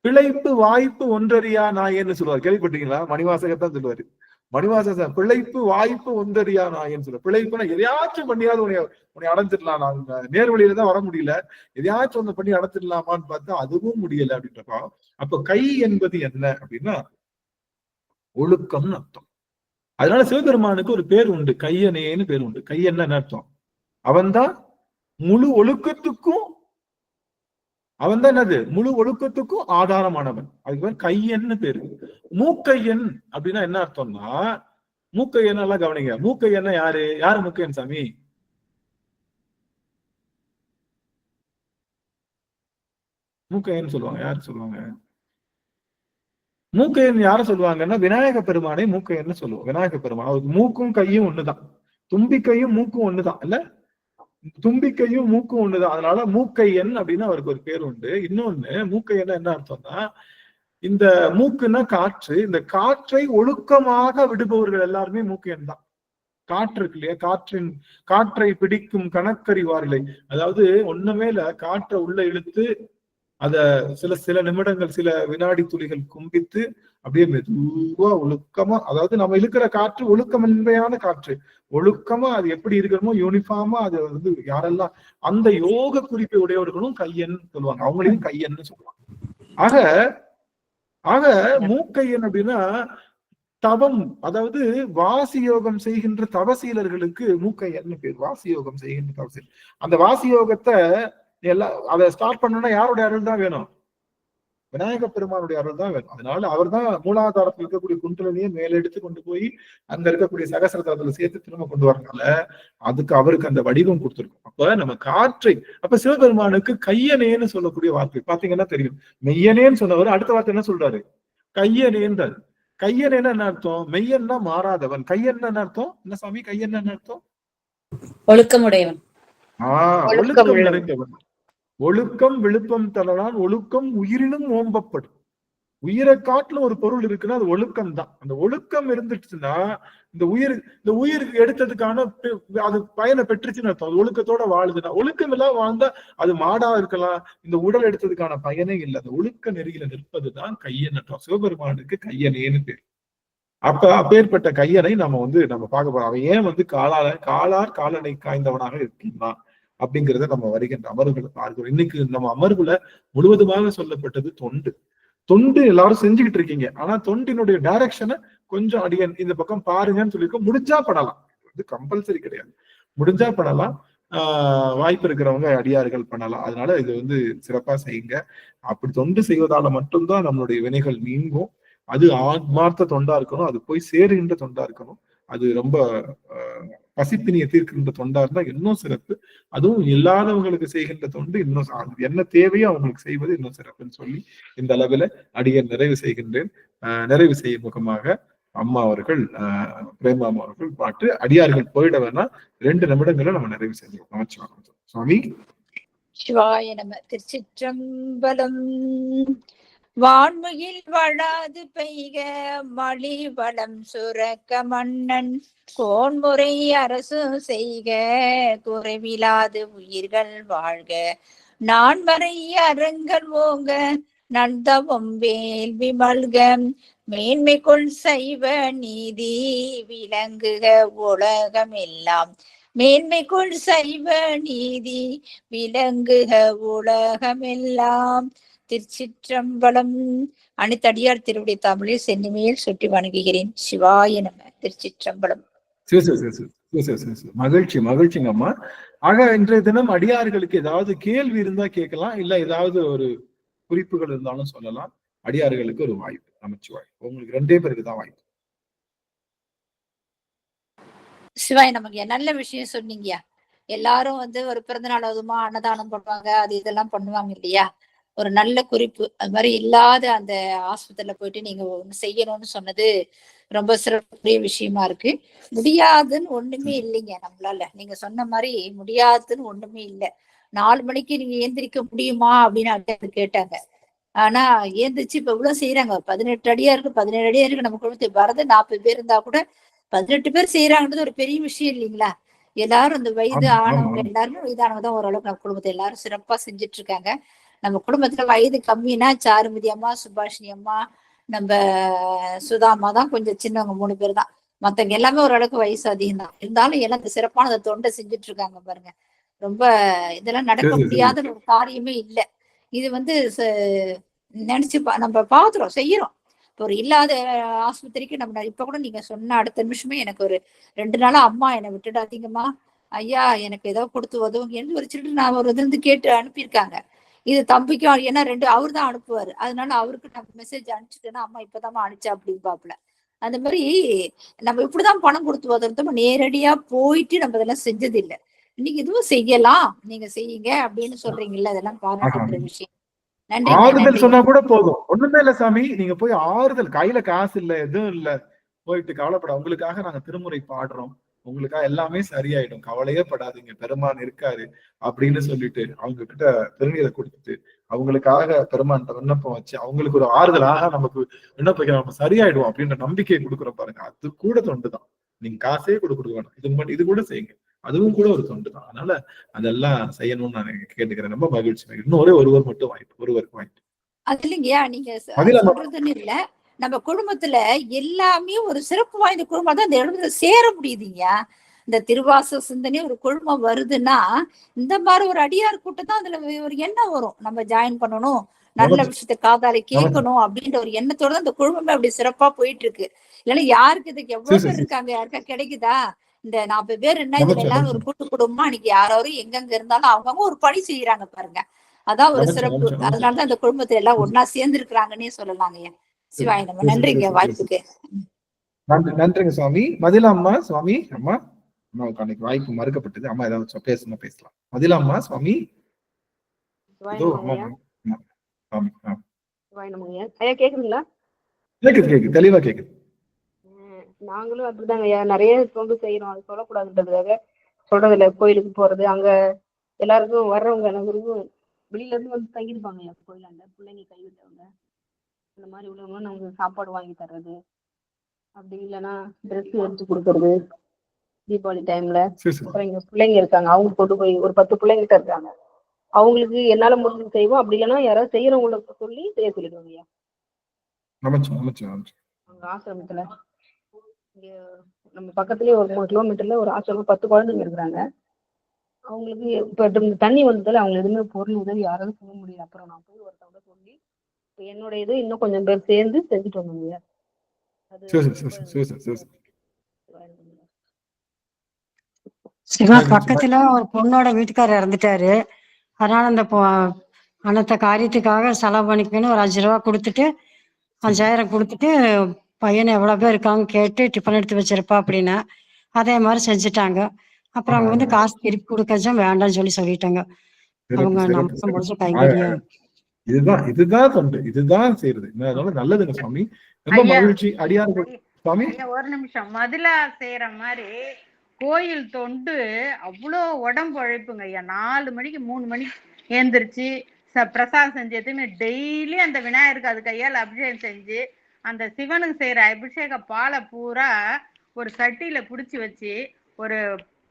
பிழைப்பு வாய்ப்பு ஒன்றறியா நாயன்னு சொல்லுவார். கேள்விப்பட்டீங்களா? மணிவாசகத்தான் சொல்லுவாரு. மணிவாசகன் பிழைப்பு வாய்ப்பு ஒன்றறியா நாயன்னு சொல்லுவார். பிழைப்புனா எதையாச்சும் பண்ணியாவது உன்னை அடைஞ்சிடலாம், நாங்க நேர்வழியில தான் வர முடியல, எதையாச்சும் ஒண்ணு பண்ணி அடைஞ்சிடலாமான்னு பார்த்தா அதுவும் முடியல அப்படின்றப்போ, அப்ப கை என்பது என்ன அப்படின்னா ஒழுக்கம்னு அர்த்தம். அதனால சிவபெருமானுக்கு ஒரு பேர் உண்டு, கையனேன்னு பேர் உண்டு. கையன்னு அர்த்தம்? அவன்தான் முழு ஒழுக்கத்துக்கும், அவன் தான் என்னது முழு ஒழுக்கத்துக்கும் ஆதாரமானவன். அதுக்கு பேர் கையன்னு பேரு. மூக்கையன் அப்படின்னா என்ன அர்த்தம்னா, மூக்கையன் எல்லாம் கவனிங்க. மூக்கையன்னா யாரு மூக்கையன் சாமி? மூக்கையன் சொல்லுவாங்க. யாரு சொல்லுவாங்க? மூக்கையன் யார சொல்லுவாங்கன்னா விநாயக பெருமானை மூக்கையன்னு சொல்லுவோம். விநாயக பெருமான் அவருக்கு மூக்கும் கையும் ஒண்ணுதான், தும்பிக்கையும் மூக்கும் ஒண்ணுதான் இல்ல, தும்பிக்கையும் மூக்கும் ஒண்ணுதான். அதனால மூக்கையன் அப்படின்னு அவருக்கு ஒரு பேர் உண்டு. இன்னொன்னு மூக்கையன் என்ன அர்த்தம்னா, இந்த மூக்குன்னா காற்று, இந்த காற்றை ஒழுக்கமாக விடுபவர்கள் எல்லாருமே மூக்கையன் தான். காற்று இருக்கு இல்லையா, காற்றை பிடிக்கும் கணக்கறிவாரில்லை. அதாவது ஒண்ணுமேல காற்றை உள்ள இழுத்து அத சில நிமிடங்கள் சில வினாடி துளிகள் கும்பித்து அப்படியே மெதுவா ஒழுக்கமா, அதாவது நம்ம இழுக்கிற காற்று ஒழுக்கமின்மையான காற்று, ஒழுக்கமா அது எப்படி இருக்கணுமோ யூனிஃபார்மா அது வந்து யாரெல்லாம் அந்த யோக குறிப்பை உடையவர்களும் கையன்னு சொல்லுவாங்க, அவங்களையும் கையன்னு சொல்லுவாங்க. ஆக மூக்கையன் அப்படின்னா தவம், அதாவது வாசி யோகம் செய்கின்ற தவசீலர்களுக்கு மூக்கையன்னு பேர். வாசி யோகம் செய்கின்ற தவசீலர். அந்த வாசி யோகத்தை அதை ஸ்டார்ட் பண்ணணும்னா யாருடைய அருள் தான் வேணும்? விநாயக பெருமானுடைய அருள் தான் வேணும். அதனால அவர் தான் மூலாதாரத்தில் இருக்கக்கூடிய குண்டலினியை மேலெடுத்து கொண்டு போய் அங்க இருக்கக்கூடிய சகசிரதளத்துல சேர்த்து திரும்ப கொண்டு வரனால அதுக்கு அவருக்கு அந்த வடிவம் கொடுத்துருக்கும். அப்ப நம்ம காற்றை, அப்ப சிவபெருமானுக்கு கையனேன்னு சொல்லக்கூடிய வார்த்தை பாத்தீங்கன்னா தெரியும். மெய்யனேன்னு சொன்னவர் அடுத்த வார்த்தை என்ன சொல்றாரு? கையனேன்றாரு. கையனேன்னு என்ன அர்த்தம்? மெய்யன்னா மாறாதவன். கையன்னு என்ன அர்த்தம்? என்ன சாமி கையன்னு என்ன அர்த்தம்? ஒழுக்கமுடையவன். ஒழுக்கம் நிறைந்தவன். ஒழுக்கம் விழுப்பம் தரலான் ஒழுக்கம் உயிரினும் ஓம்பப்படும். உயிரை காட்டுல ஒரு பொருள் இருக்குன்னா அது ஒழுக்கம் தான். அந்த ஒழுக்கம் இருந்துச்சுன்னா இந்த உயிருக்கு எடுத்ததுக்கான அது பயனை பெற்றுச்சுன்னு அர்த்தம். அது ஒழுக்கத்தோட வாழுதுன்னா, ஒழுக்கம் எல்லாம் வாழ்ந்தா அது மாடா இருக்கலாம், இந்த உடல் எடுத்ததுக்கான பயனே இல்லை. அந்த ஒழுக்க நெறியில நிற்பதுதான் கையன் அர்த்தம். சிவபெருமானுக்கு கையனேன்னு பேர். அப்ப அப்பேற்பட்ட கையனை நம்ம பார்க்க போறோம். அவன் ஏன் காலார் காலனை காய்ந்தவனாக இருக்கின்றான் அப்படிங்கிறத நம்ம வருகின்ற அமர்வுகளை பார்க்கிறோம். இன்னைக்கு நம்ம அமர்வுல முழுவதுமாக சொல்லப்பட்டது தொண்டு எல்லாரும் செஞ்சுக்கிட்டு இருக்கீங்க. ஆனா தொண்டினுடைய டைரக்ஷனை கொஞ்சம் அடியன் இந்த பக்கம் பாருங்கன்னு சொல்லியிருக்கோம். முடிஞ்சா பண்ணலாம், இது கம்பல்சரி கிடையாது. முடிஞ்சா பண்ணலாம், வாய்ப்பு இருக்கிறவங்க அடியார்கள் பண்ணலாம். அதனால இது சிறப்பா செய்யுங்க. அப்படி தொண்டு செய்வதால மட்டும்தான் நம்மளுடைய வினைகள் நீங்கும். அது ஆத்மார்த்த தொண்டா இருக்கணும், அது போய் சேருகின்ற தொண்டா இருக்கணும். அது ரொம்ப பசிப்பினியை தீர்க்கின்ற தொண்டா இருந்தா இன்னும் சிறப்பு. அதுவும் இல்லாதவங்களுக்கு செய்கின்ற தொண்டு இன்னும் என்ன தேவையோ அவங்களுக்கு செய்வது இன்னும் சிறப்புன்னு சொல்லி இந்த அளவுல அடியன் நிறைவு செய்கின்றேன். நிறைவு செய்யும் முகமாக அம்மா அவர்கள் பிரேமாமா அவர்கள் பாட்டு அடியார்கள் போயிட வேணா 2 நிமிடங்களை நம்ம நிறைவு செஞ்சோம். நமச்சிவாயம் சுவாமி. சிவாய நம. திருச்சிற்றம்பலம். வான்முகில் வளாது பெய்க மலி வளம் சுரக்க மன்னன் கோன்முறை அரசு செய்க குறைவிலாது உயிர்கள் வாழ்க நான்மறை அறங்கள் ஓங்க நந்தவம் வேள்வி மல்கம் மேன்மைக்குள் சைவ நீதி விளங்குக உலகமெல்லாம். மேன்மைக்குள் சைவ நீதி விளங்குக உலகமெல்லாம். திருச்சிற்றம்பலம். அணித்தடியார் திருவிடை தமிழில் சென்னிமேல் சுட்டி வணங்குகிறேன். சிவாய நம. திருச்சிற்றம்பலம். மகிழ்ச்சி மகிழ்ச்சிங்க அம்மா. ஆக இன்றைய தினம் அடியார்களுக்கு ஏதாவது கேள்வி இருந்தா கேட்கலாம், இல்ல ஏதாவது ஒரு குறிப்புகள் இருந்தாலும் சொல்லலாம். அடியார்களுக்கு ஒரு வாய்ப்பு. நமச்சிவாய். உங்களுக்கு 2 பேருக்கு தான் வாய்ப்பு. சிவாய் நமக்கு நல்ல விஷயம் சொன்னீங்கயா. எல்லாரும் ஒரு பிறந்தநாள் அதுமா அன்னதானம் பண்ணுவாங்க, அது இதெல்லாம் பண்ணுவாங்க இல்லையா? ஒரு நல்ல குறிப்பு. அது மாதிரி இல்லாத அந்த ஆஸ்பத்திரியில போயிட்டு நீங்க ஒண்ணு செய்யணும்னு சொன்னது ரொம்ப சிறப்புரிய விஷயமா இருக்கு. முடியாதுன்னு ஒண்ணுமே இல்லைங்க நம்மளால. நீங்க சொன்ன மாதிரி முடியாதுன்னு ஒண்ணுமே இல்லை. 4 மணிக்கு நீங்க ஏந்திரிக்க முடியுமா அப்படின்னு கேட்டாங்க. ஆனா ஏந்திரிச்சு இப்ப இவ்வளவு செய்யறாங்க. 18 அடியா இருக்கு, 17 அடியா இருக்கு. நம்ம குடும்பத்துக்கு வரது 40 பேர் இருந்தா கூட 18 பேர் செய்யறாங்கன்றது ஒரு பெரிய விஷயம் இல்லைங்களா? எல்லாரும் இந்த வயது ஆனவங்க எல்லாருமே வயதானவங்க தான் ஓரளவுக்கு நம்ம குடும்பத்தை எல்லாரும் சிறப்பா செஞ்சுட்டு இருக்காங்க. நம்ம குடும்பத்துல வயது கம்மின்னா சாருமதி அம்மா, சுபாஷினி அம்மா, நம்ம சுதாமா தான் கொஞ்சம் சின்னவங்க 3 பேர் தான். மத்தவங்க எல்லாமே ஓரளவுக்கு வயசு அதிகம் தான். இருந்தாலும் எல்லாம் இந்த சிறப்பான அந்த தொண்டை செஞ்சுட்டு இருக்காங்க பாருங்க. ரொம்ப இதெல்லாம் நடக்க முடியாத ஒரு காரியமே இல்லை. இது நினைச்சு நம்ம பாக்குறோம், செய்யறோம். இப்போ ஒரு இல்லாத ஆஸ்பத்திரிக்கு நம்ம இப்ப கூட நீங்க சொன்ன அடுத்த நிமிஷமே எனக்கு ஒரு 2 நாளா அம்மா என்னை விட்டுடாதீங்கம்மா, ஐயா எனக்கு ஏதோ கொடுத்து உதவுங்க ஒரு சில்ட்ரன் நான் ஒரு இது கேட்டு அனுப்பியிருக்காங்க. இது தம்பிக்கும், ஏன்னா 2 அவரு தான் அனுப்புவாரு. அதனால அவருக்கு நம்ம மெசேஜ் அனுப்பிச்சுட்டேன்னா அம்மா இப்பதாம்மா அனுப்பிச்சா அப்படின்பாப்புல. அந்த மாதிரி நம்ம இப்படிதான் பணம் கொடுத்து உதவுறோம். நேரடியா போயிட்டு நம்ம இதெல்லாம் செஞ்சது இல்லை. இன்னைக்கு இதுவும் செய்யலாம், நீங்க செய்யுங்க அப்படின்னு சொல்றீங்கல்ல, அதெல்லாம் பாராட்டுற விஷயம். ஆறுதல் சொன்னா கூட போதும். ஒண்ணுமே இல்ல சாமி, நீங்க போய் ஆறுதல், கையில காசு இல்ல, எதுவும் இல்ல, போயிட்டு கவலைப்பட, உங்களுக்காக நாங்க திருமுறை பாடுறோம், உங்களுக்காக எல்லாமே சரியாயிடும், கவலையே படாதீங்க, பெருமான் இருக்காரு அப்படின்னு சொல்லிட்டு அவங்க கிட்ட திருநீரை கொடுத்துட்டு அவங்களுக்காக பெருமான் விண்ணப்பம் வச்சு அவங்களுக்கு ஒரு ஆறுதலாக நமக்கு விண்ணப்பிக்க நம்ம சரியாயிடுவோம் அப்படின்ற நம்பிக்கையை கொடுக்குறோம் பாருங்க. அது கூட தொண்டுதான். நீங்க காசே கொடுக்க வேணும், இது கூட செய்யுங்க, அதுவும் கூட ஒரு தொண்டு தான். அதனால அதெல்லாம் செய்யணும்னு நான் கேட்டுக்கிறேன். ரொம்ப மகிழ்ச்சி. இன்னும் ஒருவர் மட்டும் வாய்ப்பு, ஒருவருக்கு வாய்ப்பு. அது இல்லைங்கயா, நீங்க சொல்றதுன்னு இல்ல, நம்ம குடும்பத்துல எல்லாமே ஒரு சிறப்பு வாய்ந்த குடும்பம் தான் இந்த இடத்துல சேர முடியுதுங்கயா. இந்த திருவாச சிந்தனை ஒரு குழுமம் வருதுன்னா இந்த மாதிரி ஒரு அடியார் கூட்டம் தான் அதுல ஒரு எண்ணம் வரும். நம்ம ஜாயின் பண்ணணும், நல்ல விஷயத்த காதால கேட்கணும் அப்படின்ற ஒரு எண்ணத்தோட தான் இந்த குழுமமே அப்படி சிறப்பா போயிட்டு இருக்கு. இல்லைன்னா யாருக்கு இதுக்கு எவ்வளவு பேர் இருக்காங்க, யாருக்கா கிடைக்குதா? இந்த 40 பேர் என்ன இதுல எல்லாரும் ஒரு கூட்டு குடும்பமா இன்னைக்கு யாரும் எங்கெங்க இருந்தாலும் அவங்கவுங்க ஒரு பணி செய்யறாங்க பாருங்க. அதான் ஒரு சிறப்பு. அதனாலதான் இந்த குடும்பத்துல எல்லாம் ஒன்னா சேர்ந்து இருக்கிறாங்கன்னே சொல்லலாங்க. சிவாய நம்ம. நன்றிங்க வாய்ப்புக்கு. நன்றிங்க சுவாமி. மதிலா அம்மா சுவாமி. அம்மா அம்மாவுக்கு அன்னைக்கு வாய்ப்பு மறுக்கப்பட்டது. அம்மா ஏதாவது பேசணும் பேசலாம். மதிலா அம்மா சுவாமி. கேக்குதுங்களா? கேக்குது, தெளிவா கேக்குது. நாங்களும் அப்படிதாங்க ஐயா, நிறைய தொண்டு செய்யறோம். அது சொல்லக்கூடாதுன்றதுக்காக சொல்றதில்ல. கோயிலுக்கு போறது, அங்க எல்லாருக்கும் வர்றவங்க எல்லாருக்கும் வெளியில இருந்து வந்து தங்கிருப்பாங்க ஐயா கோயிலாண்ட. பிள்ளைங்க கைவிட்டவங்க அந்த மாதிரி உள்ளவங்க நமக்கு சாப்பாடு வாங்கி தர்றது, அப்படி இல்லைன்னா ட்ரெஸ் எடுத்து கொடுக்கறது தீபாவளி டைம்ல. அப்புறம் இங்க பிள்ளைங்க இருக்காங்க, அவங்க கொண்டு போய் ஒரு 10 பிள்ளைங்கிட்ட இருக்காங்க, அவங்களுக்கு என்னால முடிஞ்சு செய்வோம். அப்படி இல்லைன்னா யாராவது செய்யறவங்களுக்கு சொல்லி செய்ய சொல்லிடுவாங்க ஐயா. அங்க ஆசிரமத்துல இங்க நம்ம பக்கத்துலயே ஒரு 3 கிலோமீட்டர்ல ஒரு ஆசிரமம் 10 குழந்தைங்க இருக்கிறாங்க. அவங்களுக்கு இப்ப தண்ணி வந்ததால அவங்க எதுவுமே பொருள் உதவி யாராலும் செய்ய முடியல. அப்புறம் நான் போய் ஒருத்தவங்க சொல்லி இப்ப என்னோட இது இன்னும் கொஞ்சம் பேர் சேர்ந்து செஞ்சுட்டு வந்தோங்க. சிவா பக்கத்துல ஒரு பொண்ணோட வீட்டுக்காரர் இறந்துட்டாரு. அதனால அந்த அனைத்த காரியத்துக்காக செலவு பண்ணிக்கணும்னு ஒரு 5 ரூபா கொடுத்துட்டு 5000 கொடுத்துட்டு பையனை எவ்வளவு பேர் இருக்காங்க கேட்டு டிஃபன் எடுத்து வச்சிருப்பா அப்படின்னா அதே மாதிரி செஞ்சுட்டாங்க. அப்புறம் அவங்க காசு திருப்பி கொடுக்கச்சும் வேண்டாம்னு சொல்லிட்டாங்க. அவங்க நமக்கு முடிஞ்ச கைங்கரியா. இதுதான் தொண்டு, இதுதான் செய்யறது. நல்லதுங்க சுவாமி. ரொம்ப மகிழ்ச்சி. அடியார்கள் சுவாமி ஒரு நிமிஷம். மதிலா செய்யற மாதிரி கோயில் தொண்டு அவ்வளோ உடம்பு உழைப்புங்க ஐயா. 4 மணிக்கு 3 மணிக்கு ஏந்திரிச்சு பிரசாதம் செஞ்சதுன்னு டெய்லி அந்த விநாயகருக்கு அது கையால் அபிஷேகம் செஞ்சு அந்த சிவனுக்கு செய்யற அபிஷேக பாலை பூரா ஒரு சட்டியில புடிச்சு வச்சு ஒரு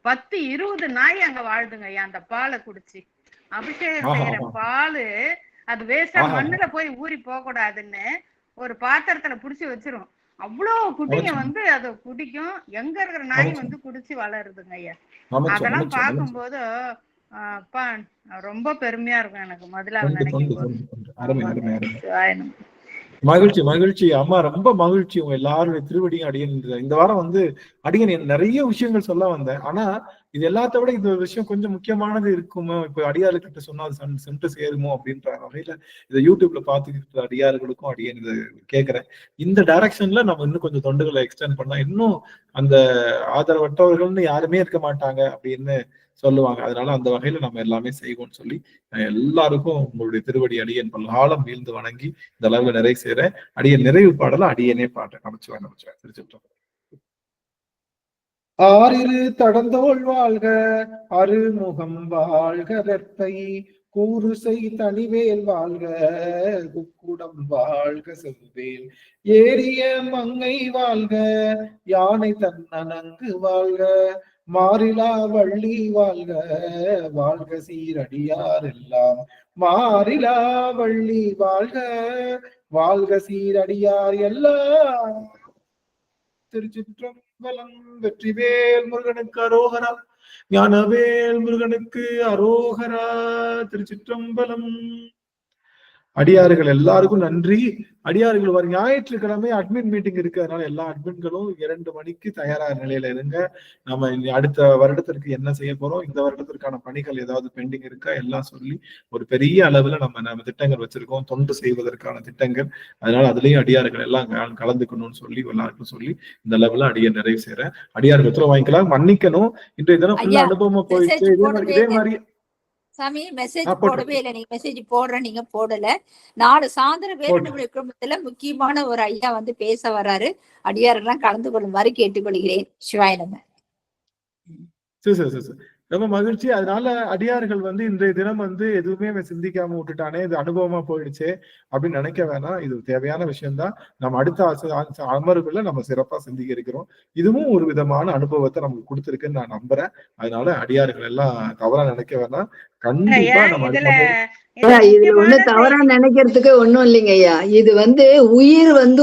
10-20 நாய் அங்க வாழுதுங்க ஐயா. அந்த பாலை குடிச்சு அபிஷேகம் செய்யற பால் அது வேஸ்டா மண்ணுல போய் ஊறி போக கூடாதுன்னு ஒரு பாத்திரத்துல புடிச்சு வச்சிரும். அவ்வளவு குட்டிங்க வந்து அதை குடிக்கும். எங்க இருக்கிற நாய் வந்து குடிச்சு வளருதுங்க ஐயா. அதெல்லாம் பார்க்கும்போது அப்பா ரொம்ப பெருமையா இருக்கும் எனக்கு முதல்ல நினைக்கும் போது. மகிழ்ச்சி மகிழ்ச்சி அம்மா, ரொம்ப மகிழ்ச்சி. உங்க எல்லாருடைய திருவடியும் அடியன் இந்த வாரம் வந்து அடியன் நிறைய விஷயங்கள் சொல்ல வந்தேன். ஆனா இது எல்லாத்த விட இந்த விஷயம் கொஞ்சம் முக்கியமானது இருக்குமோ, இப்ப அடியாளுக்கிட்ட சொன்னா அது சென்று சேருமோ அப்படின்ற வகையில இதை யூடியூப்ல பாத்துக்கிட்டு அடியார்களுக்கும் அடியன் இதை கேட்கிறேன். இந்த டைரக்ஷன்ல நம்ம இன்னும் கொஞ்சம் தொண்டுகளை எக்ஸ்டெண்ட் பண்ணா இன்னும் அந்த ஆதரவற்றவர்கள்னு யாருமே இருக்க மாட்டாங்க அப்படின்னு சொல்லுவாங்க. அதனால அந்த வகையில நம்ம எல்லாமே செய்வோம்னு சொல்லி எல்லாருக்கும் உங்களுடைய திருவடி அடியன் பல்காலம் வீழ்ந்து வணங்கி இந்த அளவுல நிறைவு செய்யறேன். அடியன் நிறைவு பாடல அடியனே பாட்டேன். நமச்சிவாய் திருச்சிற்றம்பலம். ஆறிரு தடந்தோள் வாழ்க, அருமுகம் வாழ்க, வெற்பை கூறுசை தனிவேல் வாழ்க, குக்குடம் வாழ்க, செவ்வேல் ஏறிய மங்கை வாழ்க, யானை தன்னனங்கு வாழ்க, மாறிலா வள்ளி வாழ்க, வாழ்க சீரடியார் எல்லாம் மாறிலா வள்ளி வாழ்க, வாழ்க சீரடியார் எல்லாம். திருச்சிற்றம்பலம். வெற்றிவேல் முருகனுக்கு அரோகரா, ஞானவேல் முருகனுக்கு அரோகரா. திருச்சிற்றம்பலம். அடியார்கள் எல்லாருக்கும் நன்றி. அடியார்கள் வரும் ஞாயிற்றுக்கிழமை அட்மின் மீட்டிங் இருக்கு. அதனால எல்லா அட்மின்களும் 2 மணிக்கு தயாரா நிலையில இருங்க. நம்ம அடுத்த வருடத்திற்கு என்ன செய்ய போறோம், இந்த வருடத்திற்கான பணிகள் ஏதாவது பெண்டிங் இருக்கா எல்லாம் சொல்லி ஒரு பெரிய அளவுல நம்ம திட்டங்கள் வச்சிருக்கோம், தொண்டு செய்வதற்கான திட்டங்கள். அதனால அதுலயும் அடியார்கள் எல்லாம் கலந்துக்கணும்னு சொல்லி எல்லாருக்கும் சொல்லி இந்த அளவுல அடியார் நிறைவு செய்யறேன். அடியார்கள் உத்தரவு வாங்கிக்கலாம். மன்னிக்கணும், இன்றைய தினம் ஃபுல்லா அனுபவமா போயிடுச்சு. இதே மாதிரி சாமி மெசேஜ் போடவே இல்லை. நீங்க மெசேஜ் போடுற நீங்க போடல. நாலு சாயந்தரம் வேலுடைய குடும்பத்துல முக்கியமான ஒரு ஐயா வந்து பேச வர்றாரு. அடியாரெல்லாம் கலந்து கொள்ளுமாறு கேட்டுக்கொள்கிறேன். சிவாய நம. ரொம்ப மகிழ்ச்சி. அதனால அடியார்கள் வந்து இன்றைய தினம் வந்து எதுவுமே சிந்திக்காம விட்டுட்டானே, இது அனுபவமா போயிடுச்சு அப்படின்னு நினைக்க வேணாம். இது தேவையான விஷயம்தான். நம்ம அடுத்த அமர்வுல நம்ம சிறப்பா சிந்திக்க இருக்கிறோம். இதுவும் ஒரு விதமான அனுபவத்தை நமக்கு கொடுத்துருக்குன்னு நான் நம்புறேன். அதனால அடியார்கள் எல்லாம் தவறா நினைக்க வேணாம். கண்டிப்பா நம்ம இதுல ஒண்ணு தவறா நினைக்கிறதுக்கு ஒண்ணும் இல்லைங்க ஐயா. இது வந்து உயிர் வந்து